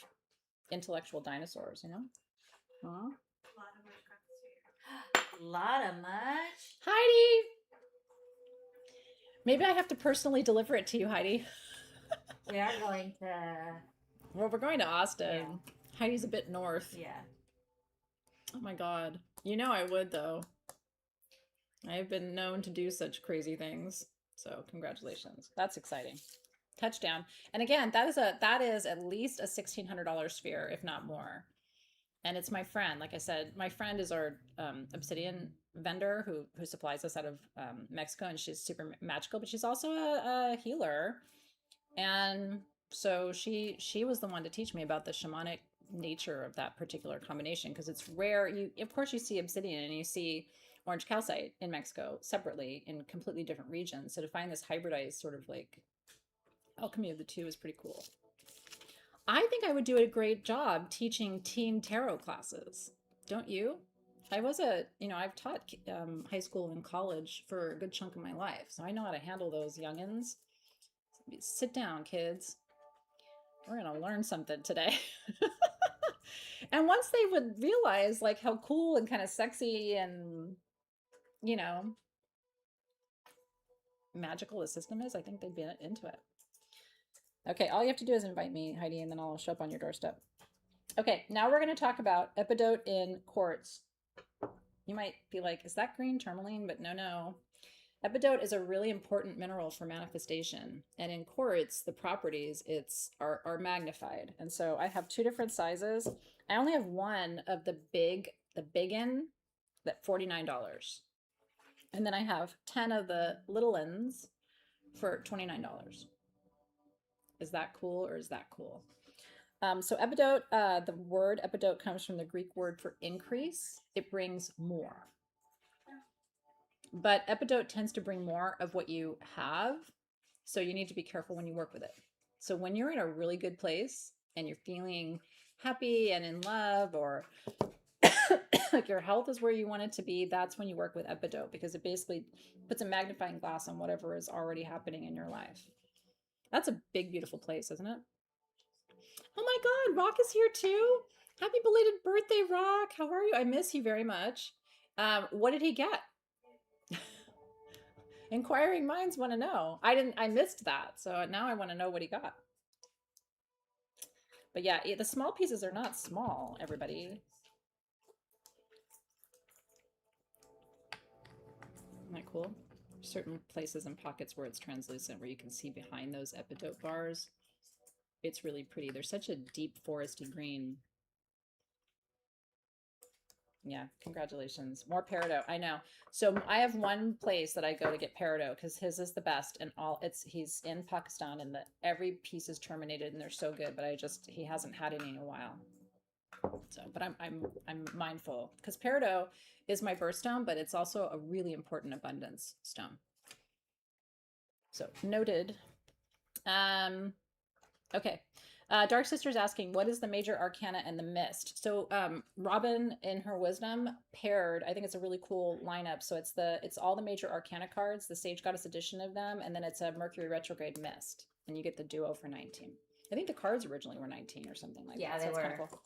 intellectual dinosaurs, you know? Huh? Lot of much. Heidi! Maybe I have to personally deliver it to you, Heidi. We are going to... Well, we're going to Austin. Yeah. Heidi's a bit north. Yeah. Oh my God. You know I would, though. I've been known to do such crazy things. So congratulations. That's exciting. Touchdown. And again, that is at least a $1,600 sphere, if not more. And it's my friend. Like I said, my friend is our obsidian vendor who supplies us out of Mexico, and she's super magical, but she's also a healer. And so she was the one to teach me about the shamanic nature of that particular combination, because it's rare. Of course you see obsidian and you see orange calcite in Mexico separately in completely different regions. So to find this hybridized sort of like alchemy of the two is pretty cool. I think I would do a great job teaching teen tarot classes. Don't you? I've taught high school and college for a good chunk of my life. So I know how to handle those youngins. Sit down, kids. We're going to learn something today. And once they would realize like how cool and kind of sexy and, you know, magical the system is, I think they'd be into it. Okay, all you have to do is invite me, Heidi, and then I'll show up on your doorstep. Okay, now we're going to talk about epidote in quartz. You might be like, is that green tourmaline? But no. Epidote is a really important mineral for manifestation, and in quartz, the properties are magnified. And so I have two different sizes. I only have one of the biggin, that $49, and then I have 10 of the little ends for $29. Is that cool or is that cool? So epidote, the word epidote comes from the Greek word for increase. It brings more. But epidote tends to bring more of what you have. So you need to be careful when you work with it. So when you're in a really good place and you're feeling happy and in love, or like your health is where you want it to be, that's when you work with epidote, because it basically puts a magnifying glass on whatever is already happening in your life. That's a big, beautiful place, isn't it? Oh my God, Rock is here too. Happy belated birthday, Rock. How are you? I miss you very much. What did he get? Inquiring minds want to know. I missed that. So now I want to know what he got. But yeah, the small pieces are not small, everybody. Isn't that cool? Certain places and pockets where it's translucent, where you can see behind those epidote bars. It's really pretty. They're such a deep foresty green. Yeah, congratulations. More peridot. I know. So I have one place that I go to get peridot because his is the best, and he's in Pakistan, and every piece is terminated and they're so good, but he hasn't had any in a while. So, but I'm mindful because peridot is my birthstone, but it's also a really important abundance stone. So noted. Okay. Dark Sister's asking, what is the major arcana and the mist? So Robin, in her wisdom, paired, I think it's a really cool lineup. So it's all the major arcana cards, the Sage Goddess edition of them, and then it's a Mercury retrograde mist, and you get the duo for 19. I think the cards originally were 19 or something like that. Yeah, so they it's were. kind of cool.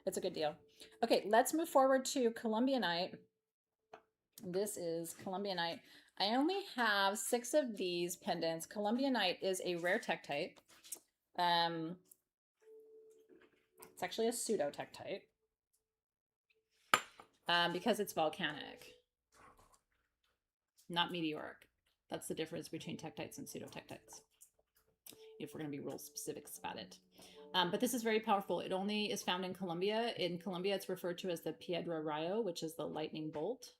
It's a good deal. Okay, let's move forward to Columbianite. This is Columbianite. I only have 6 of these pendants. Columbianite is a rare tektite. It's actually a pseudo-tektite because it's volcanic, not meteoric. That's the difference between tektites and pseudo-tektites, if we're going to be real specifics about it. But this is very powerful. It only is found in Colombia. In Colombia, it's referred to as the Piedra Rayo, which is the lightning bolt.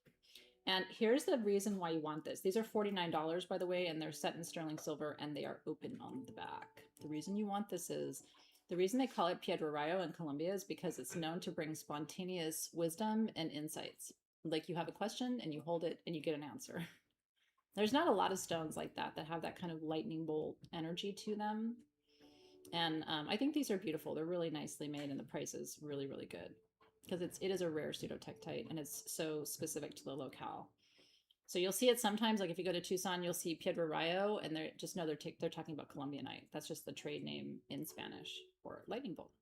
And here's the reason why you want this. These are $49, by the way, and they're set in sterling silver, and they are open on the back. The reason you want this is, the reason they call it Piedra Rayo in Colombia is because it's known to bring spontaneous wisdom and insights. Like you have a question and you hold it and you get an answer. There's not a lot of stones like that have that kind of lightning bolt energy to them. And I think these are beautiful. They're really nicely made, and the price is really, really good because it is a rare pseudo-tektite, and it's so specific to the locale. So you'll see it sometimes, like if you go to Tucson, you'll see Piedra Rayo, and they're talking about Columbianite. That's just the trade name in Spanish for lightning bolt.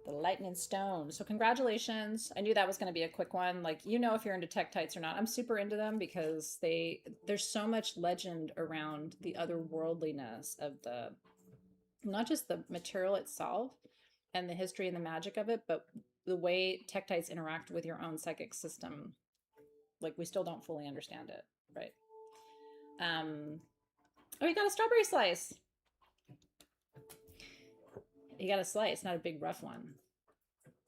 The lightning stone. So congratulations. I knew that was going to be a quick one. Like, if you're into tektites or not. I'm super into them because there's so much legend around the otherworldliness of not just the material itself and the history and the magic of it, but the way tektites interact with your own psychic system. Like, we still don't fully understand it, right? Oh, you got a strawberry slice. You got a slice, not a big rough one.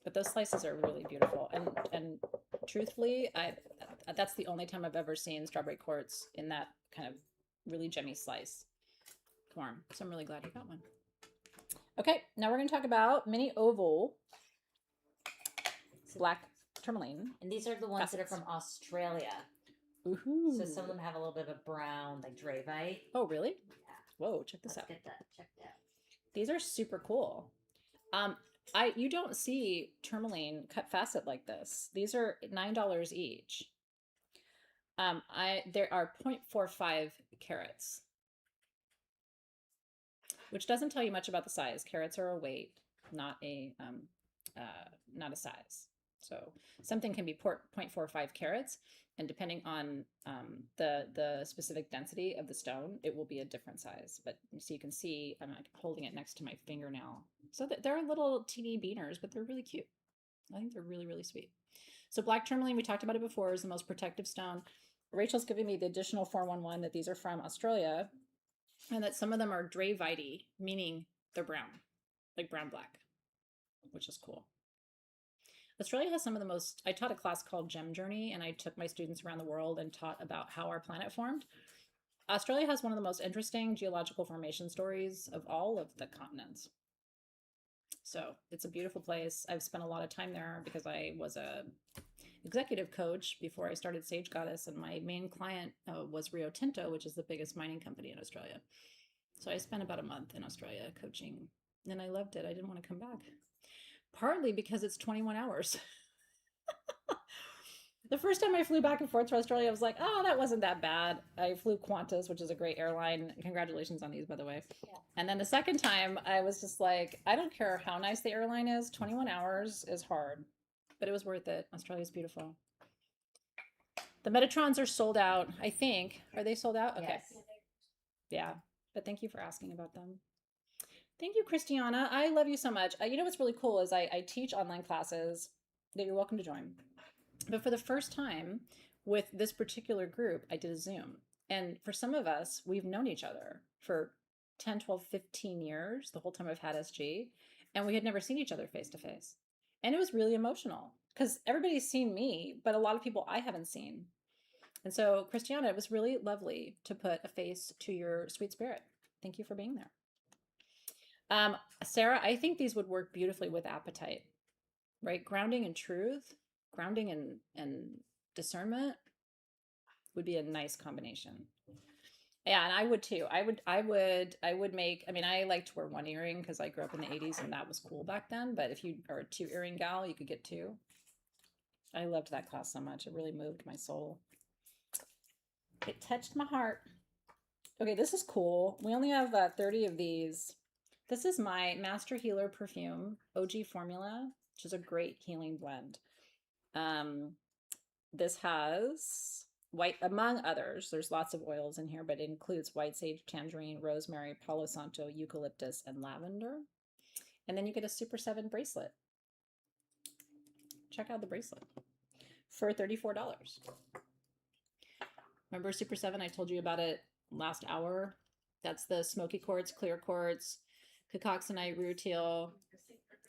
But those slices are really beautiful. And truthfully, that's the only time I've ever seen strawberry quartz in that kind of really gemmy slice form. So I'm really glad you got one. Okay, now we're going to talk about mini oval black tourmaline. And these are the ones that are from Australia. Ooh. So some of them have a little bit of a brown, like Dravite. Oh, really? Yeah. Whoa, check this out. Get that checked out. These are super cool. You don't see tourmaline cut facet like this. These are $9 each. There are 0.45 carats, which doesn't tell you much about the size. Carats are a weight, not a size. So something can be 0.45 carats, and depending on the specific density of the stone, it will be a different size. But so you can see, I'm holding it next to my fingernail. So they're little teeny beaners, but they're really cute. I think they're really, really sweet. So black tourmaline, we talked about it before, is the most protective stone. Rachel's giving me the additional 411 that these are from Australia, and that some of them are Dravite, meaning they're brown, like brown black, which is cool. Australia has some of the most, I taught a class called Gem Journey, and I took my students around the world and taught about how our planet formed. Australia has one of the most interesting geological formation stories of all of the continents. So it's a beautiful place. I've spent a lot of time there because I was a executive coach before I started Sage Goddess, and my main client was Rio Tinto, which is the biggest mining company in Australia. So I spent about a month in Australia coaching, and I loved it. I didn't want to come back, partly because it's 21 hours. The first time I flew back and forth to Australia, I was like, oh, that wasn't that bad. I flew Qantas, which is a great airline. Congratulations on these, by the way. Yeah. And then the second time, I was just like, I don't care how nice the airline is. 21 hours is hard, but it was worth it. Australia's beautiful. The Metatrons are sold out, I think. Are they sold out? Okay. Yes. Yeah, but thank you for asking about them. Thank you, Christiana. I love you so much. You know what's really cool is I teach online classes that you're welcome to join. But for the first time with this particular group, I did a Zoom. And for some of us, we've known each other for 10, 12, 15 years, the whole time I've had SG, and we had never seen each other face to face. And it was really emotional because everybody's seen me, but a lot of people I haven't seen. And so, Christiana, it was really lovely to put a face to your sweet spirit. Thank you for being there. Sarah, I think these would work beautifully with appetite, right? Grounding in truth, grounding and discernment would be a nice combination. Yeah, and I would too. I would make, I mean, I like to wear one earring because I grew up in the 80s and that was cool back then. But if you are a 2-earring gal, you could get 2. I loved that class so much. It really moved my soul. It touched my heart. Okay, this is cool. We only have 30 of these. This is my Master Healer perfume, OG formula, which is a great healing blend. This has white, among others, there's lots of oils in here, but it includes white sage, tangerine, rosemary, palo santo, eucalyptus, and lavender. And then you get a Super 7 bracelet. Check out the bracelet for $34. Remember Super 7? I told you about it last hour. That's the smoky quartz, clear quartz, cacoxenite, rutile,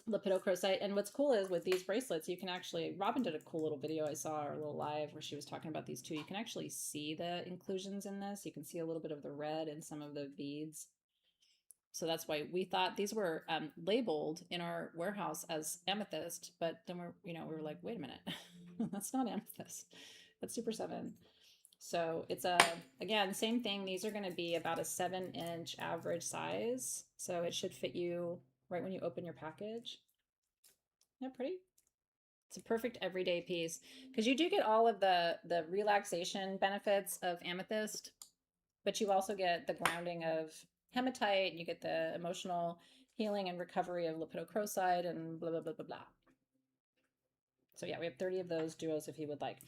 lepidocrocite. And what's cool is with these bracelets, you can actually, Robin did a cool little video I saw, or a little live where she was talking about these too. You can actually see the inclusions in this. You can see a little bit of the red in some of the beads. So that's why we thought these were labeled in our warehouse as amethyst, but then we were like, wait a minute, that's not amethyst. That's Super 7. So it's again, same thing. These are going to be about a 7-inch average size. So it should fit you right when you open your package. Isn't that pretty? It's a perfect everyday piece because you do get all of the relaxation benefits of amethyst, but you also get the grounding of hematite. You get the emotional healing and recovery of lepidocrocite and blah, blah, blah, blah, blah. So yeah, we have 30 of those duos if you would like.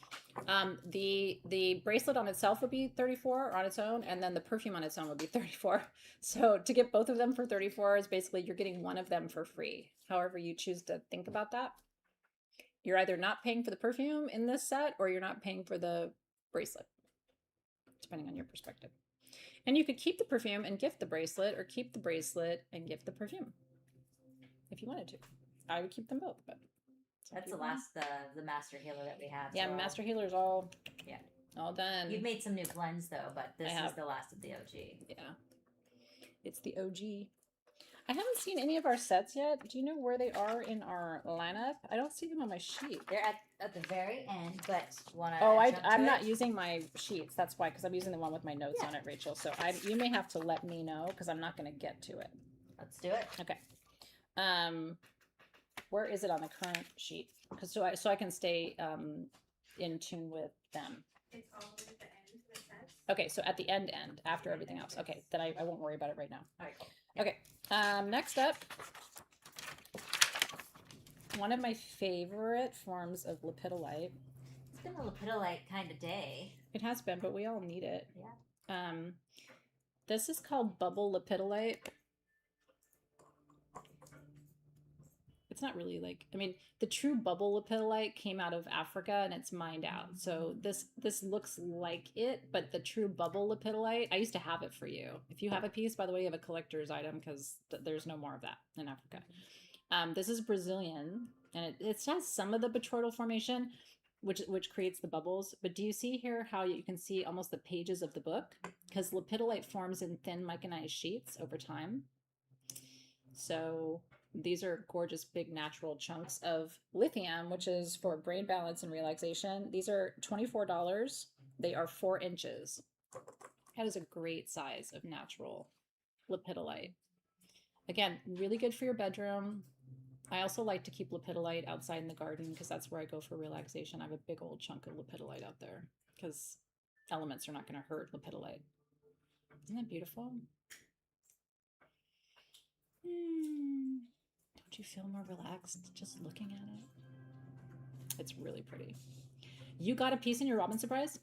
The bracelet on itself would be 34 on its own, and then the perfume on its own would be 34. So to get both of them for 34 is basically you're getting one of them for free. However you choose to think about that. You're either not paying for the perfume in this set or you're not paying for the bracelet, depending on your perspective. And you could keep the perfume and gift the bracelet, or keep the bracelet and gift the perfume if you wanted to. I would keep them both, but that's the last the Master Healer that we have. Yeah, so Master Healer's all done. You've made some new blends though, but this is the last of the OG. Yeah, it's the OG. I haven't seen any of our sets yet. Do you know where they are in our lineup? I don't see them on my sheet. They're at the very end, but I'm not using my sheets. That's why, because I'm using the one with my notes on it, Rachel. So you may have to let me know because I'm not going to get to it. Let's do it. Okay. Where is it on the current sheet? Because so I can stay in tune with them. It's all the way at the end of the set. Okay, so at the end after everything else. Okay, then I won't worry about it right now. All right, cool. Okay, next up, one of my favorite forms of lepidolite. It's been a lepidolite kind of day. It has been, but we all need it. Yeah. This is called bubble lepidolite. It's not really like, I mean, the true bubble lepidolite came out of Africa and it's mined out. So this looks like it, but the true bubble lepidolite, I used to have it for you. If you have a piece, by the way, you have a collector's item because there's no more of that in Africa. This is Brazilian, and it has some of the botryoidal formation, which creates the bubbles. But do you see here how you can see almost the pages of the book? Because lepidolite forms in thin micanized sheets over time. So these are gorgeous big natural chunks of lithium, which is for brain balance and relaxation. These are $24. They are 4 inches. That is a great size of natural lepidolite. Again, really good for your bedroom. I also like to keep lepidolite outside in the garden because that's where I go for relaxation. I have a big old chunk of lepidolite out there because elements are not going to hurt lepidolite. Isn't that beautiful? Don't you feel more relaxed just looking at it? It's really pretty. You got a piece in your Robin surprise?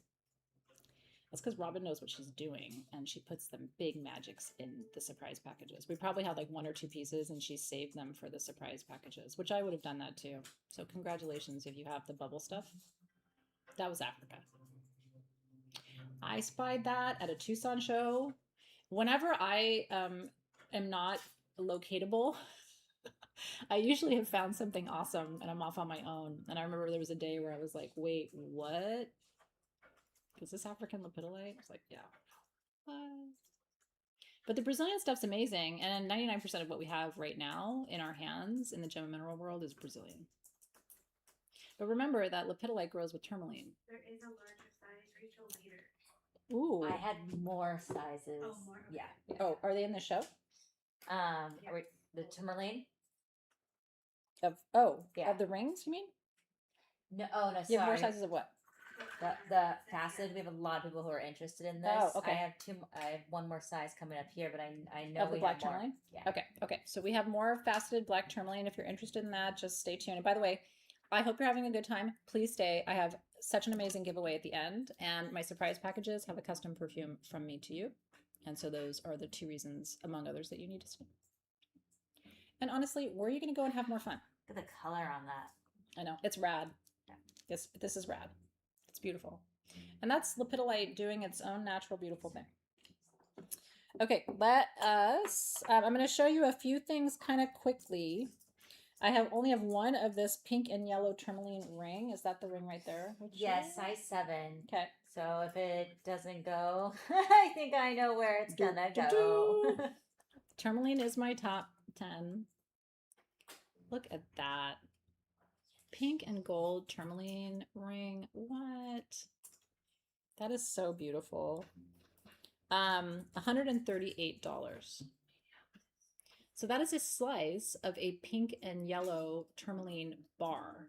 That's because Robin knows what she's doing and she puts them big magics in the surprise packages. We probably had like 1 or 2 pieces and she saved them for the surprise packages, which I would have done that too. So congratulations if you have the bubble stuff. That was Africa. I spied that at a Tucson show. Whenever I am not locatable, I usually have found something awesome and I'm off on my own. And I remember there was a day where I was like, wait, what? Is this African lepidolite? It's like, yeah. But the Brazilian stuff's amazing. And 99% of what we have right now in our hands in the gem and mineral world is Brazilian. But remember that lepidolite grows with tourmaline. There is a larger size, Rachel, later. Ooh. I had more sizes. Oh, more. Okay. Yeah. Oh, are they in the show? The tourmaline. Of Yeah. Of the rings, you mean? No, oh no, You have more sorry. sizes of what? The facet. We have a lot of people who are interested in this. Oh, okay. I have one more size coming up here, but I know Of the we black have more. tourmaline? Yeah. Okay. So we have more faceted black tourmaline. If you're interested in that, just stay tuned. And by the way, I hope you're having a good time. Please stay. I have such an amazing giveaway at the end, and my surprise packages have a custom perfume from me to you. And so those are the 2 reasons, among others, that you need to stay. And honestly, where are you going to go and have more fun? Look at the color on that. I know. It's rad. Yeah. This is rad. It's beautiful. And that's lepidolite doing its own natural, beautiful thing. Okay, let us, I'm going to show you a few things kind of quickly. I only have one of this pink and yellow tourmaline ring. Is that the ring right there? Yes, size 7. Okay. So if it doesn't go, I think I know where it's gonna go. Tourmaline is my top 10. Look at that. Pink and gold tourmaline ring. What? That is so beautiful. $138. So that is a slice of a pink and yellow tourmaline bar.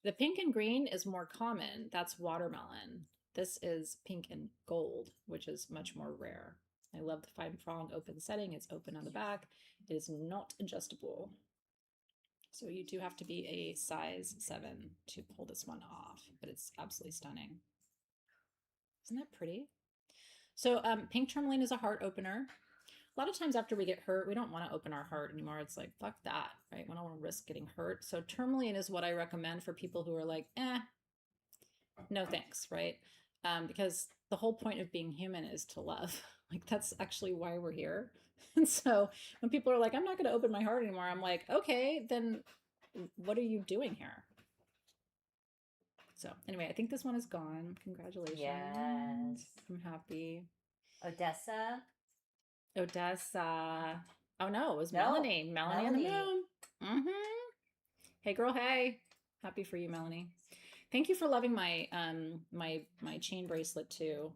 The pink and green is more common. That's watermelon. This is pink and gold, which is much more rare. I love the fine prong open setting. It's open on the back. It is not adjustable. So you do have to be a size 7 to pull this one off, but it's absolutely stunning. Isn't that pretty? So pink tourmaline is a heart opener. A lot of times after we get hurt, we don't want to open our heart anymore. It's like, fuck that, right? We don't want to risk getting hurt. So tourmaline is what I recommend for people who are like, no thanks, right? Because the whole point of being human is to love. Like, that's actually why we're here. And so when people are like, I'm not going to open my heart anymore, I'm like, okay, then what are you doing here? So anyway, I think this one is gone. Congratulations. Yes. I'm happy. Odessa. Oh no, it was Melanie. Melanie on the moon. Hey girl, hey. Happy for you, Melanie. Thank you for loving my my chain bracelet too.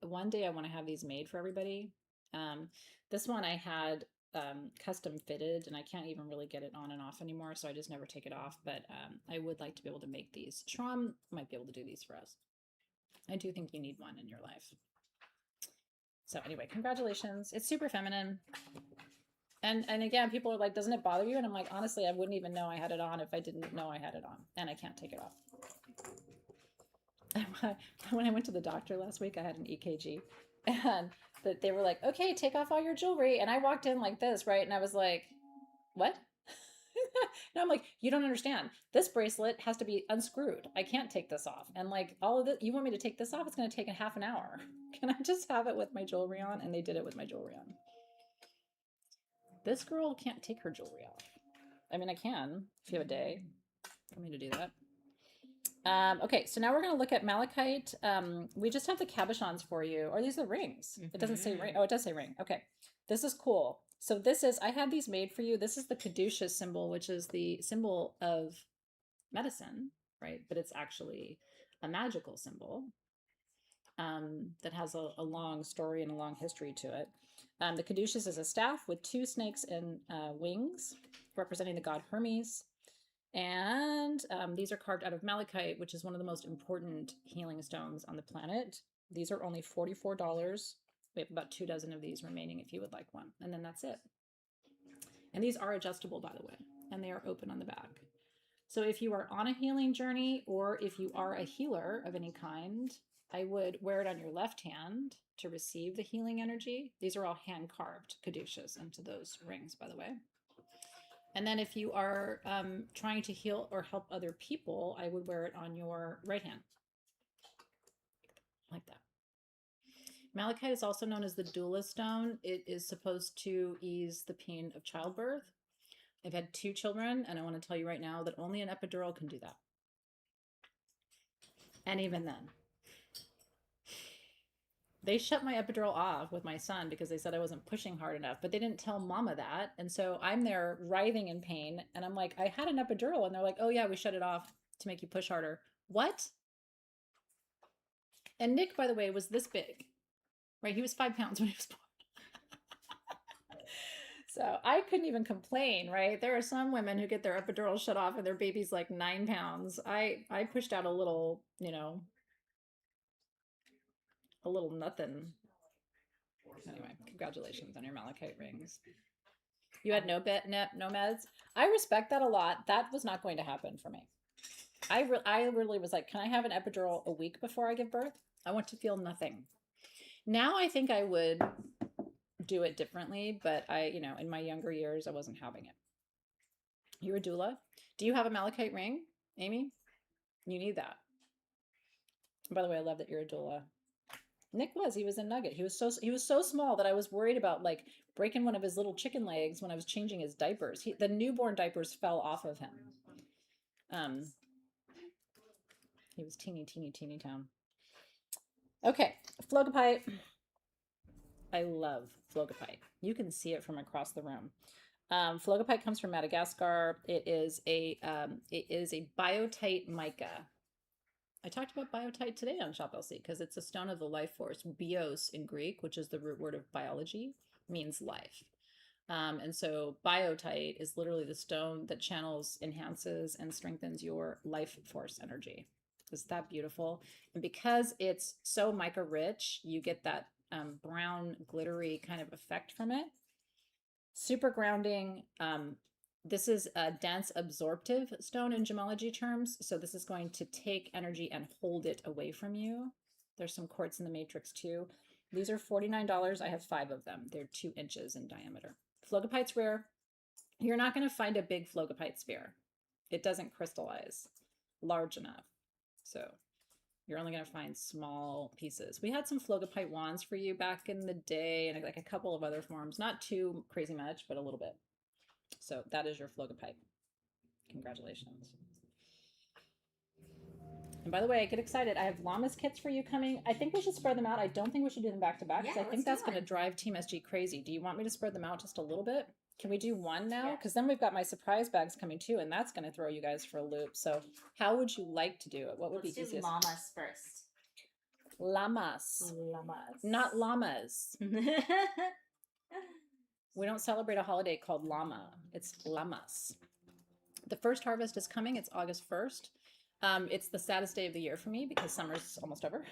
One day I want to have these made for everybody. This one I had custom fitted and I can't even really get it on and off anymore, so I just never take it off. But I would like to be able to make these. Shram might be able to do these for us. I do think you need one in your life. So anyway, congratulations. It's super feminine. And again, people are like, doesn't it bother you? And I'm like, honestly, I wouldn't even know I had it on if I didn't know I had it on. And I can't take it off. When I went to the doctor last week, I had an EKG. And they were like, okay, take off all your jewelry. And I walked in like this, right? And I was like, what? No, I'm like, you don't understand. This bracelet has to be unscrewed. I can't take this off. And like all of it, you want me to take this off? It's going to take a half an hour. Can I just have it with my jewelry on? And they did it with my jewelry on. This girl can't take her jewelry off. I mean, I can if you have a day for me to do that. Okay, so now we're going to look at malachite. We just have the cabochons for you. Are these the rings? It doesn't say ring. Oh, it does say ring. Okay, this is cool. So this is, I had these made for you. This is the caduceus symbol, which is the symbol of medicine, right? But it's actually a magical symbol that has a long story and a long history to it. The caduceus is a staff with two snakes and wings representing the god Hermes. And these are carved out of malachite, which is one of the most important healing stones on the planet. These are only $44. We have about 2 dozen of these remaining if you would like one. And then that's it. And these are adjustable, by the way, and they are open on the back. So if you are on a healing journey or if you are a healer of any kind, I would wear it on your left hand to receive the healing energy. These are all hand carved caduceus into those rings, by the way. And then if you are trying to heal or help other people, I would wear it on your right hand. Like that. Malachite is also known as the doula stone. It is supposed to ease the pain of childbirth. I've had 2 children, and I want to tell you right now that only an epidural can do that. And even then. They shut my epidural off with my son because they said I wasn't pushing hard enough, but they didn't tell mama that. And so I'm there writhing in pain. And I'm like, I had an epidural. And they're like, oh yeah, we shut it off to make you push harder. What? And Nick, by the way, was this big, right? He was 5 pounds when he was born. So I couldn't even complain, right? There are some women who get their epidural shut off and their baby's like 9 pounds. I pushed out a little, you know, a little nothing. Anyway, congratulations on your malachite rings. You had no meds. I respect that a lot. That was not going to happen for me. I really was like, can I have an epidural a week before I give birth? I want to feel nothing. Now I think I would do it differently, but in my younger years, I wasn't having it. You're a doula. Do you have a malachite ring, Amy? You need that. And by the way, I love that you're a doula. Nick he was a nugget. He was so small that I was worried about like breaking one of his little chicken legs when I was changing his diapers. The newborn diapers fell off of him. He was teeny town. Okay, Flogopite. I love Flogopite. You can see it from across the room. Flogopite comes from Madagascar. It is a biotite mica. I talked about biotite today on Shop LC because it's a stone of the life force. Bios in Greek, which is the root word of biology, means life. And so biotite is literally the stone that channels, enhances, and strengthens your life force energy. Is that beautiful? And because it's so mica rich, you get that brown, glittery kind of effect from it. Super grounding. This is a dense absorptive stone in gemology terms. So this is going to take energy and hold it away from you. There's some quartz in the matrix too. These are $49. I have 5 of them. They're 2 inches in diameter. Flogopite's rare. You're not going to find a big Flogopite sphere. It doesn't crystallize large enough. So you're only going to find small pieces. We had some Flogopite wands for you back in the day and like a couple of other forms. Not too crazy much, but a little bit. So that is your Flogopite. Congratulations. And by the way, get excited. I have llamas kits for you coming. I think we should spread them out. I don't think we should do them back to back because I think that's going to drive Team SG crazy. Do you want me to spread them out just a little bit? Can we do one now? Because then we've got my surprise bags coming too, and that's going to throw you guys for a loop. So how would you like to do it? What would be easiest? Let's do llamas first. Llamas. Llamas. Not llamas. We don't celebrate a holiday called llama. It's llamas. The first harvest is coming. It's August 1st. It's the saddest day of the year for me because summer's almost over.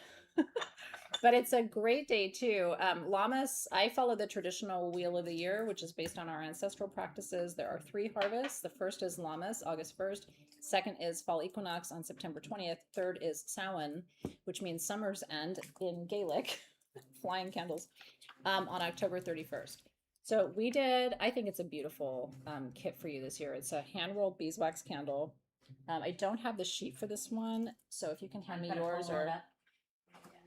But it's a great day too. Llamas, I follow the traditional wheel of the year, which is based on our ancestral practices. There are 3 harvests. The first is Lammas, August 1st. Second is fall equinox on September 20th. Third is Samhain, which means summer's end in Gaelic, flying candles, on October 31st. So we did, I think it's a beautiful kit for you this year. It's a hand-rolled beeswax candle. I don't have the sheet for this one, so if you can hand me yours, or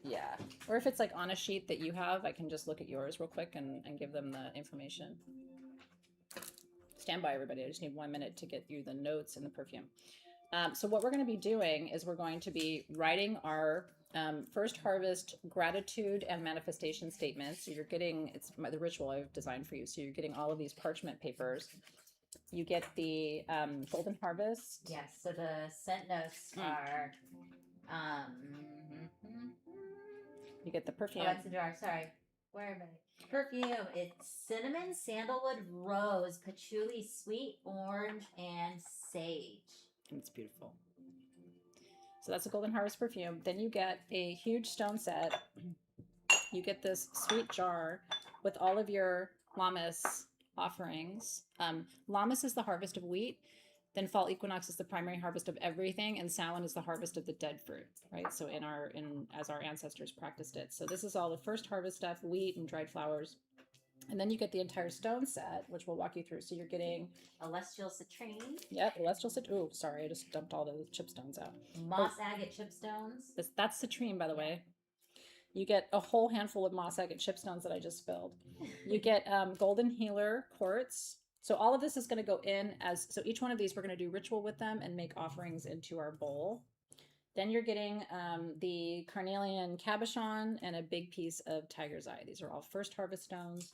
yeah, or if it's like on a sheet that you have, I can just look at yours real quick and give them the information. Stand by, everybody. I just need 1 minute to get you the notes and the perfume. So what we're going to be doing is we're going to be writing our first harvest gratitude and manifestation statements. So you're getting, it's the ritual I've designed for you. So you're getting all of these parchment papers. You get the golden harvest. Yes. So the scent notes are. You get the perfume. Oh, that's the jar. Sorry. Where am I? Perfume. It's cinnamon, sandalwood, rose, patchouli, sweet orange, and sage. And it's beautiful. So that's a golden harvest perfume. Then you get a huge stone set. You get this sweet jar with all of your Lammas offerings. Lammas is the harvest of wheat. Then fall equinox is the primary harvest of everything, and Samhain is the harvest of the dead fruit, right? So as our ancestors practiced it. So this is all the first harvest stuff, wheat and dried flowers. And then you get the entire stone set, which we'll walk you through. So you're getting celestial citrine. Yep, celestial citrine. Oh, sorry, I just dumped all the chipstones out. Moss agate chipstones. That's citrine, by the way. You get a whole handful of moss agate chipstones that I just spilled. You get golden healer quartz. So all of this is going to go in so each one of these, we're going to do ritual with them and make offerings into our bowl. Then you're getting the carnelian cabochon and a big piece of tiger's eye. These are all first harvest stones.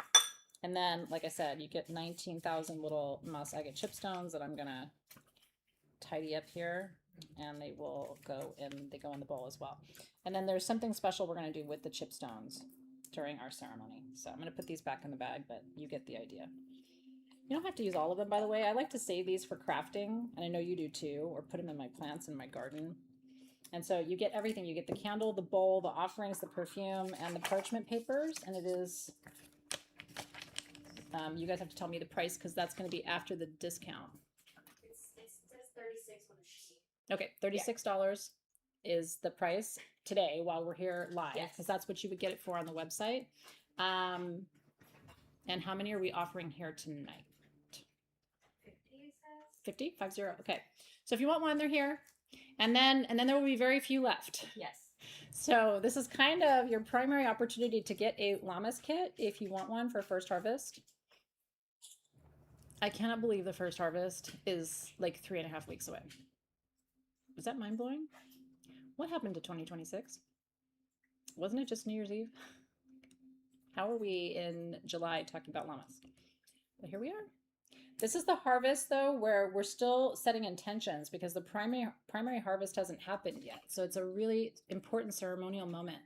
And then, like I said, you get 19,000 little moss agate chipstones that I'm going to tidy up here. And they will go in the bowl as well. And then there's something special we're going to do with the chipstones during our ceremony. So I'm going to put these back in the bag, but you get the idea. You don't have to use all of them, by the way. I like to save these for crafting, and I know you do too, or put them in my plants in my garden. And so you get everything. You get the candle, the bowl, the offerings, the perfume, and the parchment papers. And it is, you guys have to tell me the price because that's going to be after the discount. It says 36 on the sheet. Okay, $36 is the price today while we're here live, because that's what you would get it for on the website. And how many are we offering here tonight? 50? 50? Okay. So if you want one, they're here. And then there will be very few left. Yes. So this is kind of your primary opportunity to get a Lammas kit if you want one for first harvest. I cannot believe the first harvest is like 3.5 weeks away. Is that mind-blowing? What happened to 2026? Wasn't it just New Year's Eve? How are we in July talking about llamas? But here we are. This is the harvest, though, where we're still setting intentions because the primary harvest hasn't happened yet. So it's a really important ceremonial moment.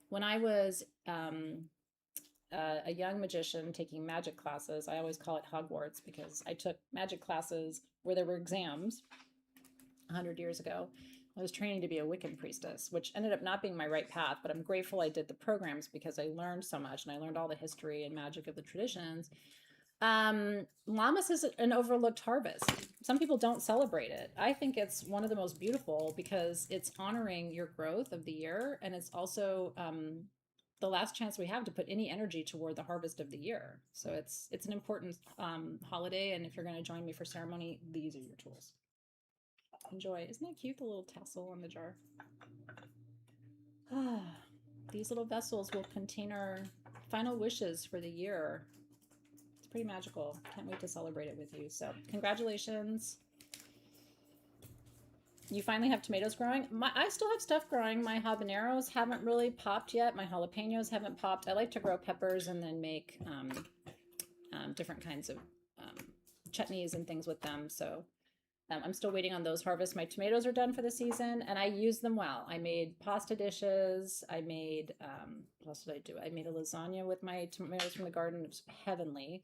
When I was a young magician taking magic classes, I always call it Hogwarts because I took magic classes where there were exams 100 years ago. I was training to be a Wiccan priestess, which ended up not being my right path, but I'm grateful I did the programs because I learned so much and I learned all the history and magic of the traditions. Lammas is an overlooked harvest. Some people don't celebrate it. I think it's one of the most beautiful because it's honoring your growth of the year, and it's also the last chance we have to put any energy toward the harvest of the year. So it's an important holiday, and if you're going to join me for ceremony, these are your tools. Enjoy. Isn't that cute, the little tassel on the jar? These little vessels will contain our final wishes for the year. It's pretty magical. Can't wait to celebrate it with you. So congratulations. You finally have tomatoes growing. I still have stuff growing. My habaneros haven't really popped yet. My jalapenos haven't popped. I like to grow peppers and then make different kinds of chutneys and things with them. So I'm still waiting on those harvests. My tomatoes are done for the season, and I use them well. I made pasta dishes. I made, what else did I do? I made a lasagna with my tomatoes from the garden. It was heavenly.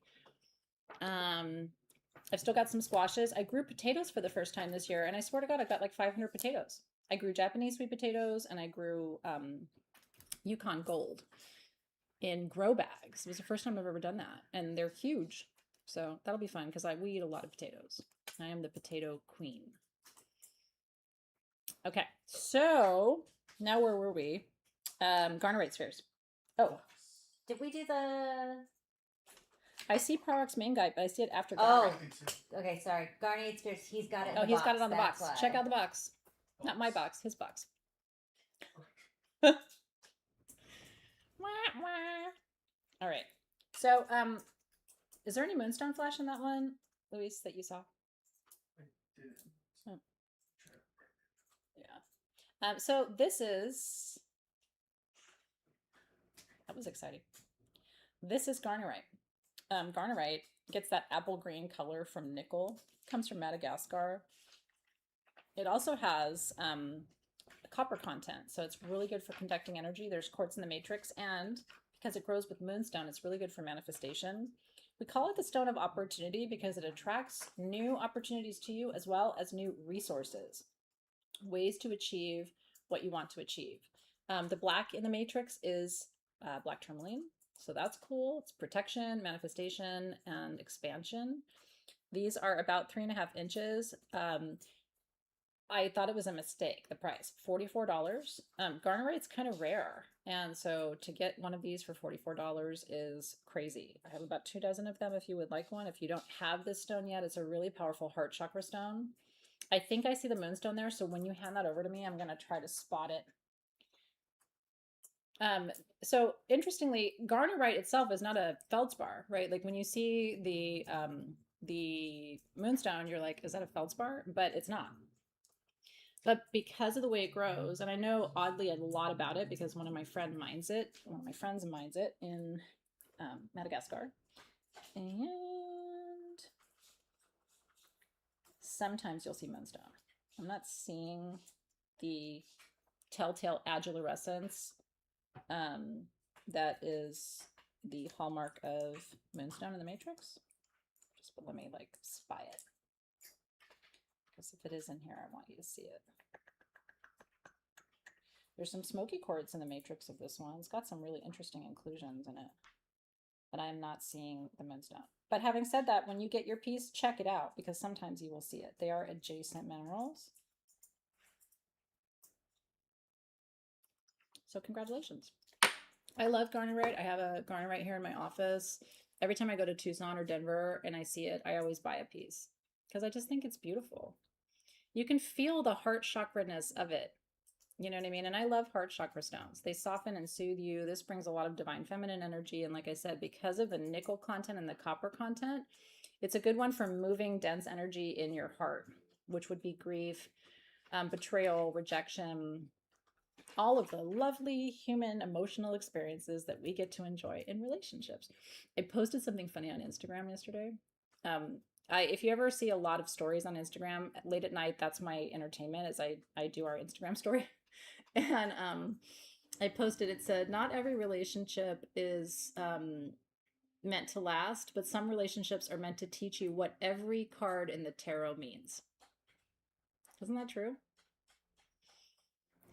I've still got some squashes. I grew potatoes for the first time this year, and I swear to God, I've got like 500 potatoes. I grew Japanese sweet potatoes, and I grew Yukon Gold in grow bags. It was the first time I've ever done that, and they're huge. So that'll be fun because we eat a lot of potatoes. I am the potato queen. Okay, so now where were we? Garnerite spheres. Oh, did we do the I see Parrock's main guy, but I see it after Oh, Garnet. okay, sorry. Garnier Spears, he's got it in Oh, the he's box. got it on the that's box. why. Check out the box. Not my box, his box. Wah, wah. All right. So, is there any moonstone flash in that one, Luis, that you saw? Oh. Yeah. So this is, that was exciting. This is garnerite. Garnerite gets that apple green color from nickel. Comes from Madagascar. It also has copper content, so it's really good for conducting energy. There's quartz in the matrix, and because it grows with moonstone, it's really good for manifestation. We call it the stone of opportunity because it attracts new opportunities to you as well as new resources, ways to achieve what you want to achieve. The black in the matrix is black tourmaline, so that's cool. It's protection, manifestation, and expansion. These are about 3.5 inches. I thought it was a mistake, the price, $44. Garnerite's kind of rare. And so to get one of these for $44 is crazy. I have about 2 dozen of them if you would like one. If you don't have this stone yet, it's a really powerful heart chakra stone. I think I see the moonstone there, so when you hand that over to me, I'm going to try to spot it. So interestingly, garnerite itself is not a feldspar, right? Like when you see the moonstone, you're like, is that a feldspar? But it's not. But because of the way it grows, and I know oddly a lot about it because one of my friends mines it in Madagascar. And sometimes you'll see moonstone. I'm not seeing the telltale agilurescence that is the hallmark of moonstone in the matrix. But let me like spy it. Because if it is in here, I want you to see it. There's some smoky quartz in the matrix of this one. It's got some really interesting inclusions in it. But I'm not seeing the moonstone. But having said that, when you get your piece, check it out because sometimes you will see it. They are adjacent minerals. So congratulations. I love garnerite. I have a garnerite here in my office. Every time I go to Tucson or Denver and I see it, I always buy a piece because I just think it's beautiful. You can feel the heart chakra-ness of it. You know what I mean? And I love heart chakra stones. They soften and soothe you. This brings a lot of divine feminine energy. And like I said, because of the nickel content and the copper content, it's a good one for moving dense energy in your heart, which would be grief, betrayal, rejection, all of the lovely human emotional experiences that we get to enjoy in relationships. I posted something funny on Instagram yesterday. If you ever see a lot of stories on Instagram late at night, that's my entertainment as I do our Instagram story. And I posted, it said, not every relationship is meant to last, but some relationships are meant to teach you what every card in the tarot means. Isn't that true?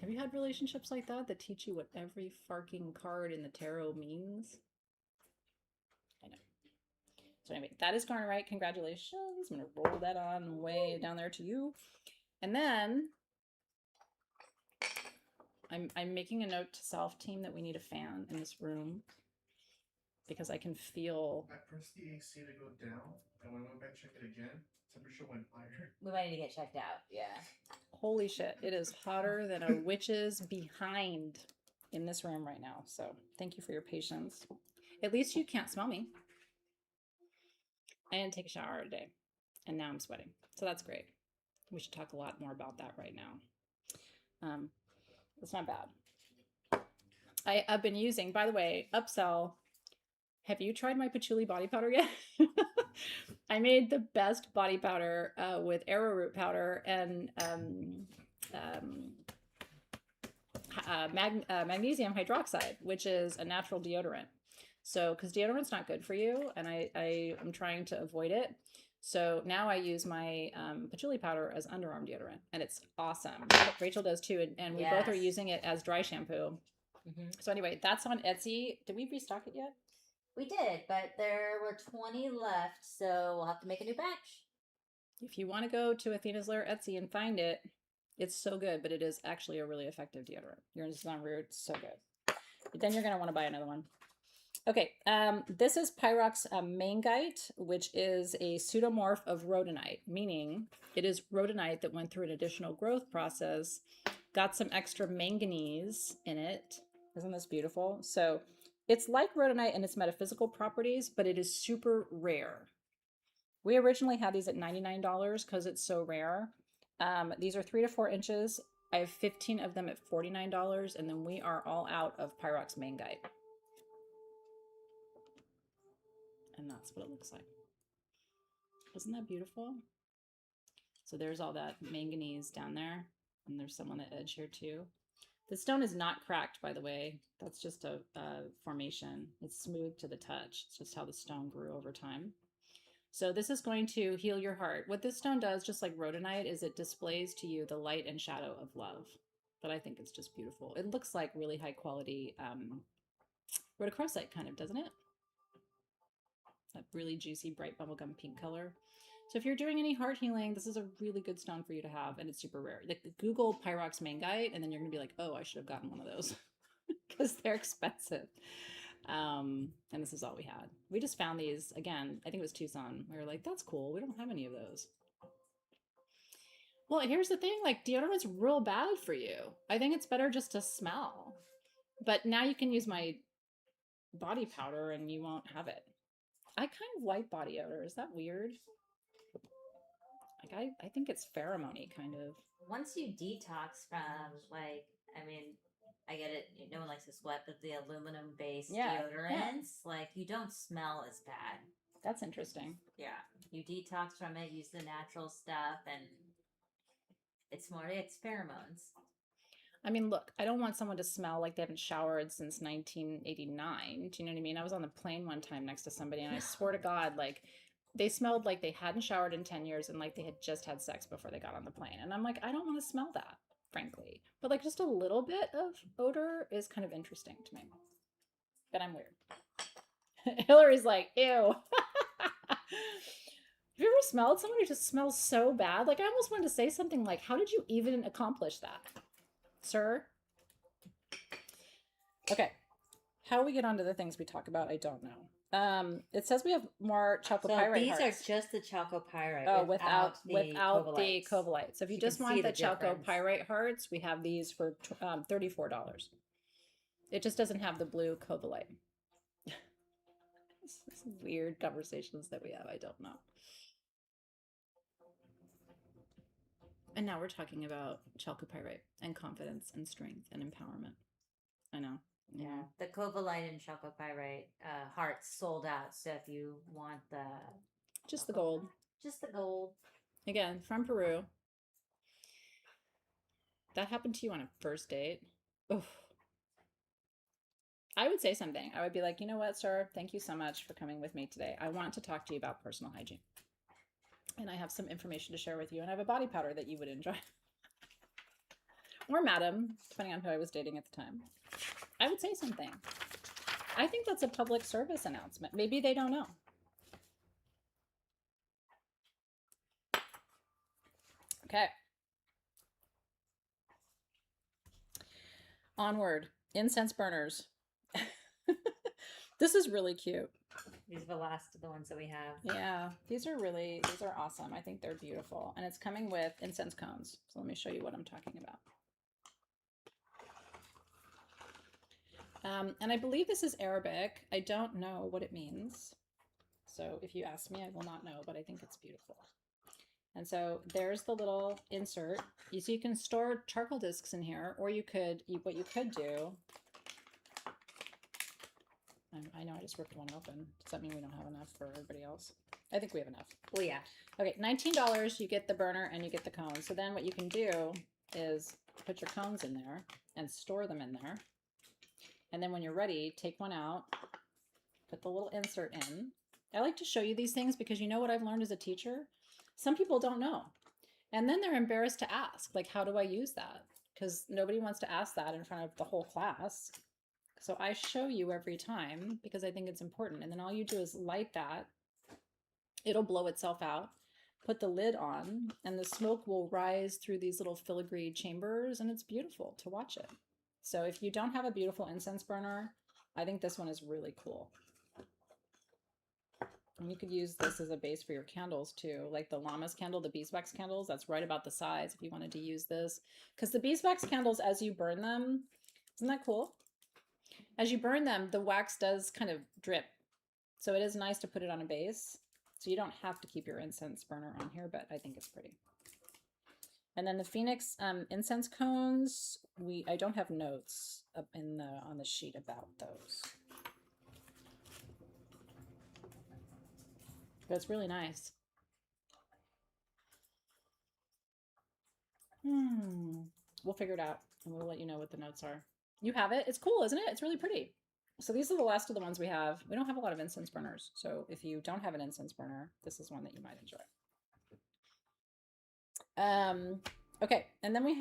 Have you had relationships like that teach you what every fucking card in the tarot means? I know. So anyway, that is garnerite. Congratulations. I'm going to roll that on way down there to you. And then I'm making a note to self team that we need a fan in this room because I can feel. I pressed the AC to go down, and when I went back to check it again, temperature went higher. We might need to get checked out. Yeah. Holy shit. It is hotter than a witch's behind in this room right now. So thank you for your patience. At least you can't smell me. I didn't take a shower today, and now I'm sweating. So that's great. We should talk a lot more about that right now. It's not bad. I've been using, by the way, upsell. Have you tried my patchouli body powder yet? I made the best body powder with arrowroot powder and magnesium hydroxide, which is a natural deodorant. So, because deodorant's not good for you, and I am trying to avoid it. So now I use my patchouli powder as underarm deodorant, and it's awesome. Rachel does too, and we both are using it as dry shampoo. Mm-hmm. So anyway, that's on Etsy. Did we restock it yet? We did, but there were 20 left, so we'll have to make a new batch. If you want to go to Athena's Lair Etsy and find it, it's so good, but it is actually a really effective deodorant. You're just not rude. It's so good. But then you're going to want to buy another one. Okay, this is Pyrox mangite, which is a pseudomorph of rhodonite, meaning it is rhodonite that went through an additional growth process, got some extra manganese in it. Isn't this beautiful? So it's like rhodonite in its metaphysical properties, but it is super rare. We originally had these at $99 because it's so rare. These are 3 to 4 inches. I have 15 of them at $49, and then we are all out of Pyrox mangite. And that's what it looks like. Isn't that beautiful? So there's all that manganese down there, and there's some on the edge here too. The stone is not cracked, by the way. That's just a formation. It's smooth to the touch. It's just how the stone grew over time. So this is going to heal your heart. What this stone does, just like rhodonite, is it displays to you the light and shadow of love. But I think it's just beautiful. It looks like really high quality rhodochrosite kind of, doesn't it? That really juicy, bright bubblegum pink color. So if you're doing any heart healing, this is a really good stone for you to have, and it's super rare. Like, Google Pyrox mangite, and then you're gonna be like, oh, I should have gotten one of those because they're expensive. And this is all we had. We just found these again. I think it was Tucson. We were like, that's cool. We don't have any of those. Well, here's the thing: like, deodorant's real bad for you. I think it's better just to smell. But now you can use my body powder, and you won't have it. I kind of like body odor. Is that weird? Like, I think it's pheromone kind of. Once you detox from, like, I mean, I get it. No one likes to sweat, but the aluminum-based deodorants, like, you don't smell as bad. That's interesting. Yeah, you detox from it, use the natural stuff, and it's pheromones. I mean, look, I don't want someone to smell like they haven't showered since 1989. Do you know what I mean? I was on the plane one time next to somebody, and I swear to God, like, they smelled like they hadn't showered in 10 years and like they had just had sex before they got on the plane. And I'm like, I don't want to smell that, frankly. But like, just a little bit of odor is kind of interesting to me. But I'm weird. Hillary's like, ew. Have you ever smelled someone who just smells so bad? Like, I almost wanted to say something like, how did you even accomplish that, sir? Okay. How we get onto the things we talk about, I don't know. It says we have more chalcopyrite. So these hearts. are just the chalcopyrite. Oh, without the covellite. So if you just want the difference. chalcopyrite hearts, we have these for $34. It just doesn't have the blue covellite. Some weird conversations that we have. I don't know. And now we're talking about chalcopyrite and confidence and strength and empowerment. I know. Yeah, the covellite and chalcopyrite hearts sold out. So if you want just the gold. Again, from Peru. That happened to you on a first date. Oof. I would say something. I would be like, you know what, sir? Thank you so much for coming with me today. I want to talk to you about personal hygiene. And I have some information to share with you. And I have a body powder that you would enjoy. Or madam, depending on who I was dating at the time. I would say something. I think that's a public service announcement. Maybe they don't know. Okay. Onward. Incense burners. This is really cute. These are the last of the ones that we have. Yeah, these are awesome. I think they're beautiful. And it's coming with incense cones. So let me show you what I'm talking about. And I believe this is Arabic. I don't know what it means. So if you ask me, I will not know, but I think it's beautiful. And so there's the little insert. So you can store charcoal discs in here, or what you could do. I know I just ripped one open. Does that mean we don't have enough for everybody else? I think we have enough. Well, yeah. Okay, $19, you get the burner and you get the cones. So then what you can do is put your cones in there and store them in there. And then when you're ready, take one out, put the little insert in. I like to show you these things because you know what I've learned as a teacher? Some people don't know. And then they're embarrassed to ask, like, how do I use that? Because nobody wants to ask that in front of the whole class. So I show you every time because I think it's important. And then all you do is light that. It'll blow itself out. Put the lid on and the smoke will rise through these little filigree chambers and it's beautiful to watch it. So if you don't have a beautiful incense burner, I think this one is really cool. And you could use this as a base for your candles too, like the llamas candle, the beeswax candles. That's right about the size if you wanted to use this. Because the beeswax candles, as you burn them, isn't that cool? As you burn them, the wax does kind of drip. So it is nice to put it on a base. So you don't have to keep your incense burner on here, but I think it's pretty. And then the Phoenix incense cones, I don't have notes up on the sheet about those. But it's really nice. We'll figure it out and we'll let you know what the notes are. You have it. It's cool, isn't it? It's really pretty. So these are the last of the ones we have. We don't have a lot of incense burners. So if you don't have an incense burner, this is one that you might enjoy. Okay, and then we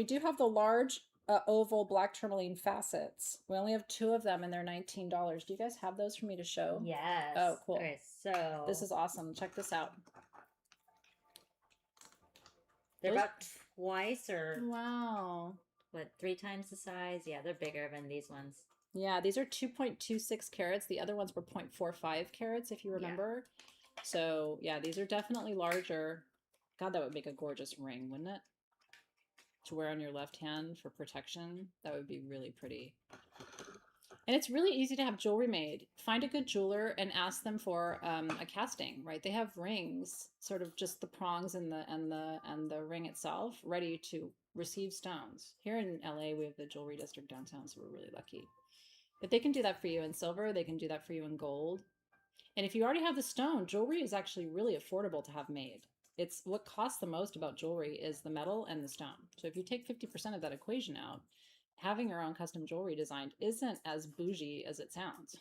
do have the large oval black tourmaline facets. We only have 2 of them and they're $19. Do you guys have those for me to show? Yes. Oh, cool. Okay, so this is awesome. Check this out. they're about twice or wow. what, 3 times the size? Yeah, they're bigger than these ones. Yeah, these are 2.26 carats. The other ones were 0.45 carats, if you remember. Yeah. So yeah, these are definitely larger. God, that would make a gorgeous ring, wouldn't it? To wear on your left hand for protection. That would be really pretty. And it's really easy to have jewelry made. Find a good jeweler and ask them for a casting, right? They have rings, sort of just the prongs and the ring itself, ready to receive stones. Here in LA, we have the jewelry district downtown, so we're really lucky. But they can do that for you in silver. They can do that for you in gold. And if you already have the stone, jewelry is actually really affordable to have made. It's what costs the most about jewelry is the metal and the stone. So if you take 50% of that equation out, having your own custom jewelry designed isn't as bougie as it sounds.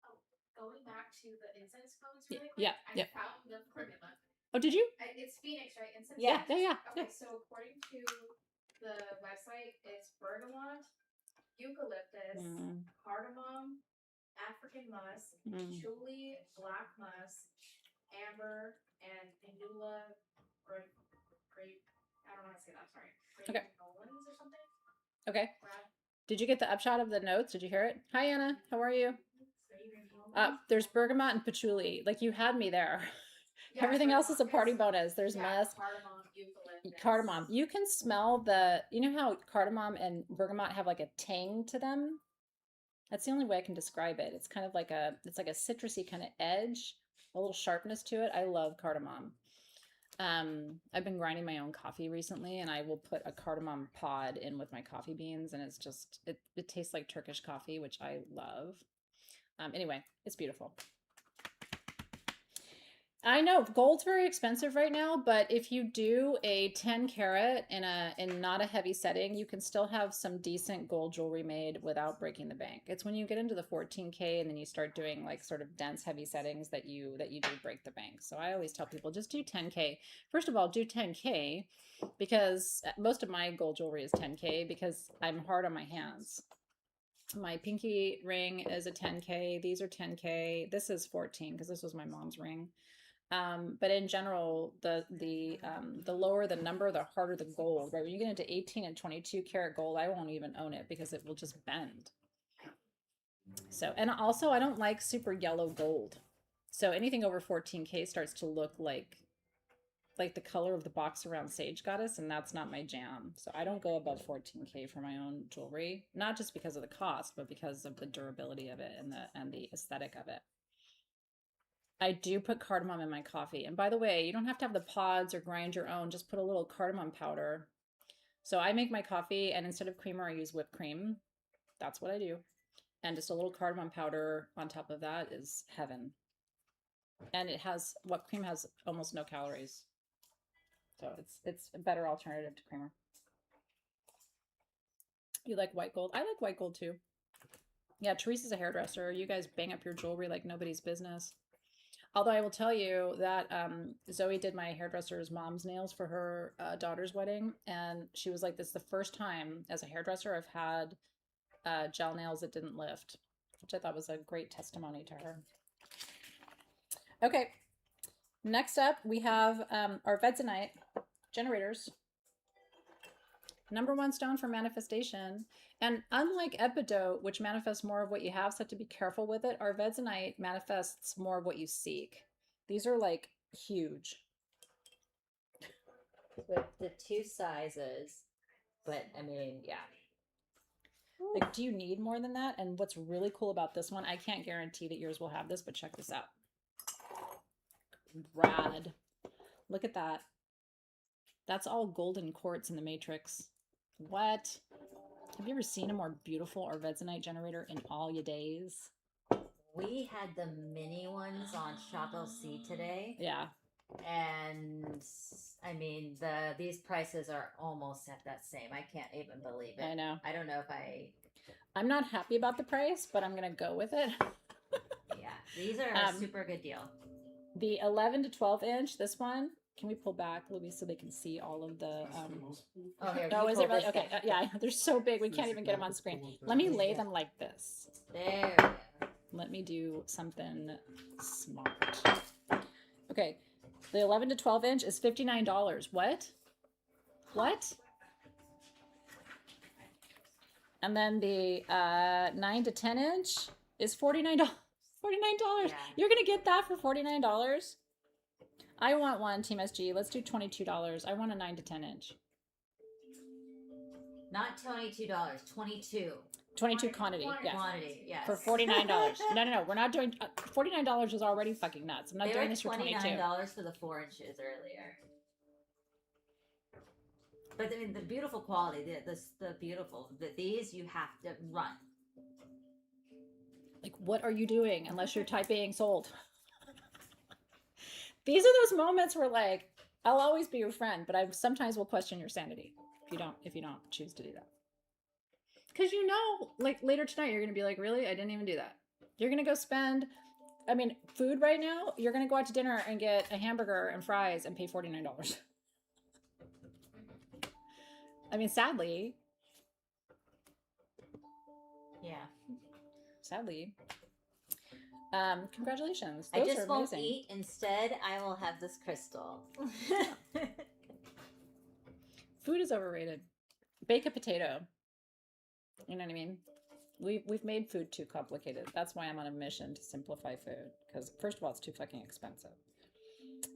Oh, going back to the incense cones really quick, Yeah, I found the formula. Oh, did you? It's Phoenix, right? Incense Yeah. Okay, so according to the website, it's bergamot, eucalyptus, cardamom, African musk, patchouli, black musk, amber, and inula grape. I don't know how to say that. Sorry. Okay. Nolans or something. Okay. Did you get the upshot of the notes? Did you hear it? Hi, Anna. How are you? There's bergamot and patchouli. Like you had me there. Yeah, everything else is a party bonus. There's musk. Cardamom, eucalyptus. Cardamom. You can smell you know how cardamom and bergamot have like a tang to them? That's the only way I can describe it. It's kind of like it's like a citrusy kind of edge, a little sharpness to it. I love cardamom. I've been grinding my own coffee recently and I will put a cardamom pod in with my coffee beans and it's just, it tastes like Turkish coffee, which I love. Anyway, it's beautiful. I know gold's very expensive right now, but if you do a 10 carat in not a heavy setting, you can still have some decent gold jewelry made without breaking the bank. It's when you get into the 14K and then you start doing like sort of dense heavy settings that you do break the bank. So I always tell people just do 10K. First of all, do 10K because most of my gold jewelry is 10K because I'm hard on my hands. My pinky ring is a 10K. These are 10K. This is 14 because this was my mom's ring. But in general, the lower the number, the harder the gold, right? When you get into 18 and 22 karat gold, I won't even own it because it will just bend. So, and also I don't like super yellow gold. So anything over 14K starts to look like the color of the box around Sage Goddess, and that's not my jam. So I don't go above 14K for my own jewelry, not just because of the cost, but because of the durability of it and the aesthetic of it. I do put cardamom in my coffee. And by the way, you don't have to have the pods or grind your own. Just put a little cardamom powder. So I make my coffee and instead of creamer, I use whipped cream. That's what I do. And just a little cardamom powder on top of that is heaven. And whipped cream has almost no calories. So it's a better alternative to creamer. You like white gold? I like white gold too. Yeah, Teresa's a hairdresser. You guys bang up your jewelry like nobody's business. Although I will tell you that Zoe did my hairdresser's mom's nails for her daughter's wedding. And she was like, this is the first time as a hairdresser I've had gel nails that didn't lift, which I thought was a great testimony to her. Okay. Next up, we have our Vedzenite generators. #1 stone for manifestation. And unlike epidote, which manifests more of what you have, so have to be careful with it, arvedzenite manifests more of what you seek. These are like huge. With the 2 sizes, but I mean, yeah. Like, do you need more than that? And what's really cool about this one, I can't guarantee that yours will have this, but check this out. Rad. Look at that. That's all golden quartz in the matrix. What? Have you ever seen a more beautiful arvedzenite generator in all your days? We had the mini ones on Shop LC today. Yeah. And I mean, these prices are almost at that same. I can't even believe it. I know. I don't know if I'm not happy about the price, but I'm gonna go with it. Yeah, these are a super good deal. The 11 to 12 inch, this one. Can we pull back, Louise, so they can see all of the? Oh, here. Oh, is it really? Okay, yeah, they're so big we can't even get them on screen. Let me lay them like this. There we go. Let me do something smart. Okay, the 11 to 12 inch is $59. What? What? And then the 9 to 10 inch is $49. $49. Yeah. You're gonna get that for $49? I want one, Team SG. Let's do $22. I want a 9 to 10 inch. Not $22, 22. 22 quantity, yeah. Quantity, yes. For $49. No. We're not doing $49 is already fucking nuts. I'm not doing this for $22. $29 for the 4 inches earlier. But I mean, the beautiful quality, these you have to run. Like, what are you doing unless you're typing sold? These are those moments where, like, I'll always be your friend, but I sometimes will question your sanity if you don't choose to do that. Because you know, like, later tonight you're gonna be like, really? I didn't even do that. You're gonna go spend, I mean, food right now. You're gonna go out to dinner and get a hamburger and fries and pay $49. I mean, sadly. Yeah. Sadly. Congratulations. I Those just are won't amazing. eat. Instead, I will have this crystal. Food is overrated. Bake a potato. You know what I mean? We've made food too complicated. That's why I'm on a mission to simplify food. Because first of all, it's too fucking expensive.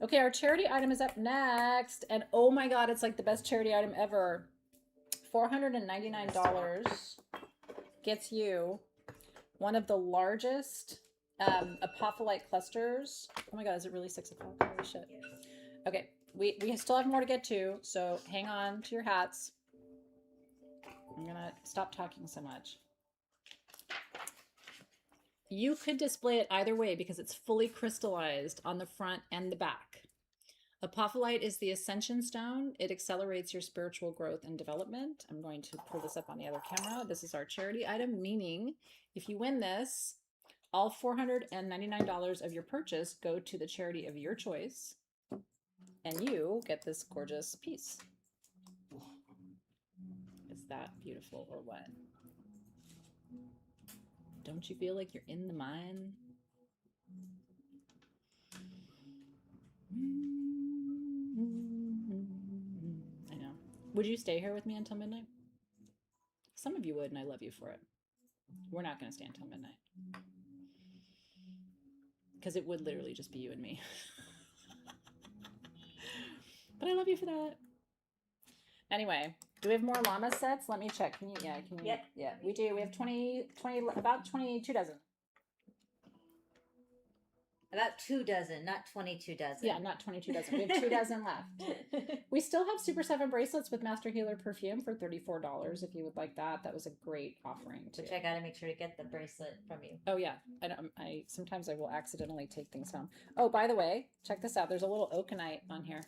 Okay, our charity item is up next. And oh my god, it's like the best charity item ever. $499 gets you one of the largest apophyllite clusters. Oh my god, is it really 6 o'clock? Holy shit. Okay, we still have more to get to, so hang on to your hats. I'm gonna stop talking so much. You could display it either way because it's fully crystallized on the front and the back. Apophyllite is the ascension stone. It accelerates your spiritual growth and development. I'm going to pull this up on the other camera. This is our charity item, meaning if you win this, all $499 of your purchase go to the charity of your choice, and you get this gorgeous piece. Is that beautiful or what? Don't you feel like you're in the mine? I know. Would you stay here with me until midnight? Some of you would, and I love you for it. We're not going to stay until midnight. Because it would literally just be you and me. But I love you for that. Anyway, do we have more llama sets? Let me check. Can you? Yep. Yeah, we do. We have about 22 dozen. About 2 dozen, not 22 dozen. Yeah, not 22 dozen. We have 2 dozen left. We still have Super 7 bracelets with Master Healer perfume for $34 if you would like that. That was a great offering too. Which I gotta make sure to get the bracelet from you. Oh yeah, I sometimes I will accidentally take things home. Oh, by the way, check this out. There's a little oakenite on here,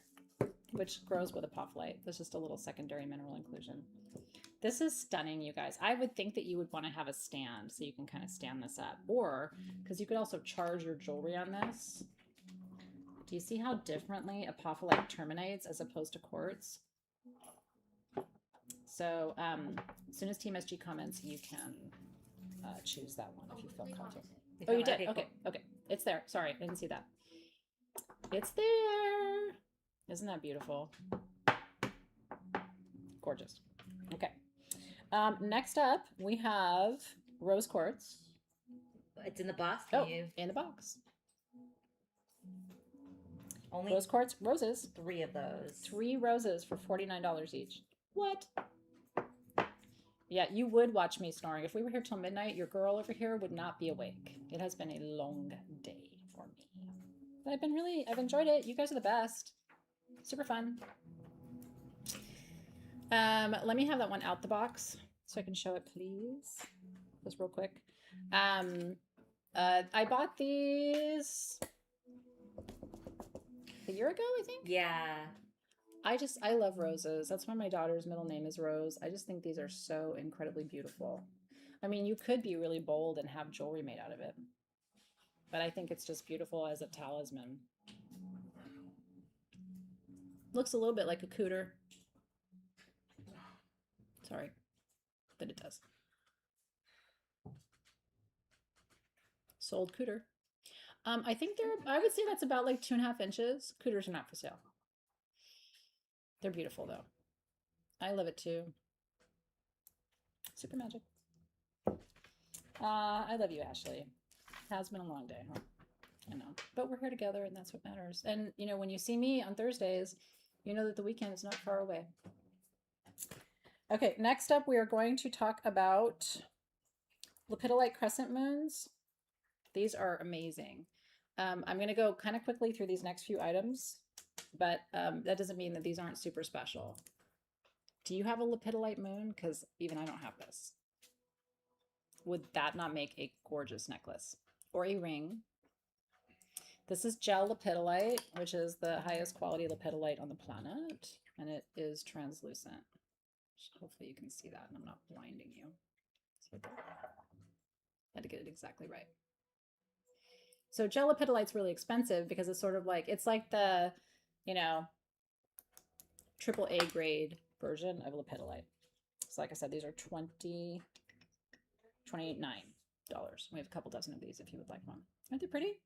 which grows with apophyllite. That's just a little secondary mineral inclusion. This is stunning, you guys. I would think that you would want to have a stand so you can kind of stand this up, or because you could also charge your jewelry on this. Do you see how differently apophyllite terminates as opposed to quartz? So as soon as Team SG comments, you can choose that one if you feel called to. Oh, you did? Okay, okay. It's there. Sorry, I didn't see that. It's there. Isn't that beautiful? Gorgeous. Okay. Next up, we have rose quartz. It's in the box. Can you? In the box. Only Rose quartz roses. 3 of those. 3 roses for $49 each. What? Yeah, you would watch me snoring. If we were here till midnight, your girl over here would not be awake. It has been a long day for me. But I've enjoyed it. You guys are the best. Super fun. Let me have that one out the box so I can show it, please. Just real quick. I bought these a year ago, I think. Yeah. I love roses. That's why my daughter's middle name is Rose. I just think these are so incredibly beautiful. I mean, you could be really bold and have jewelry made out of it, but I think it's just beautiful as a talisman. Looks a little bit like a cooter. Sorry, but it does. Sold cooter. I think I would say that's about like 2.5 inches. Cooters are not for sale. They're beautiful though. I love it too. Super magic. I love you, Ashley. Has been a long day, huh? I know. But we're here together and that's what matters. And you know, when you see me on Thursdays, you know that the weekend is not far away. Okay, next up we are going to talk about lepidolite crescent moons. These are amazing. I'm going to go kind of quickly through these next few items, but that doesn't mean that these aren't super special. Do you have a lepidolite moon? Because even I don't have this. Would that not make a gorgeous necklace or a ring? This is gel lepidolite, which is the highest quality lepidolite on the planet, and it is translucent. Hopefully you can see that and I'm not blinding you. So I had to get it exactly right. So gel lepidolite's really expensive because it's sort of like, it's like the, you know, AAA grade version of lepidolite. So like I said, these are $29. We have a couple dozen of these if you would like one. Aren't they pretty?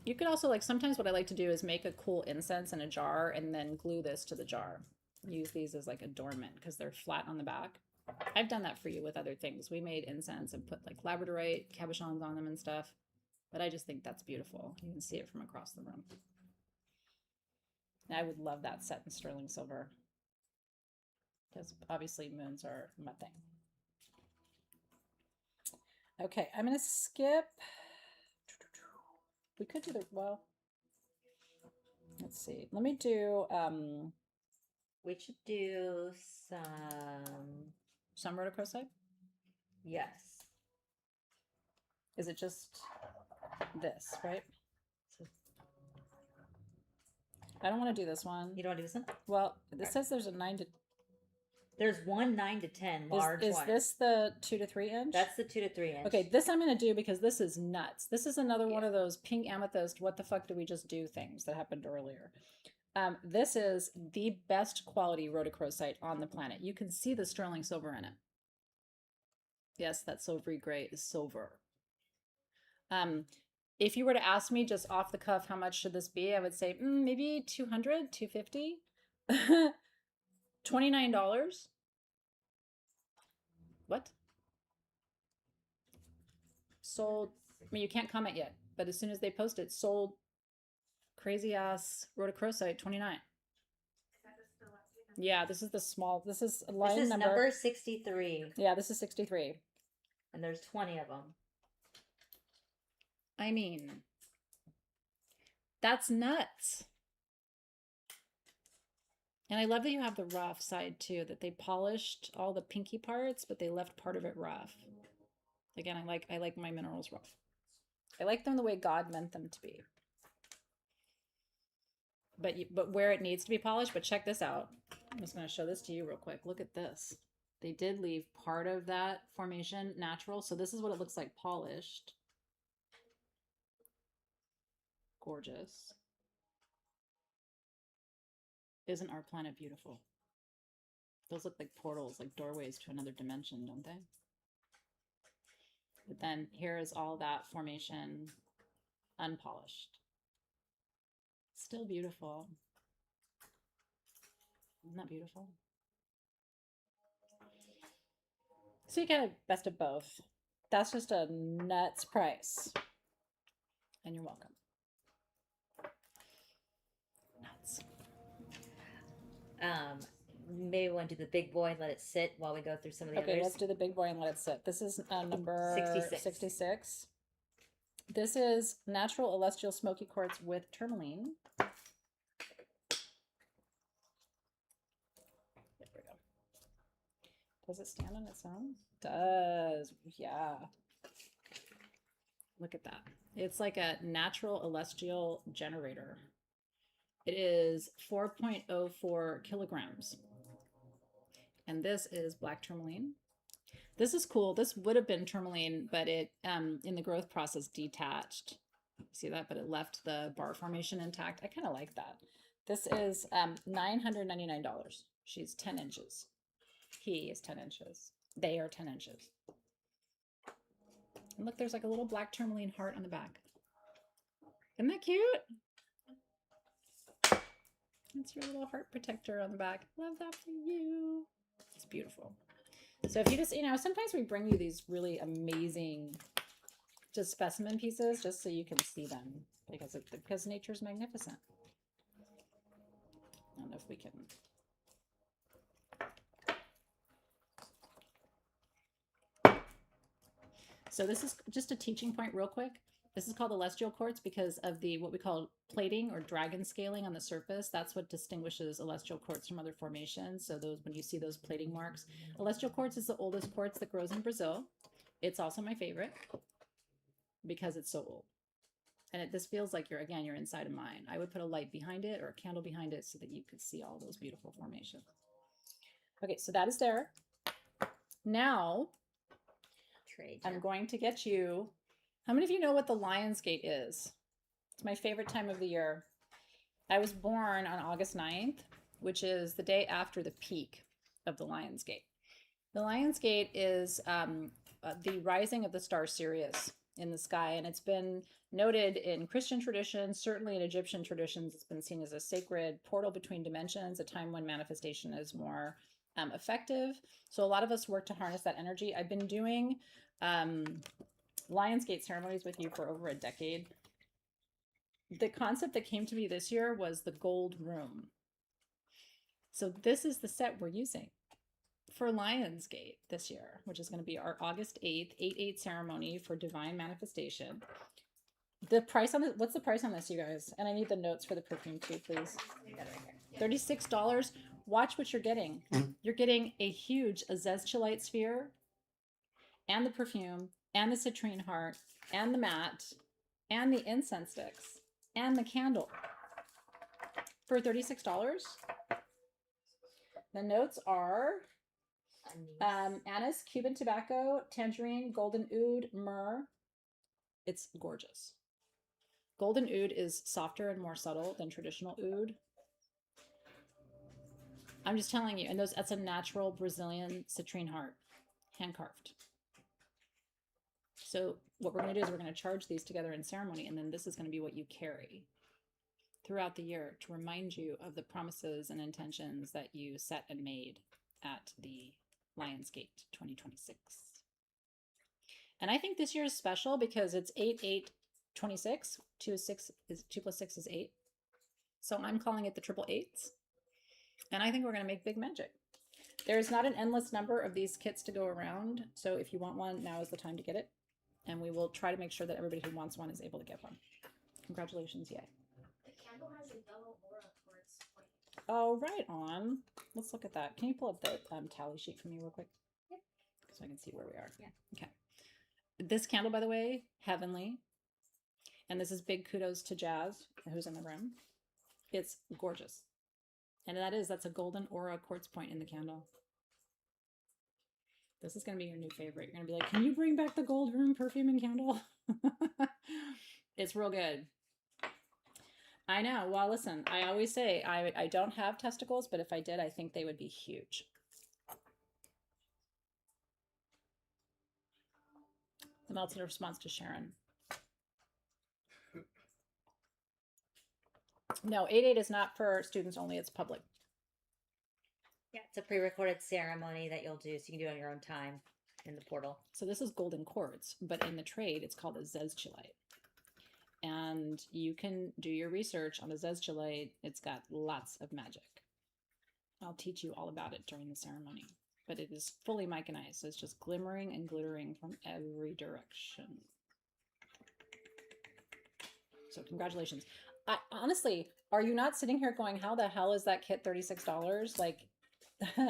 You could also, like, sometimes what I like to do is make a cool incense in a jar and then glue this to the jar. Use these as like adornment because they're flat on the back. I've done that for you with other things. We made incense and put like labradorite cabochons on them and stuff. But I just think that's beautiful. You can see it from across the room. And I would love that set in sterling silver. Because obviously moons are my thing. Okay, I'm going to skip. We could do the, well, let's see. Let me do, We should do some rhodochrosite. Yes. Is it just this, right? I don't want to do this one. You don't want to do this one? Well, this says there's a 9 to... There's one 9 to 10 large Is one. this the 2 to 3 inch? That's the 2 to 3 inch. Okay, this I'm going to do because this is nuts. This is another one of those pink amethyst, what the fuck did we just do things that happened earlier. This is the best quality rhodochrosite on the planet. You can see the sterling silver in it. Yes, that silvery gray is silver. If you were to ask me just off the cuff, how much should this be? I would say maybe 200, 250. $29. What? Sold. I mean, you can't comment yet, but as soon as they post it, sold crazy ass rhodochrosite, 29. Yeah, this is the small. This is a line this is number. number 63. Yeah, this is 63. And there's 20 of them. I mean, that's nuts. And I love that you have the rough side too, that they polished all the pinky parts, but they left part of it rough. Again, I like my minerals rough. I like them the way God meant them to be. But where it needs to be polished, but check this out. I'm just going to show this to you real quick. Look at this. They did leave part of that formation natural. So this is what it looks like polished. Gorgeous. Isn't our planet beautiful? Those look like portals, like doorways to another dimension, don't they? But then here is all that formation unpolished. Still beautiful. Isn't that beautiful? So you get a best of both. That's just a nuts price. And you're welcome. Nuts. Maybe we want to do the big boy and let it sit while we go through some of the Okay, others. let's do the big boy and let it sit. This is number 66. 66. This is natural celestial smoky quartz with tourmaline. There we go. Does it stand on its own? Does. Yeah. Look at that. It's like a natural celestial generator. It is 4.04 kilograms. And this is black tourmaline. This is cool. This would have been tourmaline, but it, in the growth process, detached. See that? But it left the bar formation intact. I kind of like that. This is $999. She's 10 inches. He is 10 inches. They are 10 inches. And look, there's like a little black tourmaline heart on the back. Isn't that cute? It's your little heart protector on the back. Love that for you. It's beautiful. So if you just, sometimes we bring you these really amazing just specimen pieces just so you can see them because nature's magnificent. I don't know if we can. So this is just a teaching point real quick. This is called celestial quartz because of the what we call plating or dragon scaling on the surface. That's what distinguishes celestial quartz from other formations. So those, when you see those plating marks, celestial quartz is the oldest quartz that grows in Brazil. It's also my favorite because it's so old. And this feels like you're inside of mine. I would put a light behind it or a candle behind it so that you could see all those beautiful formations. Okay, so that is there. Now, I'm going to get you. How many of you know what the Lion's Gate is? It's my favorite time of the year. I was born on August 9th, which is the day after the peak of the Lion's Gate. The Lion's Gate is the rising of the star Sirius in the sky, and it's been noted in Christian traditions, certainly in Egyptian traditions. It's been seen as a sacred portal between dimensions, a time when manifestation is more effective. So a lot of us work to harness that energy. I've been doing Lion's Gate ceremonies with you for over a decade. The concept that came to me this year was the gold room. So this is the set we're using for Lion's Gate this year, which is going to be our August 8th, 8/8 ceremony for divine manifestation. The price on it, what's the price on this, you guys? And I need the notes for the perfume too, please. $36. Watch what you're getting. You're getting a huge azeztulite sphere and the perfume and the citrine heart and the mat and the incense sticks and the candle for $36. The notes are anise, Cuban tobacco, tangerine, golden oud, myrrh. It's gorgeous. Golden oud is softer and more subtle than traditional oud. I'm just telling you, and that's a natural Brazilian citrine heart, hand carved. So what we're going to do is we're going to charge these together in ceremony, and then this is going to be what you carry throughout the year to remind you of the promises and intentions that you set and made at the Lion's Gate 2026. And I think this year is special because it's 8/8/26. 2 plus 6 is 8. So I'm calling it the triple eights. And I think we're going to make big magic. There's not an endless number of these kits to go around. So if you want one, now is the time to get it. And we will try to make sure that everybody who wants one is able to get one. Congratulations, yay. The candle has a yellow aura quartz point. Oh, right on. Let's look at that. Can you pull up the tally sheet for me real quick? Yep. So I can see where we are. Yeah. Okay. This candle, by the way, heavenly. And this is big kudos to Jazz, who's in the room. It's gorgeous. And that's a golden aura quartz point in the candle. This is going to be your new favorite. You're going to be like, can you bring back the gold room perfume and candle? It's real good. I know. Well, listen, I always say I don't have testicles, but if I did, I think they would be huge. The melted response to Sharon. No, 8/8 is not for students only. It's public. Yeah, it's a pre-recorded ceremony that you'll do, so you can do it on your own time in the portal. So this is golden quartz, but in the trade, it's called a zezchilite. And you can do your research on a zezchilite. It's got lots of magic. I'll teach you all about it during the ceremony. But it is fully micanized, so it's just glimmering and glittering from every direction. So congratulations. Honestly, are you not sitting here going, how the hell is that kit $36? Like,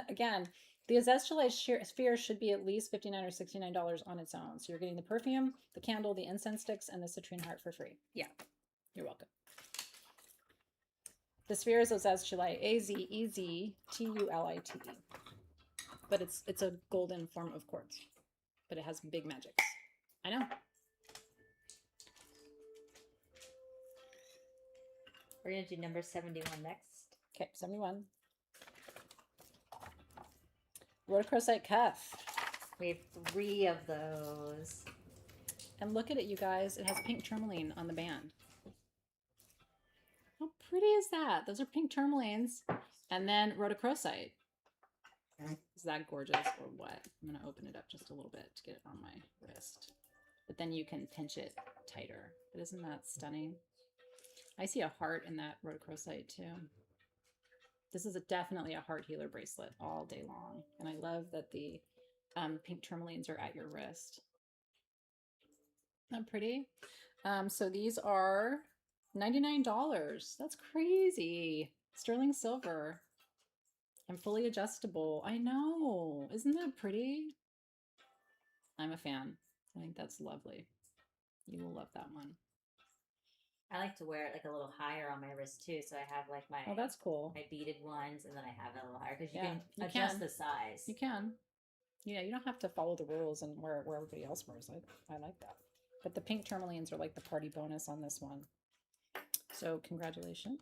again, the Azeztulite sphere should be at least $59 or $69 on its own. So you're getting the perfume, the candle, the incense sticks, and the citrine heart for free. Yeah, you're welcome. The sphere is Azeztulite, Azeztulite. But it's a golden form of quartz, but it has big magics. I know. We're going to do number 71 next. Okay, 71. Rhodochrosite cuff. We have 3 of those. And look at it, you guys. It has pink tourmaline on the band. How pretty is that? Those are pink tourmalines. And then rhodochrosite. Is that gorgeous or what? I'm going to open it up just a little bit to get it on my wrist. But then you can pinch it tighter. But isn't that stunning? I see a heart in that rhodochrosite too. This is definitely a heart healer bracelet all day long. And I love that the pink tourmalines are at your wrist. Isn't that pretty? So these are $99. That's crazy. Sterling silver and fully adjustable. I know. Isn't that pretty? I'm a fan. I think that's lovely. You will love that one. I like to wear it like a little higher on my wrist too, so I have like my Oh, that's cool. my beaded ones, and then I have it a little higher because you Yeah, can you adjust can. the size. You can. Yeah, you don't have to follow the rules and wear it where everybody else wears it. I like that. But the pink tourmalines are like the party bonus on this one. So congratulations.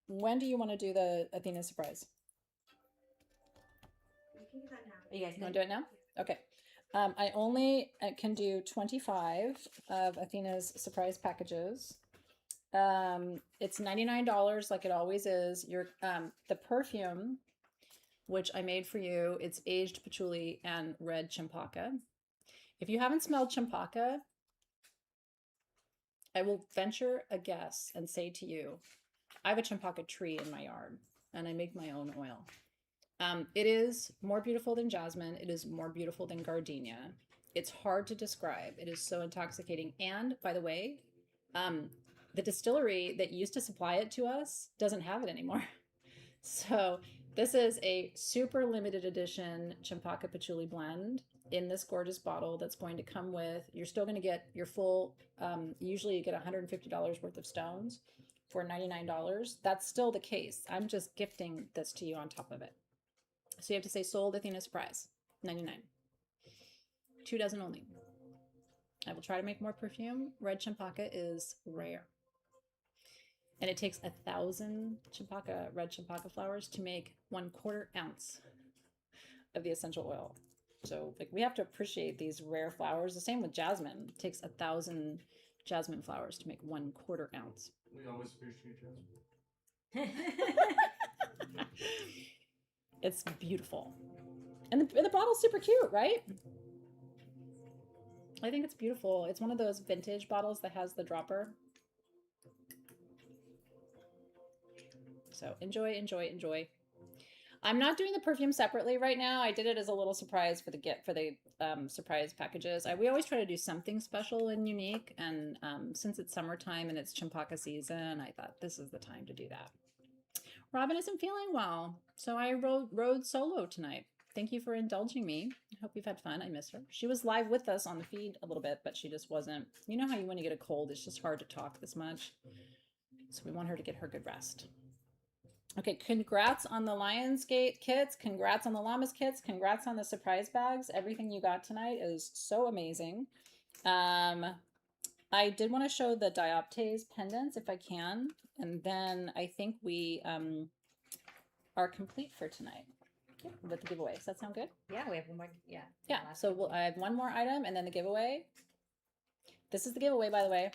When do you want to do the Athena surprise? We can do that now. Are you guys You gonna want to do it now? Okay. I only can do 25 of Athena's surprise packages. It's $99 like it always is. The perfume, which I made for you, it's aged patchouli and red champaka. If you haven't smelled champaka, I will venture a guess and say to you, I have a champaka tree in my yard and I make my own oil. It is more beautiful than jasmine. It is more beautiful than gardenia. It's hard to describe. It is so intoxicating. And by the way, the distillery that used to supply it to us doesn't have it anymore. So this is a super limited edition champaka patchouli blend in this gorgeous bottle that's going to come with, you're still going to get your full, usually you get $150 worth of stones for $99. That's still the case. I'm just gifting this to you on top of it. So you have to say sold Athena surprise, 99. 2 dozen only. I will try to make more perfume. Red champaka is rare. And it takes 1,000 red champaka flowers to make 1/4 ounce of the essential oil. So like we have to appreciate these rare flowers. The same with jasmine. It takes 1,000 jasmine flowers to make 1/4 ounce. We always appreciate Jasmine. It's beautiful. And the bottle's super cute, right? I think it's beautiful. It's one of those vintage bottles that has the dropper. So enjoy, enjoy, enjoy. I'm not doing the perfume separately right now. I did it as a little surprise for the surprise packages. We always try to do something special and unique. And since it's summertime and it's champaka season, I thought this is the time to do that. Robin isn't feeling well, so I rode solo tonight. Thank you for indulging me. I hope you've had fun. I miss her. She was live with us on the feed a little bit, but she just wasn't. You know how when you get a cold, it's just hard to talk this much. So we want her to get her good rest. Okay, congrats on the Lionsgate kits. Congrats on the Llamas kits. Congrats on the surprise bags. Everything you got tonight is so amazing. I did want to show the dioptase pendants if I can. And then I think we are complete for tonight with the giveaway. Does that sound good? Yeah, we have one more. Yeah. Yeah, so I have one more item and then the giveaway. This is the giveaway, by the way.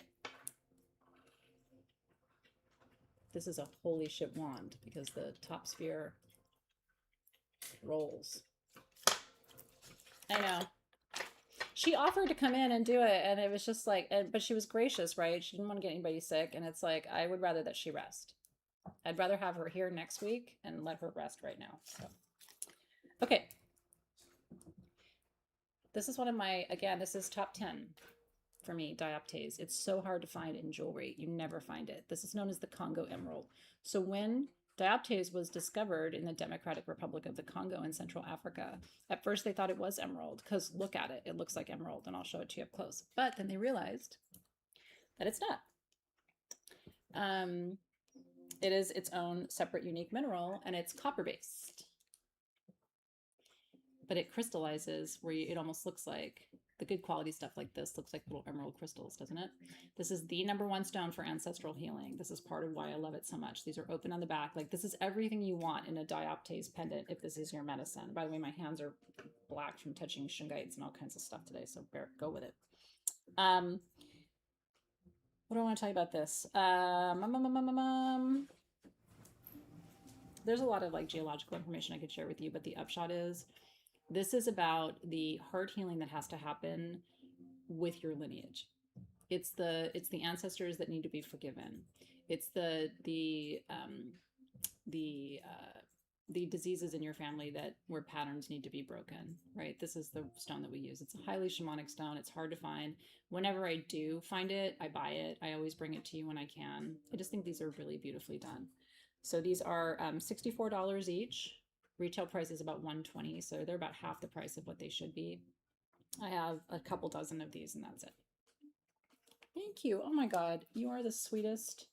This is a holy shit wand because the top sphere rolls. I know. She offered to come in and do it, and it was just like, but she was gracious, right? She didn't want to get anybody sick, and it's like, I would rather that she rest. I'd rather have her here next week and let her rest right now. So, okay. This is one of my, again, this is top 10 for me, dioptase. It's so hard to find in jewelry. You never find it. This is known as the Congo emerald. So when dioptase was discovered in the Democratic Republic of the Congo in Central Africa, at first they thought it was emerald because look at it. It looks like emerald, and I'll show it to you up close. But then they realized that it's not. It is its own separate unique mineral, and it's copper-based. But it crystallizes where it almost looks like the good quality stuff like this looks like little emerald crystals, doesn't it? This is the #1 stone for ancestral healing. This is part of why I love it so much. These are open on the back. Like, this is everything you want in a dioptase pendant if this is your medicine. By the way, my hands are black from touching shungites and all kinds of stuff today, so go with it. What do I want to tell you about this? There's a lot of like geological information I could share with you, but the upshot is this is about the heart healing that has to happen with your lineage. It's the ancestors that need to be forgiven. It's the diseases in your family that where patterns need to be broken, right? This is the stone that we use. It's a highly shamanic stone. It's hard to find. Whenever I do find it, I buy it. I always bring it to you when I can. I just think these are really beautifully done. So these are $64 each. Retail price is about $120, so they're about half the price of what they should be. I have a couple dozen of these, and that's it. Thank you. Oh my God, you are the sweetest.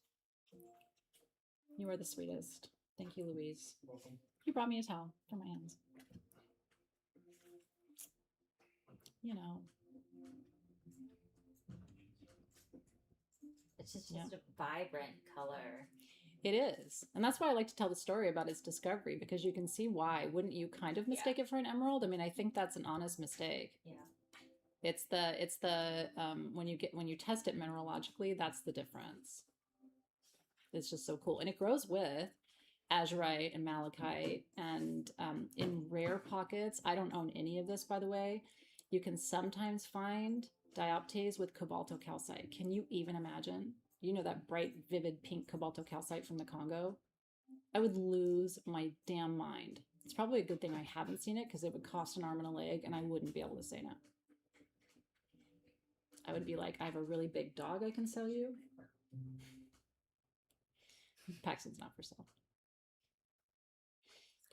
You are the sweetest. Thank you, Louise. Welcome. You brought me a towel for my hands. You know. It's just a vibrant color. It is. And that's why I like to tell the story about its discovery, because you can see why. Wouldn't you kind of mistake it for an emerald? I mean, I think that's an honest mistake. Yeah. It's the when you test it mineralogically, that's the difference. It's just so cool. And it grows with azurite and malachite, and in rare pockets, I don't own any of this, by the way, you can sometimes find dioptase with cobaltocalcite. Can you even imagine? You know, that bright, vivid pink cobaltocalcite from the Congo? I would lose my damn mind. It's probably a good thing I haven't seen it, because it would cost an arm and a leg, and I wouldn't be able to say no. I would be like, I have a really big dog I can sell you. Paxton's not for sale.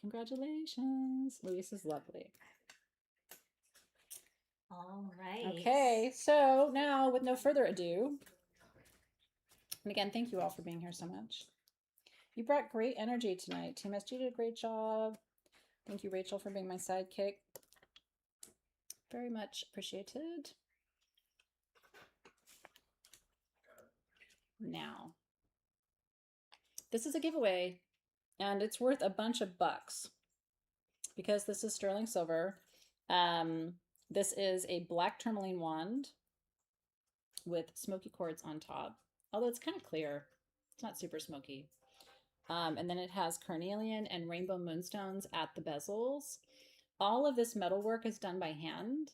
Congratulations. Louise is lovely. All right. Okay, so now with no further ado, and again, thank you all for being here so much. You brought great energy tonight. Team SG did a great job. Thank you, Rachel, for being my sidekick. Very much appreciated. Now, this is a giveaway, and it's worth a bunch of bucks because this is sterling silver. This is a black tourmaline wand with smoky quartz on top, although it's kind of clear. It's not super smoky. And then it has carnelian and rainbow moonstones at the bezels. All of this metalwork is done by hand.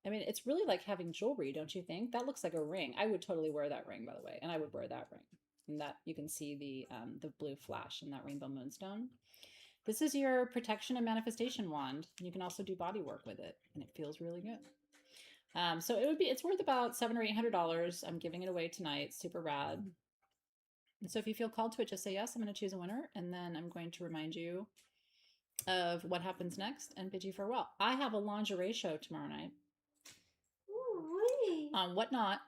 I mean, it's really like having jewelry, don't you think? That looks like a ring. I would totally wear that ring, by the way, and I would wear that ring. And that you can see the blue flash in that rainbow moonstone. This is your protection and manifestation wand. You can also do body work with it, and it feels really good. So it's worth about $700 or $800. I'm giving it away tonight. Super rad. And so if you feel called to it, just say yes. I'm going to choose a winner, and then I'm going to remind you of what happens next and bid you farewell. I have a lingerie show tomorrow night. Ooh-wee. On Whatnot.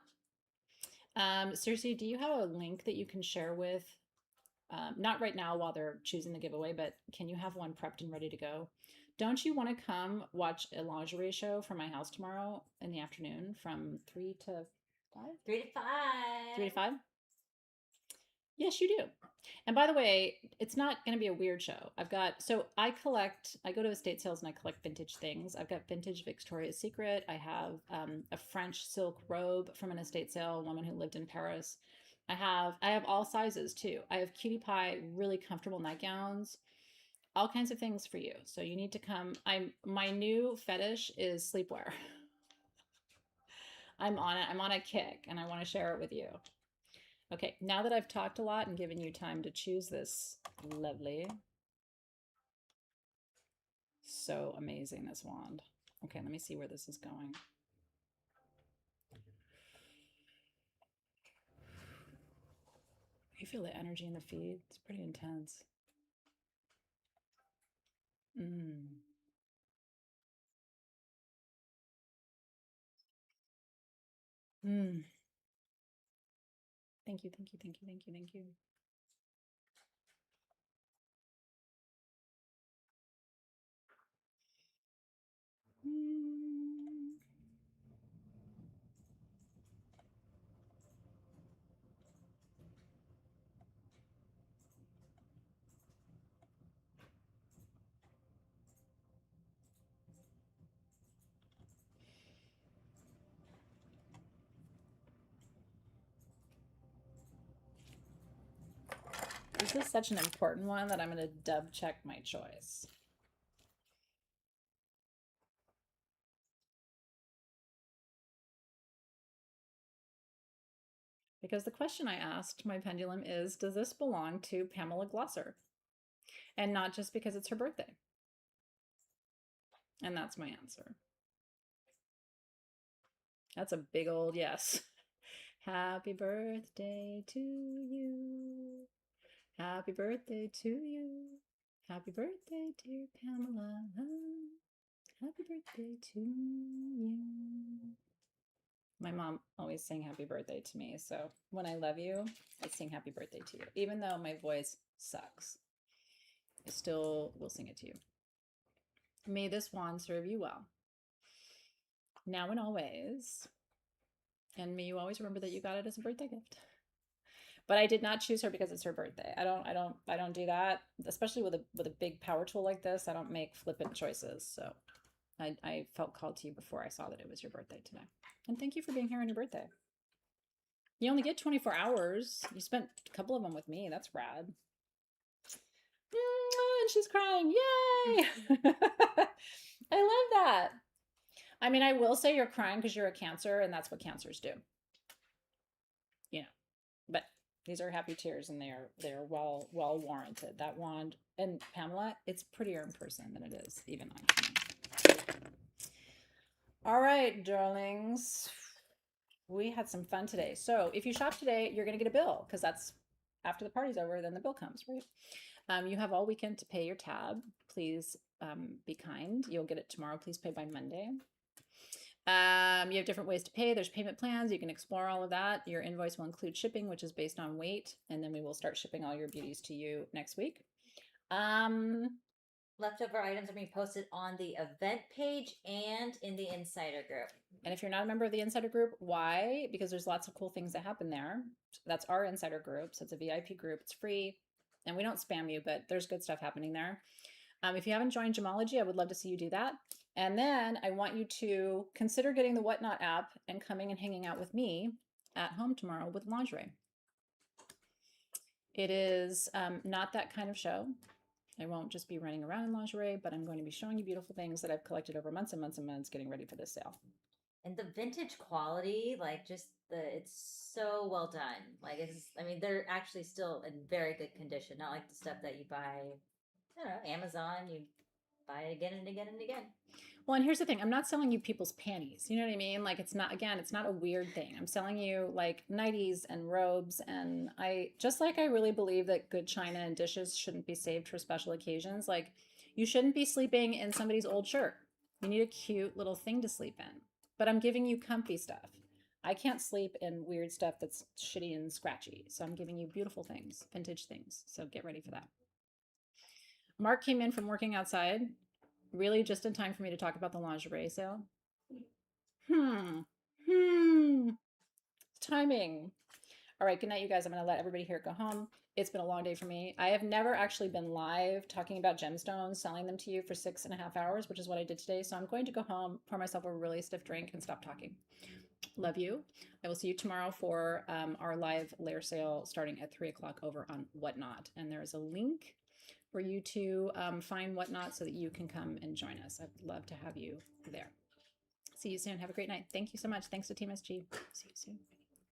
Circe, do you have a link that you can share with, not right now while they're choosing the giveaway, but can you have one prepped and ready to go? Don't you want to come watch a lingerie show from my house tomorrow in the afternoon from 3 to 5? 3 to 5. 3 to 5? Yes, you do. And by the way, it's not going to be a weird show. I go to estate sales and I collect vintage things. I've got vintage Victoria's Secret. I have a French silk robe from an estate sale, a woman who lived in Paris. I have all sizes too. I have cutie pie, really comfortable nightgowns, all kinds of things for you. So you need to come. My new fetish is sleepwear. I'm on it. I'm on a kick and I want to share it with you. Okay, now that I've talked a lot and given you time to choose this lovely, so amazing, this wand. Okay, let me see where this is going. You feel the energy in the feed? It's pretty intense. Mm. Mm. Thank you, thank you, thank you, thank you, thank you. Mm. This is such an important one that I'm going to dub check my choice. Because the question I asked my pendulum is, does this belong to Pamela Glosser? And not just because it's her birthday. And that's my answer. That's a big old yes. Happy birthday to you. Happy birthday to you. Happy birthday, dear Pamela. Happy birthday to you. My mom always sang happy birthday to me. So when I love you, I sing happy birthday to you. Even though my voice sucks, I still will sing it to you. May this wand serve you well, now and always. And may you always remember that you got it as a birthday gift. But I did not choose her because it's her birthday. I don't do that, especially with a big power tool like this. I don't make flippant choices. So I felt called to you before I saw that it was your birthday today. And thank you for being here on your birthday. You only get 24 hours. You spent a couple of them with me. That's rad. And she's crying. Yay! I love that. I mean, I will say you're crying because you're a Cancer, and that's what Cancers do. You know, but these are happy tears, and they're well warranted. That wand, and Pamela, it's prettier in person than it is even on camera. All right, darlings. We had some fun today. So if you shop today, you're going to get a bill because that's after the party's over, then the bill comes, right? You have all weekend to pay your tab. Please be kind. You'll get it tomorrow. Please pay by Monday. You have different ways to pay. There's payment plans. You can explore all of that. Your invoice will include shipping, which is based on weight. And then we will start shipping all your beauties to you next week. Leftover items are being posted on the event page and in the insider group. And if you're not a member of the insider group, why? Because there's lots of cool things that happen there. That's our insider group. So it's a VIP group. It's free. And we don't spam you, but there's good stuff happening there. If you haven't joined Gemology, I would love to see you do that. And then I want you to consider getting the Whatnot app and coming and hanging out with me at home tomorrow with lingerie. It is not that kind of show. I won't just be running around in lingerie, but I'm going to be showing you beautiful things that I've collected over months and months and months getting ready for this sale. And the vintage quality, like it's so well done. Like they're actually still in very good condition. Not like the stuff that you buy, I don't know, Amazon, you buy it again and again and again. Well, and here's the thing. I'm not selling you people's panties. You know what I mean? Like it's not a weird thing. I'm selling you like nighties and robes. And I really believe that good china and dishes shouldn't be saved for special occasions. Like you shouldn't be sleeping in somebody's old shirt. You need a cute little thing to sleep in. But I'm giving you comfy stuff. I can't sleep in weird stuff that's shitty and scratchy. So I'm giving you beautiful things, vintage things. So get ready for that. Mark came in from working outside really just in time for me to talk about the lingerie sale. Timing. All right, good night, you guys. I'm going to let everybody here go home. It's been a long day for me. I have never actually been live talking about gemstones, selling them to you for 6.5 hours, which is what I did today. So I'm going to go home, pour myself a really stiff drink, and stop talking. Love you. I will see you tomorrow for our live layer sale starting at 3 o'clock over on Whatnot. And there is a link for you to find Whatnot so that you can come and join us. I'd love to have you there. See you soon. Have a great night. Thank you so much. Thanks to Team SG. See you soon.